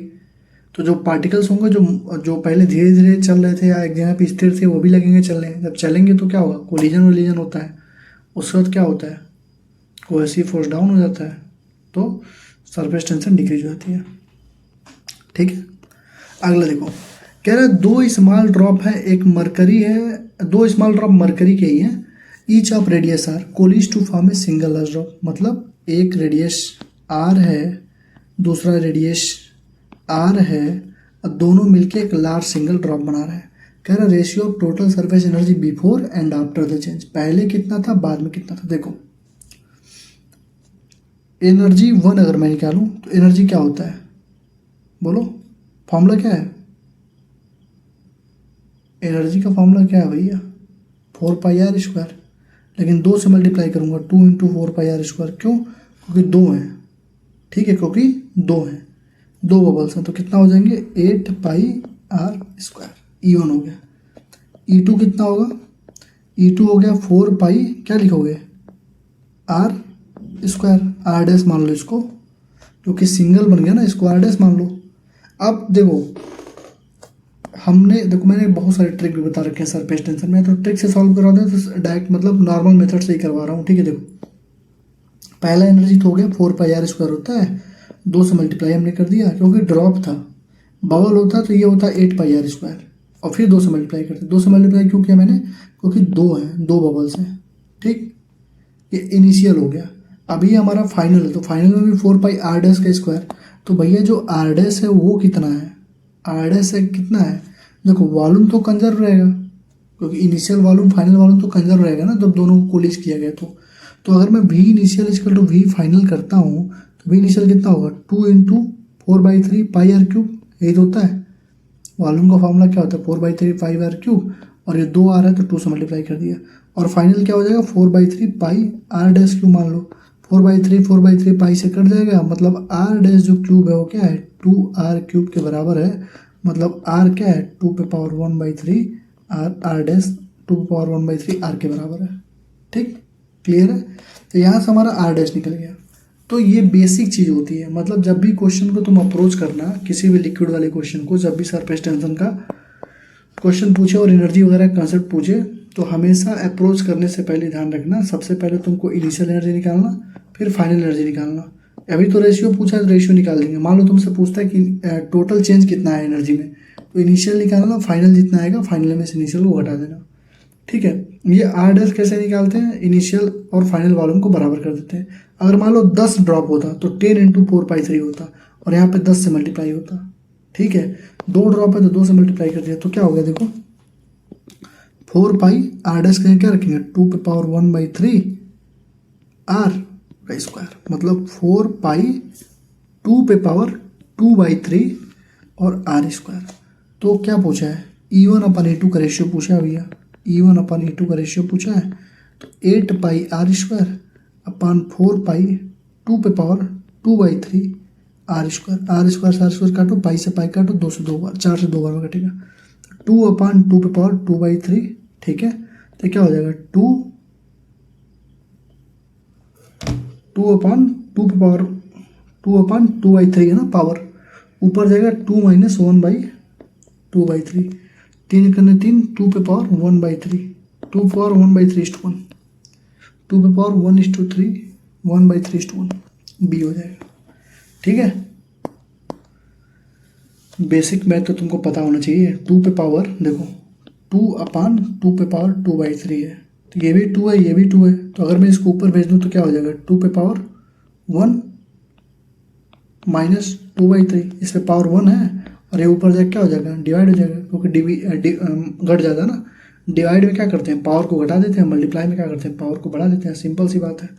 Speaker 1: तो जो पार्टिकल्स होंगे जो पहले धीरे धीरे चल रहे थे या एक जगह पे स्थिर थे वो भी लगेंगे चलने। जब चलेंगे तो क्या होगा, कोलिजन होता है, उसके बाद क्या होता है, कोहेसिव फोर्स डाउन हो जाता है, तो सरफेस टेंशन डिक्रीज हो जाती है, ठीक है। अगला देखो, कह रहा है 2 स्मॉल ड्रॉप है, एक मरकरी है, 2 स्मॉल ड्रॉप मरकरी के ही हैं, each of radius R coalesce to form a single large drop. मतलब एक रेडियस R है, दूसरा रेडियस R है, और दोनों मिलके एक लार्ज सिंगल ड्रॉप बना रहे हैं। कह रहा ratio of total surface energy before and after the change, पहले कितना था बाद में कितना था। देखो एनर्जी 1 अगर मैं निकालूं तो एनर्जी क्या होता है, बोलो फॉर्मूला क्या है, एनर्जी का फॉर्मूला क्या है भैया 4πr², लेकिन 2 से मल्टीप्लाई करूंगा 2 × 4πr², क्यों, क्योंकि 2 हैं, ठीक है, क्योंकि 2 हैं, 2 बबल्स हैं, तो कितना हो जाएंगे 8πr², E1 हो गया। E2 कितना होगा, E2 हो गया 4π, क्या लिखोगे r², r' मान लो इसको, क्योंकि सिंगल बन गया ना, इसको r' मान लो। अब देखो देखो मैंने बहुत सारे ट्रिक भी बता रखे हैं सरफेस टेंशन में, तो ट्रिक से सॉल्व करवा दें तो डायरेक्ट मतलब नॉर्मल मेथड से ही करवा रहा हूँ, ठीक है। देखो पहला एनर्जी तो हो गया 4πr² होता है, 2 से मल्टीप्लाई हमने कर दिया, क्योंकि ड्रॉप था, बबल होता तो ये होता 8πr², और फिर 2 से मल्टीप्लाई करते, 2 से मल्टीप्लाई क्यों किया मैंने, क्योंकि 2 हैं, 2 बबल्स हैं, ठीक, ये इनिशियल हो गया। अभी हमारा फाइनल है, तो फाइनल में भी 4πr², तो भैया जो r' है वो कितना है, r' है कितना है, देखो वॉल्यूम तो कंजर्व रहेगा, क्योंकि इनिशियल वॉल्यूम फाइनल वॉल्यूम तो कंजर्व रहेगा ना जब दोनों को कोलिज किया गया। तो अगर मैं v इनिशियल = v फाइनल करता हूँ तो v इनिशियल कितना होगा 2 × 4/3 πr³, यही तो होता है, वॉल्यूम का फॉर्मूला क्या होता है 4/3 πr³, और ये 2 आ रहा है तो 2 से मल्टीप्लाई कर दिया, और फाइनल क्या हो जाएगा 4/3 πr' मान लो, 4/3 पाई से कट जाएगा, मतलब r' जो क्यूब है वो क्या है 2r³ के बराबर है, मतलब r क्या है 2⁻⁴ r' 2⁻⁴ r के बराबर है, ठीक, क्लियर है। तो यहाँ से हमारा r' निकल गया। तो ये बेसिक चीज़ होती है, मतलब जब भी क्वेश्चन को तुम अप्रोच करना, किसी भी लिक्विड वाले क्वेश्चन को, जब भी सरफेस टेंशन का क्वेश्चन पूछे और एनर्जी वगैरह कंसेप्ट पूछे, तो हमेशा अप्रोच करने से पहले ध्यान रखना, सबसे पहले तुमको इनिशियल एनर्जी निकालना, फिर फाइनल एनर्जी निकालना। अभी तो रेशियो पूछा है तो रेशियो निकाल देंगे, मान लो तुमसे पूछता है कि टोटल चेंज कितना है एनर्जी में, तो इनिशियल निकालना, फाइनल जितना आएगा फाइनल में से इनिशियल को घटा देना, ठीक है। ये r' कैसे निकालते हैं, इनिशियल और फाइनल वॉल्यूम को बराबर कर देते हैं। अगर मान लो 10 ड्रॉप होता तो 10 × 4π3 होता, और यहाँ पे 10 से मल्टीप्लाई होता, ठीक है। 2 ड्रॉप है तो 2 से मल्टीप्लाई कर दिया, तो क्या हो गया देखो 4π r' क्या रखेंगे 2⁻⁴ r², मतलब 4π 2⁻2/3 और r²। तो क्या पूछा है E1/E2 का रेशियो पूछा है भैया, E1/E2 का रेशियो पूछा है, तो 8πr² अपन 4π 2⁻2/3 r² काटो, पाई से पाई काटो, 2 से 2 बार, 4 से 2 बार में कटेगा, 2/2/2/3, ठीक है। तो क्या हो जाएगा 2/2/3 है ना, पावर ऊपर जाएगा 2 - 1/2/3, 3 करने 3 2⁻1/3, 2⁻1/3:1, 2⁻1:3 1/3:1 b हो जाएगा, ठीक है। बेसिक मैथ तो तुमको पता होना चाहिए। 2 पे पावर देखो 2/2/2/3 है, तो ये भी 2 है, ये भी 2 है, तो अगर मैं इसको ऊपर भेज दूँ तो क्या हो जाएगा 2⁻1 - 2/3, इस पे पावर 1 है, और ये ऊपर जाके क्या हो जाएगा डिवाइड हो जाएगा, क्योंकि घट जाता है ना, डिवाइड में क्या करते हैं पावर को घटा देते हैं, मल्टीप्लाई में क्या करते हैं पावर को बढ़ा देते हैं, सिंपल सी बात है।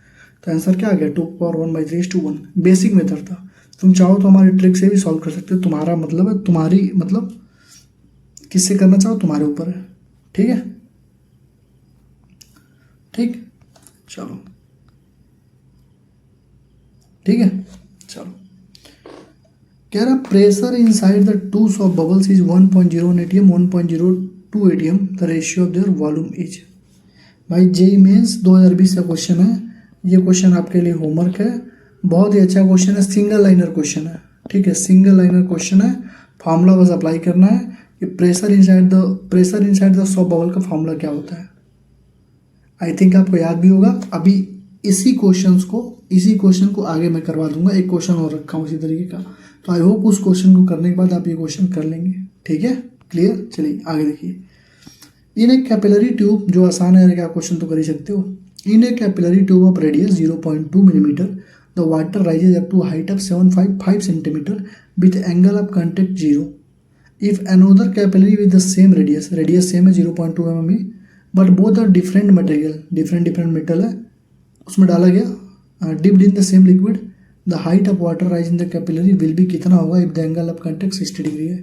Speaker 1: तो आंसर क्या आ गया 2⁻1/3:1। बेसिक मेथड था, तुम चाहो तो हमारी ट्रिक से भी सॉल्व कर सकते हो, तुम्हारा मतलब है, तुम्हारी मतलब किससे करना चाहो तुम्हारे ऊपर है, ठीक है, ठीक, चलो ठीक है, चलो। कह रहा pressure inside the tubes of bubbles is 1.01 atm 1.02 atm, the ratio of their volume is. भाई जेईई मेंस 2020 का क्वेश्चन है, ये क्वेश्चन आपके लिए होमवर्क है, बहुत ही अच्छा क्वेश्चन है, सिंगल लाइनर क्वेश्चन है, ठीक है, सिंगल लाइनर क्वेश्चन है, फार्मूला बस अप्लाई करना है कि pressure inside the soft bubble का फार्मूला क्या होता है। आई थिंक आपको याद भी होगा। अभी इसी क्वेश्चन को आगे मैं करवा दूंगा, एक क्वेश्चन और रखा हूँ इसी तरीके का, तो आई होप उस क्वेश्चन को करने के बाद आप ये क्वेश्चन कर लेंगे, ठीक है, क्लियर। चलिए आगे देखिए। इन ए कैपिलरी ट्यूब, जो आसान है क्या क्वेश्चन तो कर ही सकते हो। In a capillary tube of radius 0.2 millimetre the water rises up to height of 755 centimetre with angle of contact 0 if another capillary with the same radius, radius सेम है 0.2 mm ही, but both are different material, different metal है, उसमें डाला गया dipped in the same liquid, the height of water rise in the capillary will be कितना होगा if the angle of contact 60 degree है।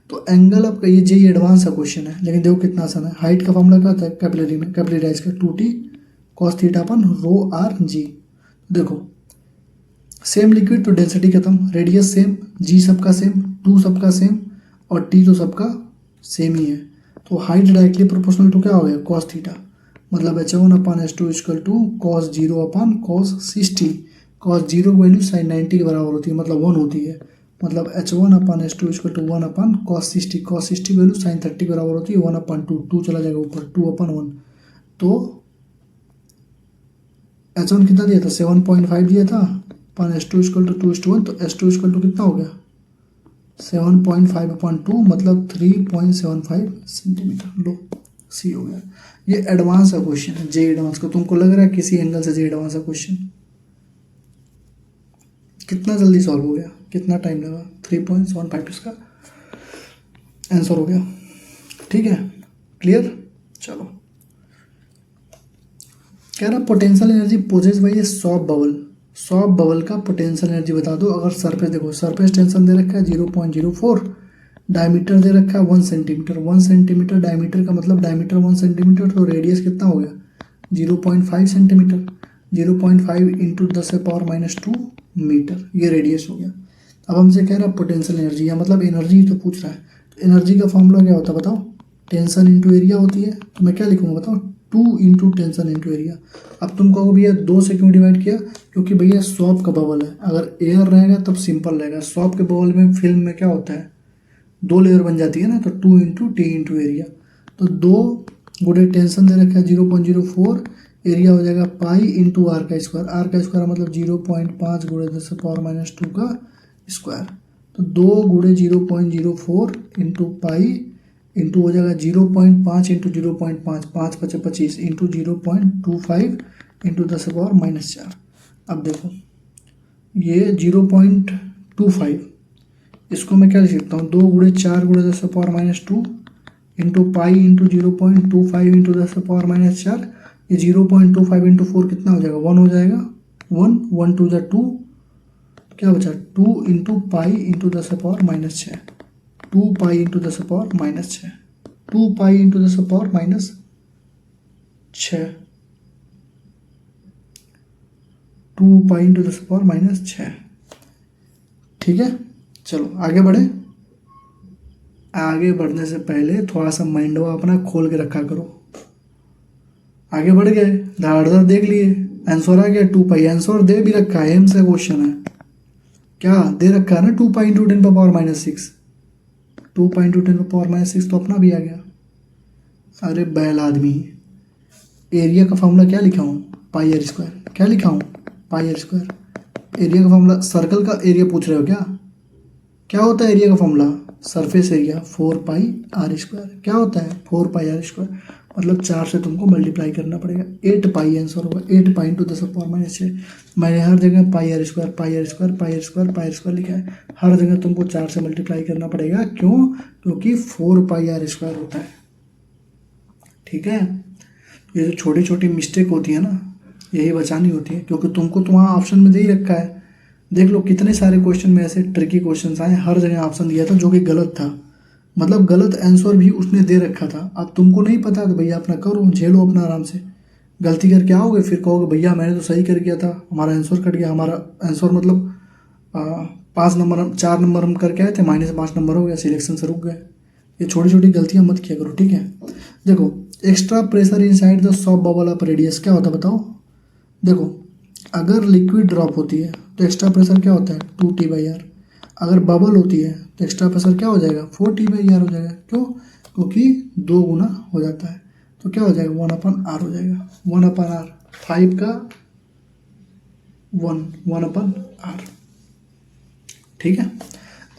Speaker 1: तो एंगल ऑफ ये जेई एडवांस का क्वेश्चन है, लेकिन देखो कितना आसान है। हाइट का फॉर्मूला क्या होता है कैपिलरी में, कैपिलरी राइज का 2t cos थीटा अपन रो आर जी। देखो सेम लिक्विड तो डेंसिटी खत्म, रेडियस सेम, जी सबका सेम, 2 सबका सेम और टी तो सबका सेम ही है, तो हाइट डायरेक्टली प्रोपोर्शनल टू क्या हो गया cos थीटा, मतलब h1/s2 equal to cos 0/cos 60। cos 0 की वैल्यू sin 90 के बराबर होती है, मतलब 1 होती है, मतलब h1/s2 equal to 1/cos 60, cos 60 की वैल्यू sin 30 के बराबर होती है 1/2, 2 चला जाएगा ऊपर 2/1, तो h1 कितना दिया था 7.5 दिया था, अपन s2 इक्वल टू 2:1, तो s2 इक्वल टू कितना हो गया 7.5/2 मतलब 3.75 सेंटीमीटर। लो सी हो गया। ये एडवांस का क्वेश्चन है, जे एडवांस का। तुमको लग रहा है किसी एंगल से जे एडवांस का क्वेश्चन कितना जल्दी सॉल्व हो गया, कितना टाइम लगा, 3.75 इसका आंसर हो गया। ठीक है, क्लियर। चलो कह रहा potential energy possess by a soft bubble, soft bubble का पोटेंशियल एनर्जी बता दो। अगर सरफेस देखो, सरफेस टेंशन दे रखा है 0.04, डायमीटर दे रखा है 1 सेंटीमीटर, 1 सेंटीमीटर डायमीटर का मतलब डायमीटर 1 सेंटीमीटर, तो रेडियस कितना हो गया 0.5 सेंटीमीटर, 0.5 इंटू 10⁻⁻2 मीटर, ये रेडियस हो गया। अब हमसे कह रहा है पोटेंशियल एनर्जी, या मतलब एनर्जी तो पूछ रहा है, तो एनर्जी का फॉर्मूला क्या होता है बताओ, टेंशन इंटू एरिया होती है, तो मैं क्या लिखूंगा बताओ 2 इंटू टेंशन इंटू एरिया। अब तुम कहोगे भैया 2 से क्यों डिवाइड किया, क्योंकि भैया सॉफ्ट का बबल है, अगर एयर रहेगा तब सिंपल रहेगा, सॉफ्ट के बबल में फिल्म में क्या होता है 2 लेयर बन जाती है ना, तो 2 इंटू टी इंटू एरिया, तो 2 गुणे टेंशन दे रखा है 0.04, एरिया हो जाएगा पाई इंटू आर का स्क्वायर, आर का स्क्वायर मतलब 0.5 गुणे 10⁻⁻2 का स्क्वायर, तो 2 गुणे 0.04 इंटू पाई इंटू हो जाएगा 0.5 इंटू 0.5, 5 × 5 = 25 इंटू 0.25 इंटू 10⁻⁻4। अब देखो ये 0.25, इसको मैं क्या लिख सकता हूँ 2 गुणे 4 गुणे 10⁻⁻2 इंटू पाई इंटू 0.25 इंटू 10⁻⁻4, ये 0.25 इंटू 4 कितना हो जाएगा 1 हो जाएगा, 1 1 2 जा 2, क्या बचा 2 into pi into 10⁻⁻6, 2 pi into 10⁻⁻6, 2 pi into 10⁻⁻6, 2 pi into 10⁻⁻6। ठीक है, चलो आगे बढ़े। आगे बढ़ने से पहले थोड़ा सा माइंडवा अपना खोल के रखा करो। आगे बढ़ गए, धड़ाधड़ देख लिए, आंसर आ गया 2 पाई, आंसर दे भी रखा है, एम से क्वेश्चन है, क्या दे रखा है ना 2 पाई इंटू 10⁻⁻6, 2 पाई इंटू 10⁻⁻6 तो अपना भी आ गया। अरे बैल आदमी, एरिया का फॉर्मूला क्या लिखा हूँ पाई आर स्क्वायर, क्या लिखा हूँ पाई आर स्क्वायर, एरिया का फॉर्मूला, सर्कल का एरिया पूछ रहे हो क्या, क्या होता है एरिया का formula, surface area 4 pi R square, क्या होता है 4 पाई आर स्क्वायर, मतलब 4 से तुमको मल्टीप्लाई करना पड़ेगा, 8 पाई आंसर होगा, 8 पाई इंटू 10⁻⁻6। मैंने हर जगह pi R square pi R square pi R square pi R square लिखा है, हर जगह तुमको 4 से मल्टीप्लाई करना पड़ेगा, क्यों, क्योंकि 4 पाई आर स्क्वायर होता है। ठीक है, ये जो छोटी छोटी मिस्टेक होती है ना, यही बचानी होती है, क्योंकि तुमको तो वहाँ ऑप्शन में दे ही रखा है। देख लो कितने सारे क्वेश्चन में ऐसे ट्रिकी क्वेश्चन आए, हर जगह ऑप्शन दिया था जो कि गलत था, मतलब गलत आंसर भी उसने दे रखा था। अब तुमको नहीं पता तो भैया अपना करो, झेलो अपना आराम से, गलती करके आओगे फिर कहोगे भैया मैंने तो सही कर किया था, हमारा आंसर कट गया, हमारा आंसर मतलब 5 नंबर 4 नंबर हम करके आए थे, -5 नंबर हो गया, सिलेक्शन से रुक गए। ये छोटी छोटी गलतियाँ मत किया करो, ठीक है। देखो extra pressure inside the soft bubble of radius क्या होता है बताओ। देखो अगर लिक्विड ड्रॉप होती है तो एक्स्ट्रा प्रेशर क्या होता है 2T/R, अगर बबल होती है तो एक्स्ट्रा प्रेशर क्या हो जाएगा 4T/R हो जाएगा, क्यों, क्योंकि 2 गुना हो जाता है, तो क्या हो जाएगा 1/R हो जाएगा, 1/R, 5 का 1/R। ठीक है,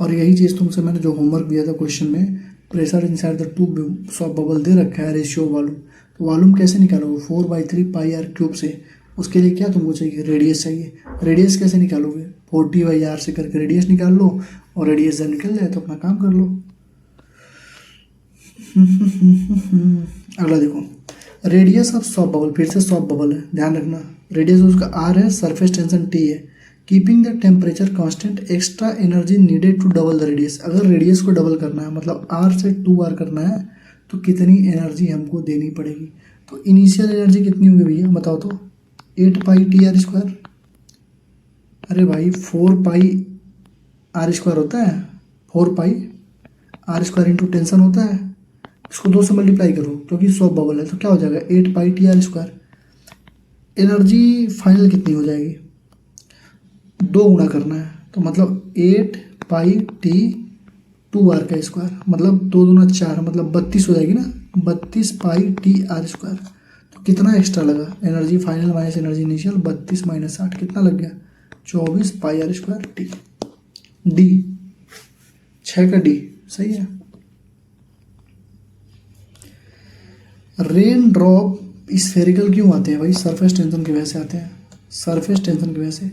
Speaker 1: और यही चीज़ तुमसे मैंने जो होमवर्क दिया था क्वेश्चन में, pressure inside the tube soft bubble दे रखा है रेशियो वॉल्यूम, तो वॉल्यूम कैसे निकालोगे 4/3πr³ से, उसके लिए क्या तुमको चाहिए रेडियस चाहिए, रेडियस कैसे निकालोगे 40/R से करके रेडियस निकाल लो, और रेडियस जब निकल जाए तो अपना काम कर लो। अगला देखो, रेडियस ऑफ सॉफ्ट बबल, फिर से सॉफ्ट बबल है, ध्यान रखना। रेडियस उसका आर है, सरफेस टेंशन टी है। Keeping the temperature constant, extra energy needed to double the radius. अगर रेडियस को डबल करना है, मतलब आर से 2r करना है, तो कितनी एनर्जी हमको देनी पड़ेगी? तो इनिशियल एनर्जी कितनी होगी भैया, बताओ तो? 8 पाई टी आर स्क्वायर। अरे भाई 4 पाई आर स्क्वायर होता है, 4 pi R square into tension होता है। इसको 2 से मल्टीप्लाई करो क्योंकि सॉफ्ट बबल है, तो क्या हो जाएगा 8 pi T R square. Energy final कितनी हो जाएगी? 2 गुना करना है, तो मतलब 8 पाई टी 2r का स्क्वायर, मतलब 2 दूना 4, मतलब 32 हो जाएगी ना, 32 पाई टी आर स्क्वायर। तो कितना एक्स्ट्रा लगा? Energy final minus energy initial, 32 minus 8 कितना लग गया? 24 पाई आर स्क्वायर टी। डी 6 का डी सही है। रेन ड्रॉप स्फेरिकल क्यों आते हैं भाई? सरफेस टेंशन की वजह से आते हैं, सरफेस टेंशन की वजह से।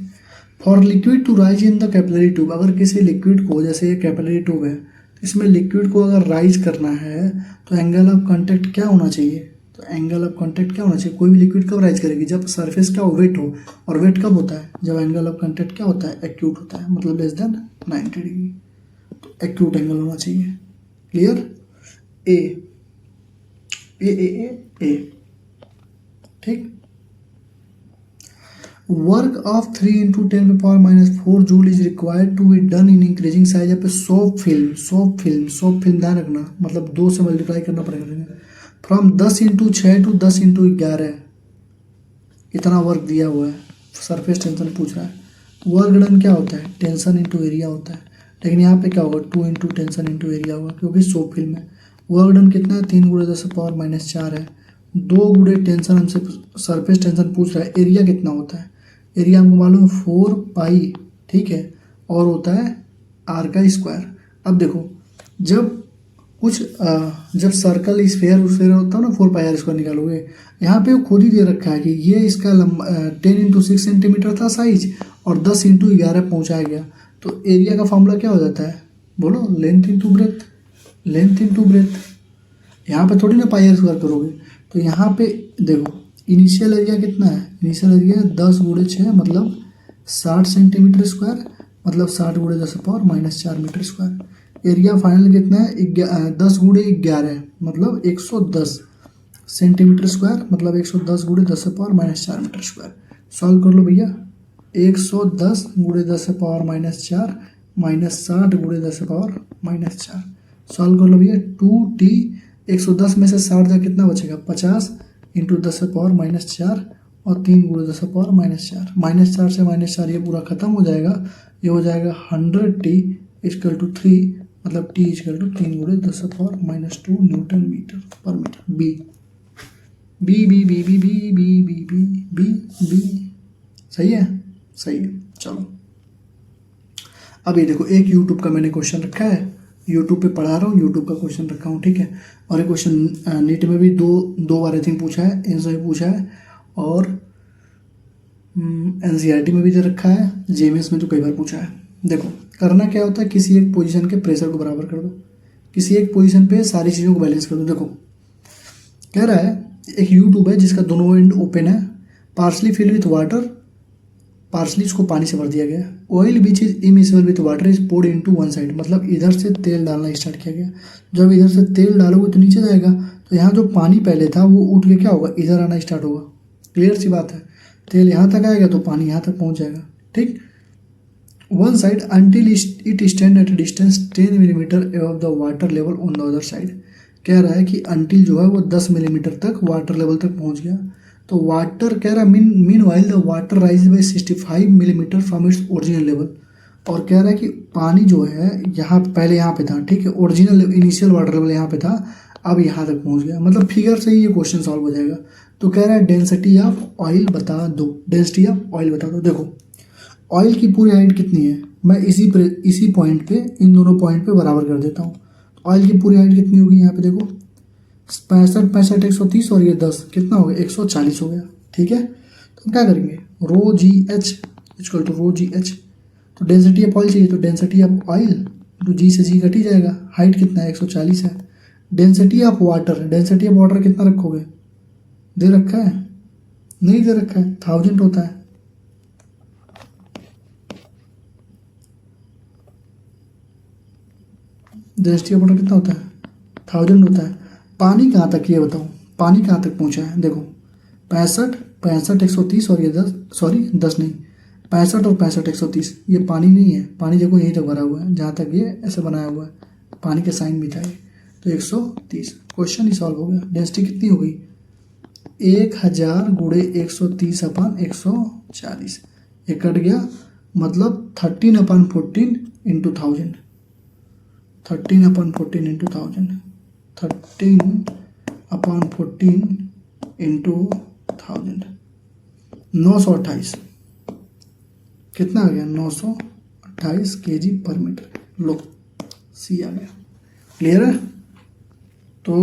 Speaker 1: For liquid to rise in the capillary tube, अगर किसी लिक्विड को, जैसे ये कैपिलरी ट्यूब है, तो इसमें लिक्विड को अगर राइज करना है तो एंगल ऑफ कांटेक्ट क्या होना चाहिए? तो एंगल ऑफ कांटेक्ट क्या होना चाहिए? कोई भी लिक्विड कब राइज करेगी? जब सरफेस क्या हो, वेट हो। और वेट कब होता है? जब एंगल ऑफ कांटेक्ट क्या होता है? एक्यूट होता है, मतलब लेस देन 90 डिग्री। तो एक्यूट एंगल होना चाहिए। Clear? A A A A A ठीक। Work of 3 into 10⁻⁴ joule is required to be done in increasing size of a soft film. Soft film ध्यान रखना, मतलब 2 से मल्टीप्लाई करना पड़ेगा। फ्रॉम 10 इंटू 6 टू 10 इंटू 11, इतना वर्क दिया हुआ है, सरफेस टेंशन पूछ रहा है। वर्क डन क्या होता है? टेंशन इंटू एरिया होता है, लेकिन यहाँ पे क्या होगा? 2 इंटू टेंशन इंटू एरिया होगा, क्योंकि सॉफ्ट फिल्म है। वर्क डन कितना है? 3 गुणे 10⁻⁴ है। 2 गुणे टेंशन हमसे सरफेस टेंशन पूछ रहा है। एरिया कितना होता है? एरिया हमको मालूम है 4 पाई, ठीक है, और होता है आर का स्क्वायर। अब देखो, जब कुछ जब सर्कल स्फेयर होता है ना, 4 पाई आर स्क्वायर निकालोगे, यहाँ पे खुद ही दे रखा है कि ये इसका लंबा 10 इंटू 6 सेंटीमीटर था साइज, और 10 इंटू 11 पहुँचाया गया। तो एरिया का फॉर्मूला क्या हो जाता है? बोलो, length into breadth. Length into breadth, यहाँ पे थोड़ी ना पाई आर स्क्वायर करोगे। तो यहाँ पे देखो, इनिशियल एरिया कितना है? इनिशियल एरिया 10 गुणे 6, मतलब 60 सेंटीमीटर स्क्वायर, मतलब 60 गुणे 10⁻⁴ मीटर स्क्वायर। एरिया फाइनल कितना है? 10 गुणे 11, मतलब 110 सेंटीमीटर स्क्वायर, मतलब 110 गुणे 10⁻⁴ मीटर स्क्वायर। सॉल्व कर लो भैया। 110 गुणे 10⁻⁴ माइनस 60 गुणे 10⁻⁴ सॉल्व कर लो भैया। 2t 110 में से 60 जा कितना बचेगा? 50 इंटू 10⁻⁴ और 3 गुणे 10⁻⁴ -4 से -4 ये पूरा खत्म हो जाएगा। ये हो जाएगा 100t इक्वल टू 3, मतलब t इक्वल टू 3 गुणे 10⁻⁻² न्यूटन मीटर पर metre. B B B B B B B B B B B सही है, सही है। चलो अब ये देखो, एक यूट्यूब का मैंने क्वेश्चन रखा है, यूट्यूब पे पढ़ा रहा हूँ, यूट्यूब का क्वेश्चन रखा हूँ, ठीक है। और ये क्वेश्चन नीट में भी दो बार आई थिंक पूछा है, एनसीईआरटी में पूछा है, और एनसीईआरटी में भी दे रखा है, जेएमएस में तो कई बार पूछा है। देखो करना क्या होता है, किसी एक पोजीशन के प्रेशर को बराबर कर दो, किसी एक पोजीशन पे सारी चीज़ों को बैलेंस कर दो। देखो कह रहा है, एक यूट्यूब है जिसका दोनों एंड ओपन है, partially filled with water, partially इसको पानी से भर दिया गया। Oil which is immiscible with water is poured into one side, मतलब इधर से तेल डालना स्टार्ट किया गया। जब इधर से तेल डालोगे तो नीचे जाएगा, तो यहाँ जो पानी पहले था वो उठ के क्या होगा? इधर आना स्टार्ट होगा। क्लियर सी बात है, तेल यहाँ तक आएगा तो पानी यहाँ तक पहुँच जाएगा, ठीक। One side until it stand at distance 10 millimetre above the water level on the other side. कह रहा है कि अंटिल जो है वो 10 मिलीमीटर तक वाटर लेवल तक पहुँच गया। तो वाटर कह रहा है mean while the water rise by 65 millimetre from its original level. और कह रहा है कि पानी जो है यहाँ पहले यहाँ पे था, ठीक है, ओरिजिनल इनिशियल वाटर लेवल यहाँ पे था, अब यहाँ तक पहुँच गया। मतलब फिगर से ही ये क्वेश्चन सॉल्व हो जाएगा। तो कह रहा है डेंसिटी ऑफ ऑयल बता दो, डेंसिटी ऑफ ऑयल बता दो। देखो ऑयल की पूरी हाइट कितनी है, मैं इसी पॉइंट पे, इन दोनों पॉइंट पे बराबर कर देता हूँ। ऑयल की पूरी हाइट कितनी होगी? यहाँ पे देखो 65 130 और ये 10 कितना हो गया? 140 हो गया, ठीक है। तो हम क्या करेंगे, rho G H equal to rho G H. तो डेंसिटी ऑफ ऑयल चाहिए, तो डेंसिटी ऑफ ऑयल तो जी से जी कट ही जाएगा। हाइट कितना है? 140 है। डेंसिटी ऑफ वाटर कितना रखोगे? दे रखा है? नहीं दे रखा है, 1000 होता है। डेंसिटी ऑफ वाटर कितना होता है? 1000 होता है। पानी कहाँ तक, ये बताओ, पानी कहाँ तक पहुँचा है? देखो 65 130 और ये 10, सॉरी 10 नहीं, 65 और 65 130, ये पानी नहीं है। पानी देखो यहीं तक भरा हुआ है, जहाँ तक ये ऐसे बनाया हुआ है, पानी के साइन भी था ये, तो 130। क्वेश्चन ही सॉल्व हो गया। डेंसिटी कितनी हो गई? 1000 गुणे 130 अपन 140, ये कट गया, मतलब 13/14 इंटू 1000, 13/14 इंटू 1000, 13/14 इंटू 1000, 928। कितना आ गया? 928 kg पर मीटर। लो सी आ गया। क्लियर है? तो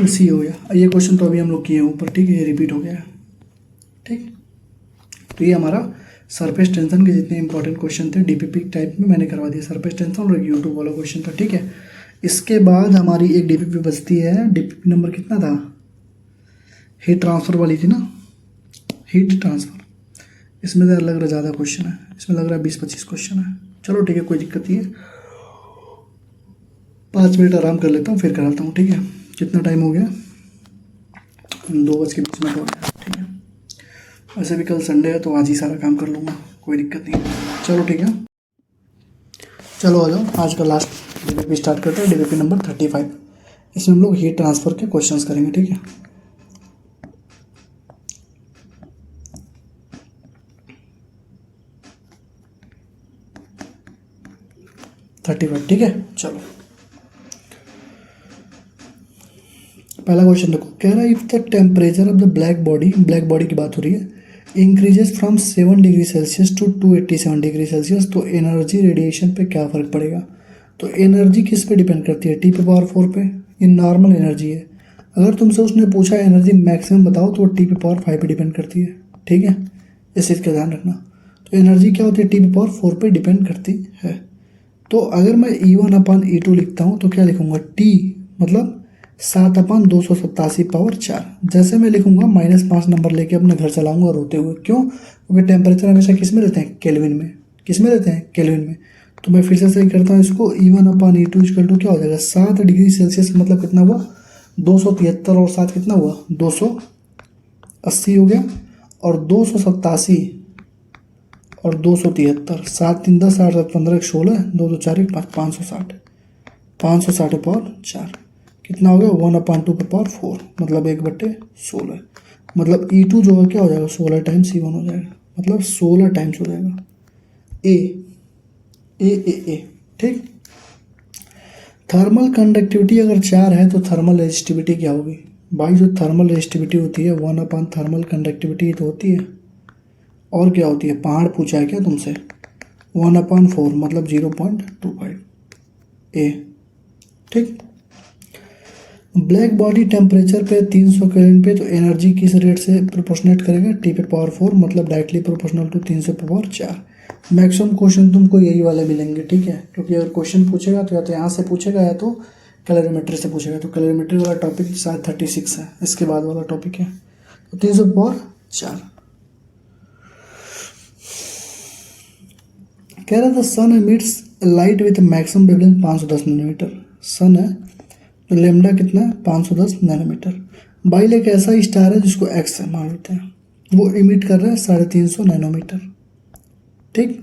Speaker 1: सी हो गया। ये क्वेश्चन तो अभी हम लोग किए हैं ऊपर, ठीक है, ये रिपीट हो गया है। ठीक, तो ये हमारा सरफेस टेंशन के जितने इंपॉर्टेंट क्वेश्चन थे डीपीपी टाइप में मैंने करवा दिया। सरफेस टेंशन और यूट्यूब वाला क्वेश्चन था, ठीक है। इसके बाद हमारी एक डीपीपी बचती है। डीपीपी नंबर कितना था? हीट ट्रांसफ़र वाली थी ना, हीट ट्रांसफ़र। इसमें तो लग रहा ज़्यादा क्वेश्चन है, इसमें लग रहा है 20-25 क्वेश्चन है। चलो ठीक है, कोई दिक्कत नहीं है, 5 मिनट आराम कर लेता हूँ, फिर कराता हूँ, ठीक है। कितना टाइम हो गया? 2:20 हो गया, ठीक है। वैसे भी कल संडे है तो आज ही सारा काम कर लूँगा, कोई दिक्कत नहीं है। चलो ठीक है, चलो आ जाओ, आज का लास्ट डीपीपी स्टार्ट करते हैं। डीपीपी नंबर 35, इसमें हम लोग हीट ट्रांसफ़र के क्वेश्चंस करेंगे, ठीक है। 35, ठीक है। चलो पहला क्वेश्चन देखो, कह रहा है if the temperature of the black body की बात हो रही है, increases from 7 degree Celsius to 287 degree Celsius, तो एनर्जी रेडिएशन पे क्या फ़र्क पड़ेगा? तो एनर्जी किस पे डिपेंड करती है? T⁴ पे। ये नॉर्मल एनर्जी है। अगर तुमसे उसने पूछा एनर्जी मैक्सिमम बताओ तो T⁵ पे डिपेंड करती है, ठीक है, इस चीज़ का ध्यान रखना। तो एनर्जी क्या होती है? T⁴ पे डिपेंड करती है। तो अगर मैं E1/E2 लिखता हूँ तो क्या लिखूँगा? T मतलब 7/287 जैसे मैं लिखूंगा -5 नंबर लेके अपने घर चलाऊंगा रोते हुए। क्यों? क्योंकि टेम्परेचर हमेशा किस में रहते हैं? केल्विन में। किस में रहते हैं? केल्विन में। तो मैं फिर से सही करता हूँ इसको, E1/E2 इक्वल टू क्या हो जाएगा? 7 डिग्री सेल्सियस मतलब कितना हुआ? 273 और 7 कितना हुआ? 280 हो गया, और 287 और 273, 7 3 10 8 7 15 16 2 2 4 1 5 560, 560/4 कितना हो गया? 1/2⁴, मतलब 1/16, मतलब E2 जो है क्या हो जाएगा? 16 टाइम्स E1 हो जाएगा, मतलब 16 टाइम्स हो जाएगा ए, ठीक। थर्मल कंडक्टिविटी अगर 4 है तो थर्मल रेजिस्टिविटी क्या होगी? भाई जो थर्मल रेजिस्टिविटी होती है 1/ थर्मल कंडक्टिविटी तो होती है, और क्या होती है? पहाड़ पूछा है क्या तुमसे? 1/4 मतलब 0.25 ए, ठीक। ब्लैक बॉडी टेम्परेचर पे 300 केल्विन पे तो एनर्जी किस रेट से प्रोपोर्शनेट करेगा? T⁴, मतलब directly proportional to 300⁴। Maximum question तुमको यही वाले मिलेंगे, ठीक है, क्योंकि अगर क्वेश्चन पूछेगा तो या तो यहाँ से पूछेगा या तो कैलोरीमेट्री से पूछेगा। तो कैलोरीमेट्री वाला टॉपिक शायद 36 है, इसके बाद वाला टॉपिक है, तो 300⁴। कह रहा था sun emits light with maximum wavelength 510 nanometre. Sun है तो लेमडा कितना है? 510 नैनोमीटर। बाइल एक ऐसा स्टार है जिसको एक्स है मान लेते हैं, वो इमिट कर रहा है 350 नैनोमीटर, ठीक।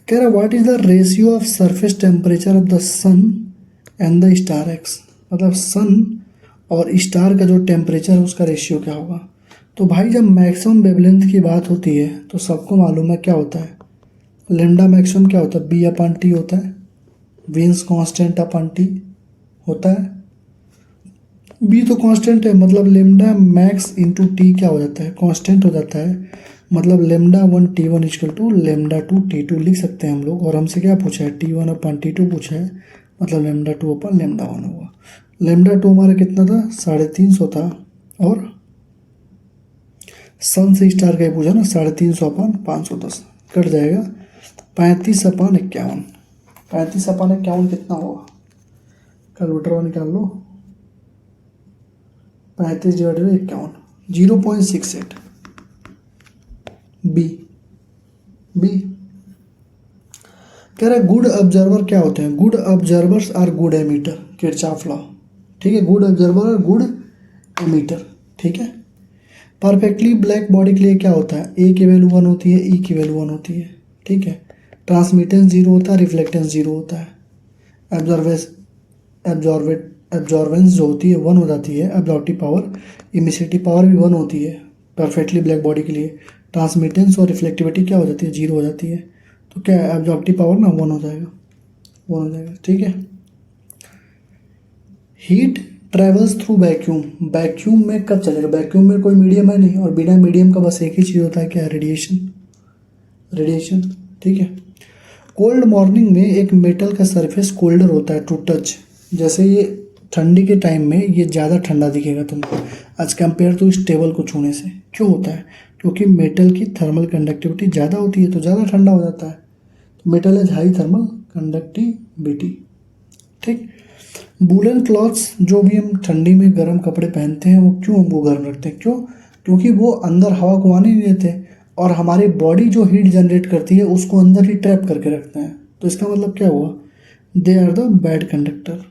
Speaker 1: कह रहा what is the ratio of surface temperature of the sun and the star X, मतलब सन और स्टार का जो टेम्परेचर है उसका रेशियो क्या होगा? तो भाई जब मैक्सिमम वेवलेंथ की बात होती है तो सबको मालूम है क्या होता है? लेमडा मैक्सिमम क्या होता है? B/T होता है, वीन्स कांस्टेंट अपॉन T होता है। बी तो कांस्टेंट है, मतलब लेमडा मैक्स इंटू टी क्या हो जाता है? कांस्टेंट हो जाता है, मतलब λ1 T1 इक्वल टू λ2 T2 लिख सकते हैं हम लोग। और हमसे क्या पूछा है? T1/T2 पूछा है, मतलब λ2/λ1 होगा। λ2 हमारा कितना था? 350 था, और सन से स्टार का पूछा ना, 350/510 कट जाएगा, 35/51, 35/51 कितना होगा? कैलकुलेटर में निकाल लो। 35/51 0.68। बी बी कह रहा है गुड ऑब्जर्वर क्या होते हैं? Good observers are good emitter, Kirchhoff law. ठीक है, गुड ऑब्जर्वर और गुड एमीटर। ठीक है, परफेक्टली ब्लैक बॉडी के लिए क्या होता है? ए की वैल्यू 1 होती है, ई की वैल्यू 1 होती है। ठीक है, ट्रांसमिटेंस 0 होता है, रिफ्लेक्टेंस 0 होता है। एब्जॉर्वेंस जो होती है 1 हो जाती है, एब्जॉर्प्टिव पावर, इमिसिविटी पावर भी 1 होती है परफेक्टली ब्लैक बॉडी के लिए। ट्रांसमिटेंस और रिफ्लेक्टिविटी क्या हो जाती है? 0 हो जाती है। तो क्या है? एब्जॉर्प्टिव पावर ना 1 हो जाएगा, 1 हो जाएगा। ठीक है, heat travels through vacuum, vacuum में कब चलेगा? वैक्यूम में कोई मीडियम है नहीं, और बिना मीडियम का बस एक ही चीज़ होता है, क्या है? Radiation, radiation. ठीक है, कोल्ड मॉर्निंग में एक मेटल का सरफेस कोल्डर होता है टू टच। जैसे ये ठंडी के टाइम में ये ज़्यादा ठंडा दिखेगा तुमको एज कम्पेयर टू इस टेबल को छूने से। क्यों होता है? क्योंकि मेटल की थर्मल कंडक्टिविटी ज़्यादा होती है, तो ज़्यादा ठंडा हो जाता है। तो metal has high thermal conductivity. ठीक, वूलन क्लॉथ्स जो भी हम ठंडी में गर्म कपड़े पहनते हैं, वो क्यों हमको गर्म रखते हैं? क्यों? क्योंकि वो अंदर हवा को आने नहीं देते, और हमारी बॉडी जो हीट जनरेट करती है उसको अंदर ही ट्रैप करके रखते हैं। तो इसका मतलब क्या हुआ? They are the bad conductor.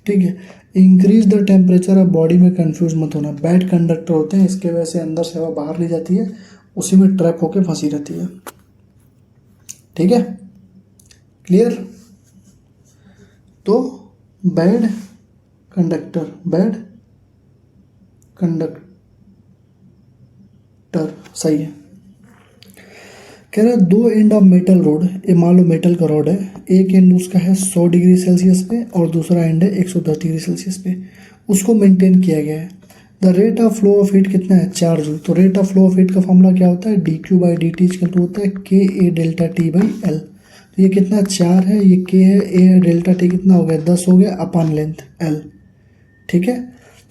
Speaker 1: ठीक है, increase the temperature of body में कंफ्यूज मत होना, बैड कंडक्टर होते हैं, इसके वजह से अंदर से हवा बाहर नहीं जाती है, उसी में ट्रैप होकर फंसी रहती है। ठीक है, क्लियर? तो बैड कंडक्टर, बैड कंडक्टर सही है। कह रहा है 2 एंड ऑफ मेटल रोड, ये मान लो मेटल का रॉड है, एक एंड उसका है 100 डिग्री सेल्सियस पे और दूसरा एंड है 110 डिग्री सेल्सियस पे, उसको मेंटेन किया गया है। The rate of flow of heat कितना है? 4 जूल। तो rate of flow of heat का फॉर्मूला क्या होता है? dQ/dt इक्वल होता है KA∆T/L। तो ये कितना? 4 है, ये K है, A डेल्टा टी कितना हो गया? 10 हो गया अपॉन लेंथ L। ठीक है,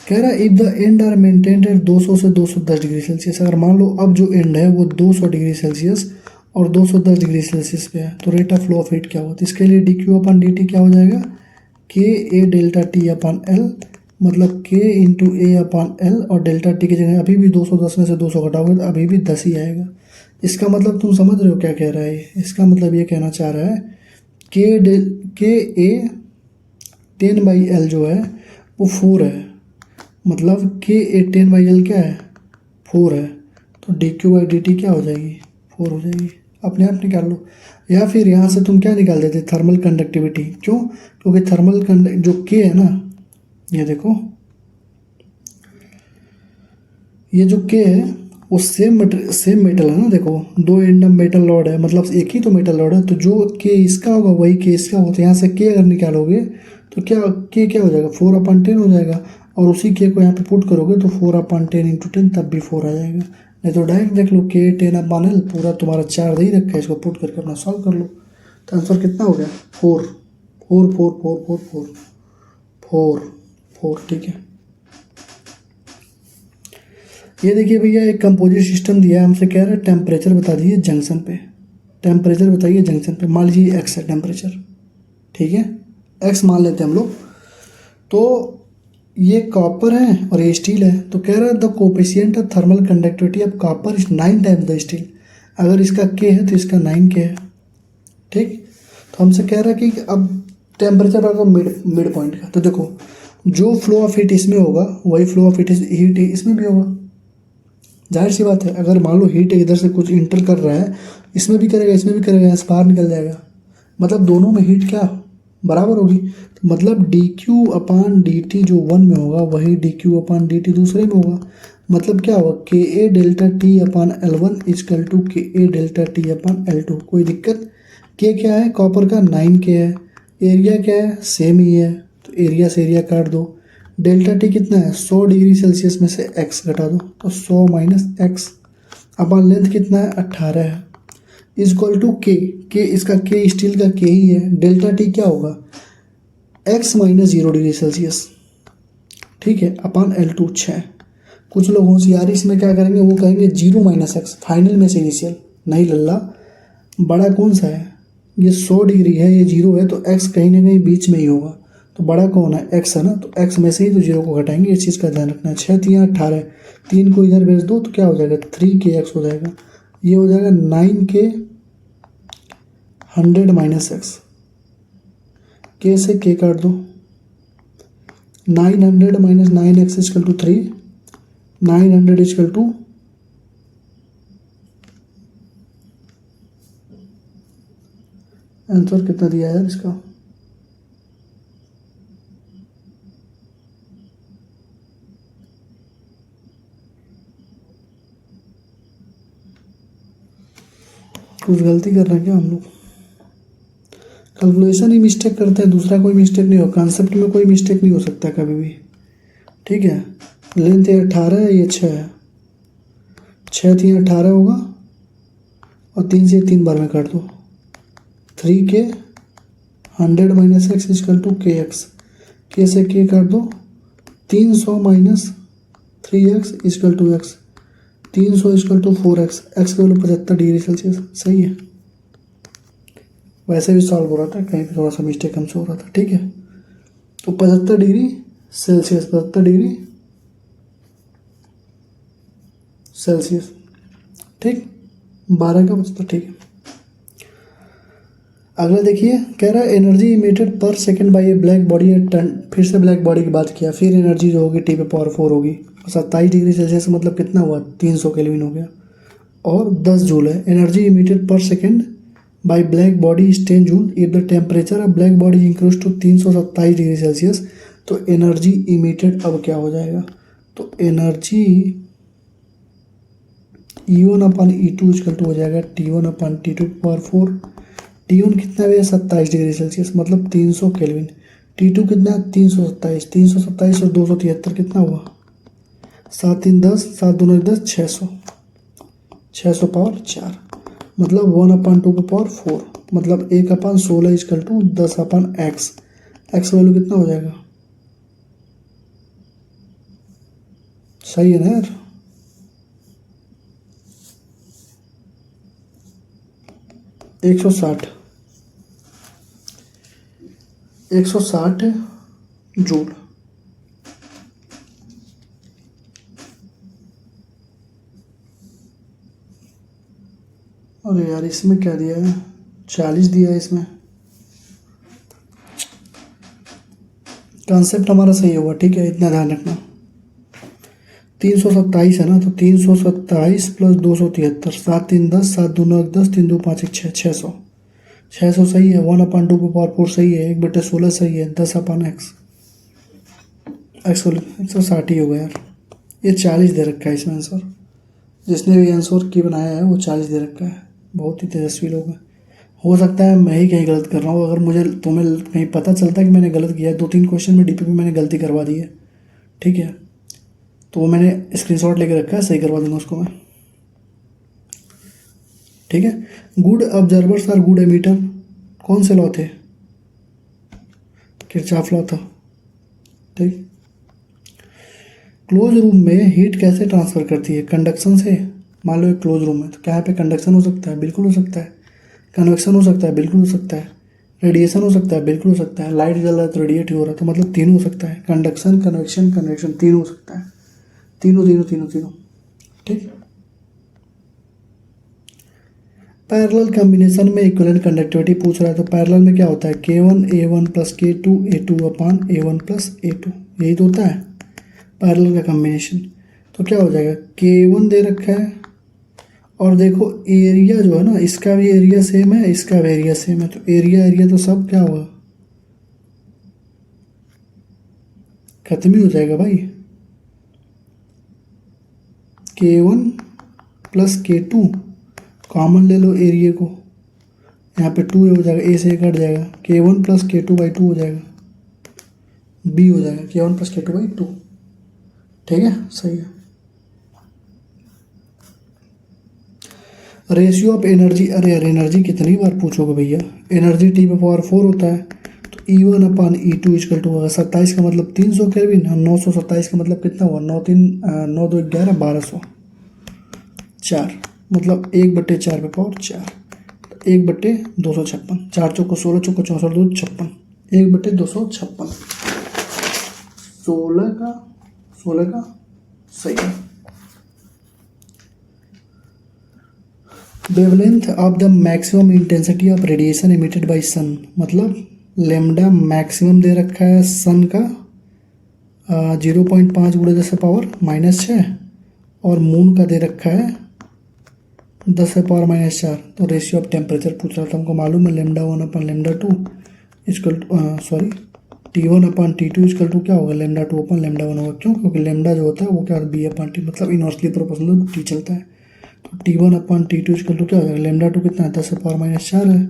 Speaker 1: कह रहा है if the end are maintained at 200 से 210 डिग्री सेल्सियस, अगर मान लो अब जो एंड है वो 200 डिग्री सेल्सियस और 210 डिग्री सेल्सियस पे है, तो rate of flow of heat क्या होता है? इसके लिए dQ/dt क्या हो जाएगा? KA∆T/L, मतलब K इंटू A/L, और डेल्टा टी की जगह अभी भी 210 में से 200 घटाओगे तो अभी भी 10 ही आएगा। इसका मतलब तुम समझ रहे हो क्या कह रहा है? इसका मतलब ये कहना चाह रहा है KA10/L जो है वो 4 है, मतलब KA10/L क्या है? 4 है। तो dQ/dt क्या हो जाएगी? 4 हो जाएगी। अपने आप निकाल लो, या फिर यहाँ से तुम क्या निकाल देते? Thermal conductivity. क्यों? क्योंकि थर्मल जो K है ना, ये देखो, ये जो K है वो सेम मेटल है ना। देखो 2 एंड ऑफ मेटल रॉड है, मतलब एक ही तो मेटल रॉड है, तो जो K इसका होगा वही K इसका होगा। तो यहाँ से K अगर निकालोगे तो क्या K क्या हो जाएगा? 4/10 हो जाएगा, और उसी K को यहाँ पे पुट करोगे तो 4/10 इंटू 10 तब भी 4 आ जाएगा। नहीं तो डायरेक्ट देख लो K10/L पूरा तुम्हारा 4 दे ही रखा है, इसको पुट करके अपना सॉल्व कर लो। तो आंसर कितना हो गया? 4 4 4 4 4 4 4 4। ठीक है, ये देखिए भैया एक कंपोजिट सिस्टम दिया है, हमसे कह रहा है टेम्परेचर बता दीजिए जंक्शन पे। टेम्परेचर बताइए जंक्शन पे। मान लीजिए एक्स है टेम्परेचर, ठीक है, एक्स मान लेते हैं हम लोग। तो ये कॉपर है और ये स्टील है। तो कह रहा है the coefficient of thermal conductivity of copper is 9 times the steel. अगर इसका K है तो इसका 9K है। ठीक, तो हमसे कह रहा है कि अब टेम्परेचर पर मिड पॉइंट का। तो देखो जो फ्लो ऑफ हीट इसमें होगा वही फ्लो ऑफ हीट इसमें भी होगा। जाहिर सी बात है, अगर मान लो हीट इधर से कुछ इंटर कर रहा है, इसमें भी करेगा इसमें भी करेगा, यहाँ बाहर निकल जाएगा, मतलब दोनों में हीट क्या बराबर होगी। तो मतलब dQ/dt जो 1 में होगा वही dQ/dt दूसरे में होगा। मतलब क्या होगा? KA∆T/L1 equal to KA∆T/L2। कोई दिक्कत? K क्या है? कॉपर का 9K है। एरिया क्या है? सेम ही है, तो एरिया से एरिया काट दो। डेल्टा टी कितना है? 100 डिग्री सेल्सियस में से x घटा दो, तो 100 माइनस एक्स अपन लेंथ कितना है? 18 है, इक्वल टू K। इसका K स्टील का K ही है। डेल्टा टी क्या होगा? x माइनस 0 डिग्री सेल्सियस, ठीक है, अपन L2 6। कुछ लोग होशियारी इसमें क्या करेंगे, वो कहेंगे 0 माइनस एक्स, फाइनल में से इनिशियल। नहीं लल्ला, बड़ा कौन सा है? ये 100 डिग्री है, ये 0 है, तो x कहीं ना कहीं बीच में ही होगा। तो बड़ा कौन है? x है ना, तो x में से ही तो 0 को घटाएंगे, इस चीज़ का ध्यान रखना है। 6 3 18, 3 को इधर भेज दो तो क्या हो जाएगा? 3kx हो जाएगा। ये हो जाएगा 9k 100 माइनस एक्स, k से k काट दो, 900 minus 9x equal to 3, 900 equal to answer कितना दिया है यार इसका? कुछ गलती कर रहे हैं क्या हम लोग? कैलकुलेशन ही मिस्टेक करते हैं, दूसरा कोई मिस्टेक नहीं हो, कॉन्सेप्ट में कोई मिस्टेक नहीं हो सकता कभी भी, ठीक है। लेंथ ये 18 है, ये 6 है, 6 3 18 होगा, और 3 से 3 बार में काट दो, 3k 100 minus x equal to k x, k से के काट दो, 300 minus 3x equal to x, 300 equal to 4x, x का वैल्यू 75 डिग्री सेल्सियस, सही है। वैसे भी सॉल्व हो रहा था, कहीं पे थोड़ा सा मिस्टेक हमसे हो रहा था, ठीक है। तो 75 डिग्री सेल्सियस, 75 डिग्री सेल्सियस, ठीक, 12 का 75, ठीक है। अगला देखिए, कह रहा है energy emitted per second bye A black body at 10, फिर से ब्लैक बॉडी की बात किया, फिर एनर्जी जो होगी T पे पावर 4 होगी, 27 डिग्री सेल्सियस मतलब कितना हुआ? 300 केल्विन हो गया, और 10 जूल है। Energy emitted per second by black body is 10 joule if the temperature of black body increase to 327 degree Celsius. तो एनर्जी इमिटेड अब क्या हो जाएगा? तो energy E1 upon E2 equal to हो जाएगा T1 अपन T2 पावर 4। T1 कितना है? 27 डिग्री सेल्सियस मतलब 300 केल्विन। T2 कितना है? 327, 327 और 273 कितना हुआ? 7 3 10, 7 2 9 10, 600, 600 पावर 4 मतलब 1/2 का पावर 4 मतलब 1/16 equal to 10/x। X value कितना हो जाएगा? सही है ना यार? एक सौ साठ जूल। अरे यार इसमें क्या दिया है? 40 दिया है इसमें। कॉन्सेप्ट हमारा सही होगा, ठीक है, इतना ध्यान रखना। 327 है ना, तो 327 प्लस 273, 7 3 10, 7 2 9 10, 3 2 5 1 6, 600, 600 सही है। 1/2 का पावर 4 सही है, 1/16 सही है, 10/x, एक्स 160 ही होगा यार। ये 40 दे रखा है इसमें आंसर, जिसने भी आंसर की बनाया है वो 40 दे रखा है। बहुत ही तेजस्वी लोग हैं। हो सकता है मैं ही कहीं गलत कर रहा हूँ, अगर मुझे तुम्हें कहीं पता चलता है कि मैंने गलत किया है, 2-3 क्वेश्चन में डीपी में मैंने गलती करवा दी है, ठीक है, तो वो मैंने स्क्रीनशॉट लेके रखा है, सही करवा दूंगा उसको मैं, ठीक है। Good observers are good emitter, कौन से लॉ थे? किरचॉफ लॉ था, ठीक। क्लोज रूम में हीट कैसे ट्रांसफ़र करती है? कंडक्शन से। मान लो एक क्लोज रूम है, तो क्या यहाँ पे कंडक्शन हो सकता है? बिल्कुल हो सकता है। कन्वेक्शन हो सकता है? बिल्कुल हो सकता है। रेडिएशन हो सकता है? बिल्कुल हो सकता है। लाइट जल रहा है तो रेडिएट हो रहा है, तो मतलब तीनों हो सकता है। कंडक्शन, कन्वेक्शन, कन्वेक्शन तीनों हो सकता है। तीनों तीनों तीनों तीनों, ठीक। पैरेलल कॉम्बिनेशन में इक्विवेलेंट कंडक्टिविटी पूछ रहा है, तो पैरेलल में क्या होता है? K1 A1 plus K2 A2 अपान A1 प्लस A2, यही तो होता है पैरेलल का कॉम्बिनेशन। तो क्या हो जाएगा? K1 दे रखा है, और देखो एरिया जो है ना, इसका भी एरिया सेम है, इसका भी एरिया सेम है, तो एरिया एरिया तो सब क्या होगा? खत्म ही हो जाएगा भाई। K1 प्लस K2 कॉमन ले लो एरिया को, यहाँ पे 2 हो जाएगा, ए से कट जाएगा, K1 प्लस K2/2 हो जाएगा, बी हो जाएगा K1 प्लस K2/2, ठीक है, सही है। रेशियो ऑफ एनर्जी, अरे यार एनर्जी कितनी बार पूछोगे भैया? एनर्जी T पे पावर 4 होता है, तो E1 upon E2 equal to होगा 27 का मतलब 300 केल्विन, 927 का मतलब कितना हुआ? 9 3 9 2 11 1200, 4 मतलब 1/4 पे पावर 4। तो 1/256, 4 चौको 16, चौको 64, 2 56, 1/256, 16 का सही है। Wavelength of the maximum intensity of radiation emitted by sun, मतलब लेमडा मैक्सिमम दे रखा है सन का 0.5 × 10⁻⁻⁶ और मून का दे रखा है 10⁻⁻⁴। तो रेशियो ऑफ टेम्परेचर पूछ रहा था, हमको मालूम है λ1/λ2 इक्वल T1/T2 इक्वल टू क्या होगा, λ2/λ1 होगा। क्यों? क्योंकि लेमडा जो होता है वो क्या B/T, मतलब इनवर्सली प्रोपोर्शनल T चलता है। तो T1/T2 इक्वल टू क्या हो जाएगा, λ2 कितना है 10⁻⁴ है,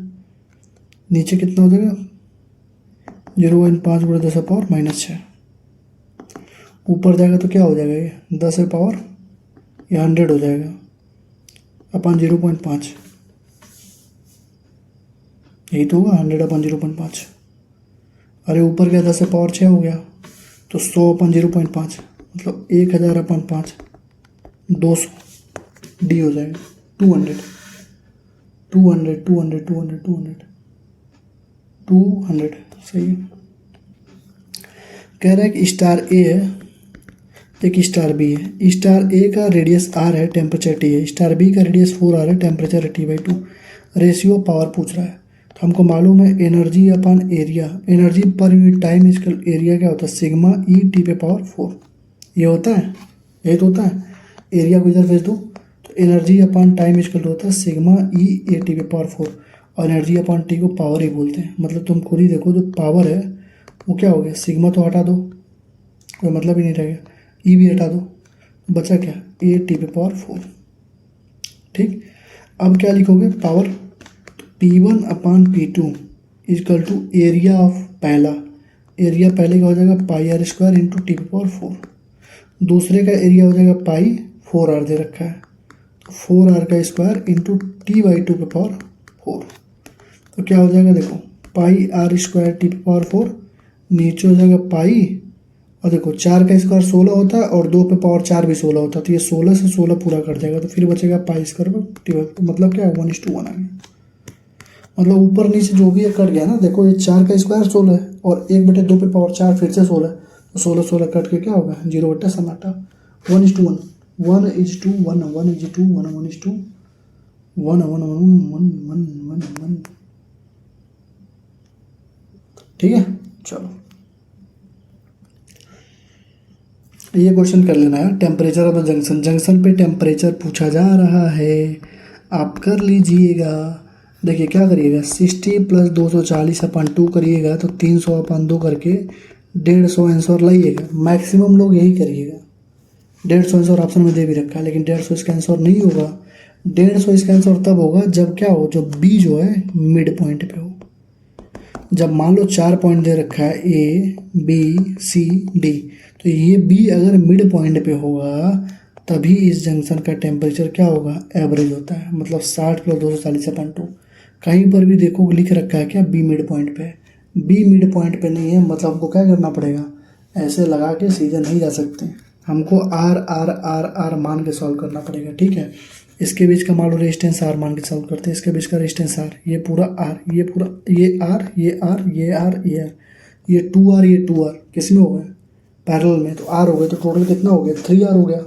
Speaker 1: नीचे कितना हो जाएगा 0.5 × 10⁻⁻⁶, ऊपर जाएगा तो क्या हो जाएगा ये 100 हो जाएगा अपन 0.5, यही तो होगा 100/0.5। अरे ऊपर क्या 10⁻⁶ हो गया, तो 100/0.5 मतलब 1000/5, 200 डी हो जाएगा 200 सही है। कह रहा है कि स्टार ए है, एक स्टार बी है। स्टार ए का रेडियस आर है, टेम्परेचर टी है। स्टार बी का रेडियस 4r है, टेम्परेचर T/2। रेशियो पावर पूछ रहा है, तो हमको मालूम है energy upon area, energy per unit time इसका एरिया क्या होता है सिग्मा E T/4। ये होता है, यही तो होता है। एरिया को इधर भेज दो तो एनर्जी अपन टाइम इसका होता है सिग्मा E A T/4 और एनर्जी अपन टी को पावर ही बोलते हैं। मतलब तुम खुद ही देखो, जो पावर है वो क्या हो गया, सिग्मा तो हटा दो, कोई मतलब ही नहीं रहेगा, ई भी हटा दो, बचा क्या A T/4। ठीक, अब क्या लिखोगे power, P1/P2 equal to area of पहला, एरिया पहले का हो जाएगा πr² × T/4, दूसरे का एरिया हो जाएगा पाई 4r दे रखा है, तो 4r का स्क्वायर इंटू T/2/4। तो क्या हो जाएगा देखो πr² T/4, नीचे हो जाएगा पाई, और देखो 4 का स्क्वायर 16 होता है और 2 पे पावर 4 भी 16 होता है, तो ये 16 से 16 पूरा कर जाएगा, तो फिर बचेगा π², मतलब क्या 1:1 आ गया। मतलब ऊपर नीचे जो भी है कट गया ना, देखो ये 4 का स्क्वायर 16 है और 1/2 पे पावर 4 फिर से 16 है, तो 16 कट के क्या होगा 0/सन्नाटा 1:1, 1:1, 1:1 ठीक है। चलो ये क्वेश्चन कर लेना है, टेम्परेचर ऑफ जंक्शन, जंक्शन पे टेम्परेचर पूछा जा रहा है, आप कर लीजिएगा। देखिए क्या करिएगा 60 + 240/2 करिएगा तो 300/2 करके 150 आंसर लाइएगा। मैक्सिमम लोग यही करिएगा, 150 आंसर ऑप्शन में दे भी रखा है, लेकिन 150 इसका आंसर नहीं होगा। 150 इसका आंसर तब होगा जब क्या हो, जब बी जो है मिड पॉइंट पे हो। जब मान लो 4 पॉइंट दे रखा है A B C D, तो ये बी अगर मिड पॉइंट पे होगा तभी इस जंक्शन का टेम्परेचर क्या होगा, एवरेज होता है। मतलब 60 + 240/2, कहीं पर भी देखो लिख रखा है क्या बी मिड पॉइंट पे, बी मिड पॉइंट पे नहीं है, मतलब हमको क्या करना पड़ेगा, ऐसे लगा के सीधे नहीं जा सकते, हमको आर आर आर आर मान के सॉल्व करना पड़ेगा। ठीक है, इसके बीच का मान लो रेजिस्टेंस आर मान के सॉल्व करते हैं, इसके बीच का रेजिस्टेंस आर, ये पूरा आर, ये पूरा ये आर, ये आर, ये आर, ये आर, ये 2R, ये 2R किस में हो गए पैरेलल में, तो आर हो गए, तो टोटल कितना हो गया 3R हो गया।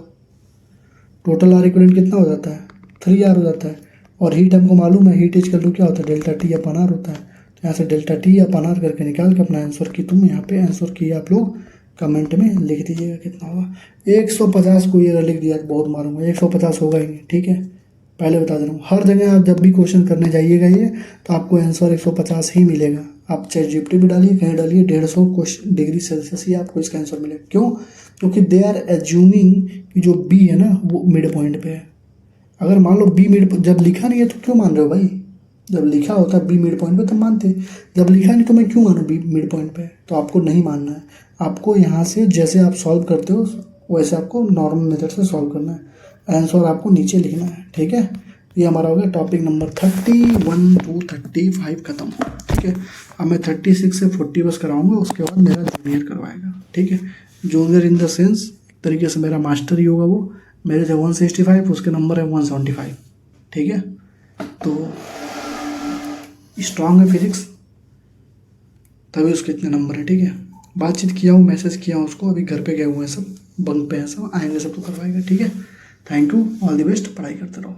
Speaker 1: टोटल आर इक्विवेलेंट कितना हो जाता है 3R हो जाता है। और हीट हमको मालूम है, हीट इक्वल टू क्या होता है ΔT/R होता है। तो यहाँ से ΔT/R करके निकाल के अपना आंसर की, तुम यहाँ पे आंसर की आप लोग कमेंट में लिख दीजिएगा कितना होगा। 150 कोई अगर लिख दिया तो बहुत मारूंगा, 150 होगा ही नहीं। ठीक है, पहले बता दे रहा हूँ, हर जगह आप जब भी क्वेश्चन करने जाइएगा ये, तो आपको आंसर 150 ही मिलेगा। आप ChatGPT भी डालिए, कहीं डालिए 150 डिग्री सेल्सियस ही आपको इसका आंसर मिलेगा। क्यों? क्योंकि दे आर एज्यूमिंग कि जो बी है ना वो मिड पॉइंट पे है। अगर मान लो बी मिड, जब लिखा नहीं है तो क्यों मान रहे हो भाई, जब लिखा होता है बी मिड पॉइंट पे तब मानते, जब लिखा नहीं तो मैं क्यों मानूँ बी मिड पॉइंट पे। तो आपको नहीं मानना है, आपको यहाँ से जैसे आप सॉल्व करते हो वैसे आपको नॉर्मल मेथड से सॉल्व करना है, आंसर आपको नीचे लिखना है। ठीक है, ये हमारा हो गया टॉपिक नंबर 31 to 35 खत्म। ठीक है, अब मैं 36 से 40 बस कराऊंगा, उसके बाद मेरा जूनियर करवाएगा। ठीक है, जूनियर इन द सेंस एक तरीके से मेरा मास्टर ही होगा वो, मेरे जो 165 उसके नंबर है 175। ठीक है, तो स्ट्रांग है फिजिक्स, तभी उसके इतने नंबर है। ठीक है, बातचीत किया हूँ, मैसेज किया हूँ उसको, अभी घर पे गए हुए हैं सब, बंक पे हैं सब, आएंगे सब तो करवाएगा। ठीक है, thank you, all the best, पढ़ाई करते रहो।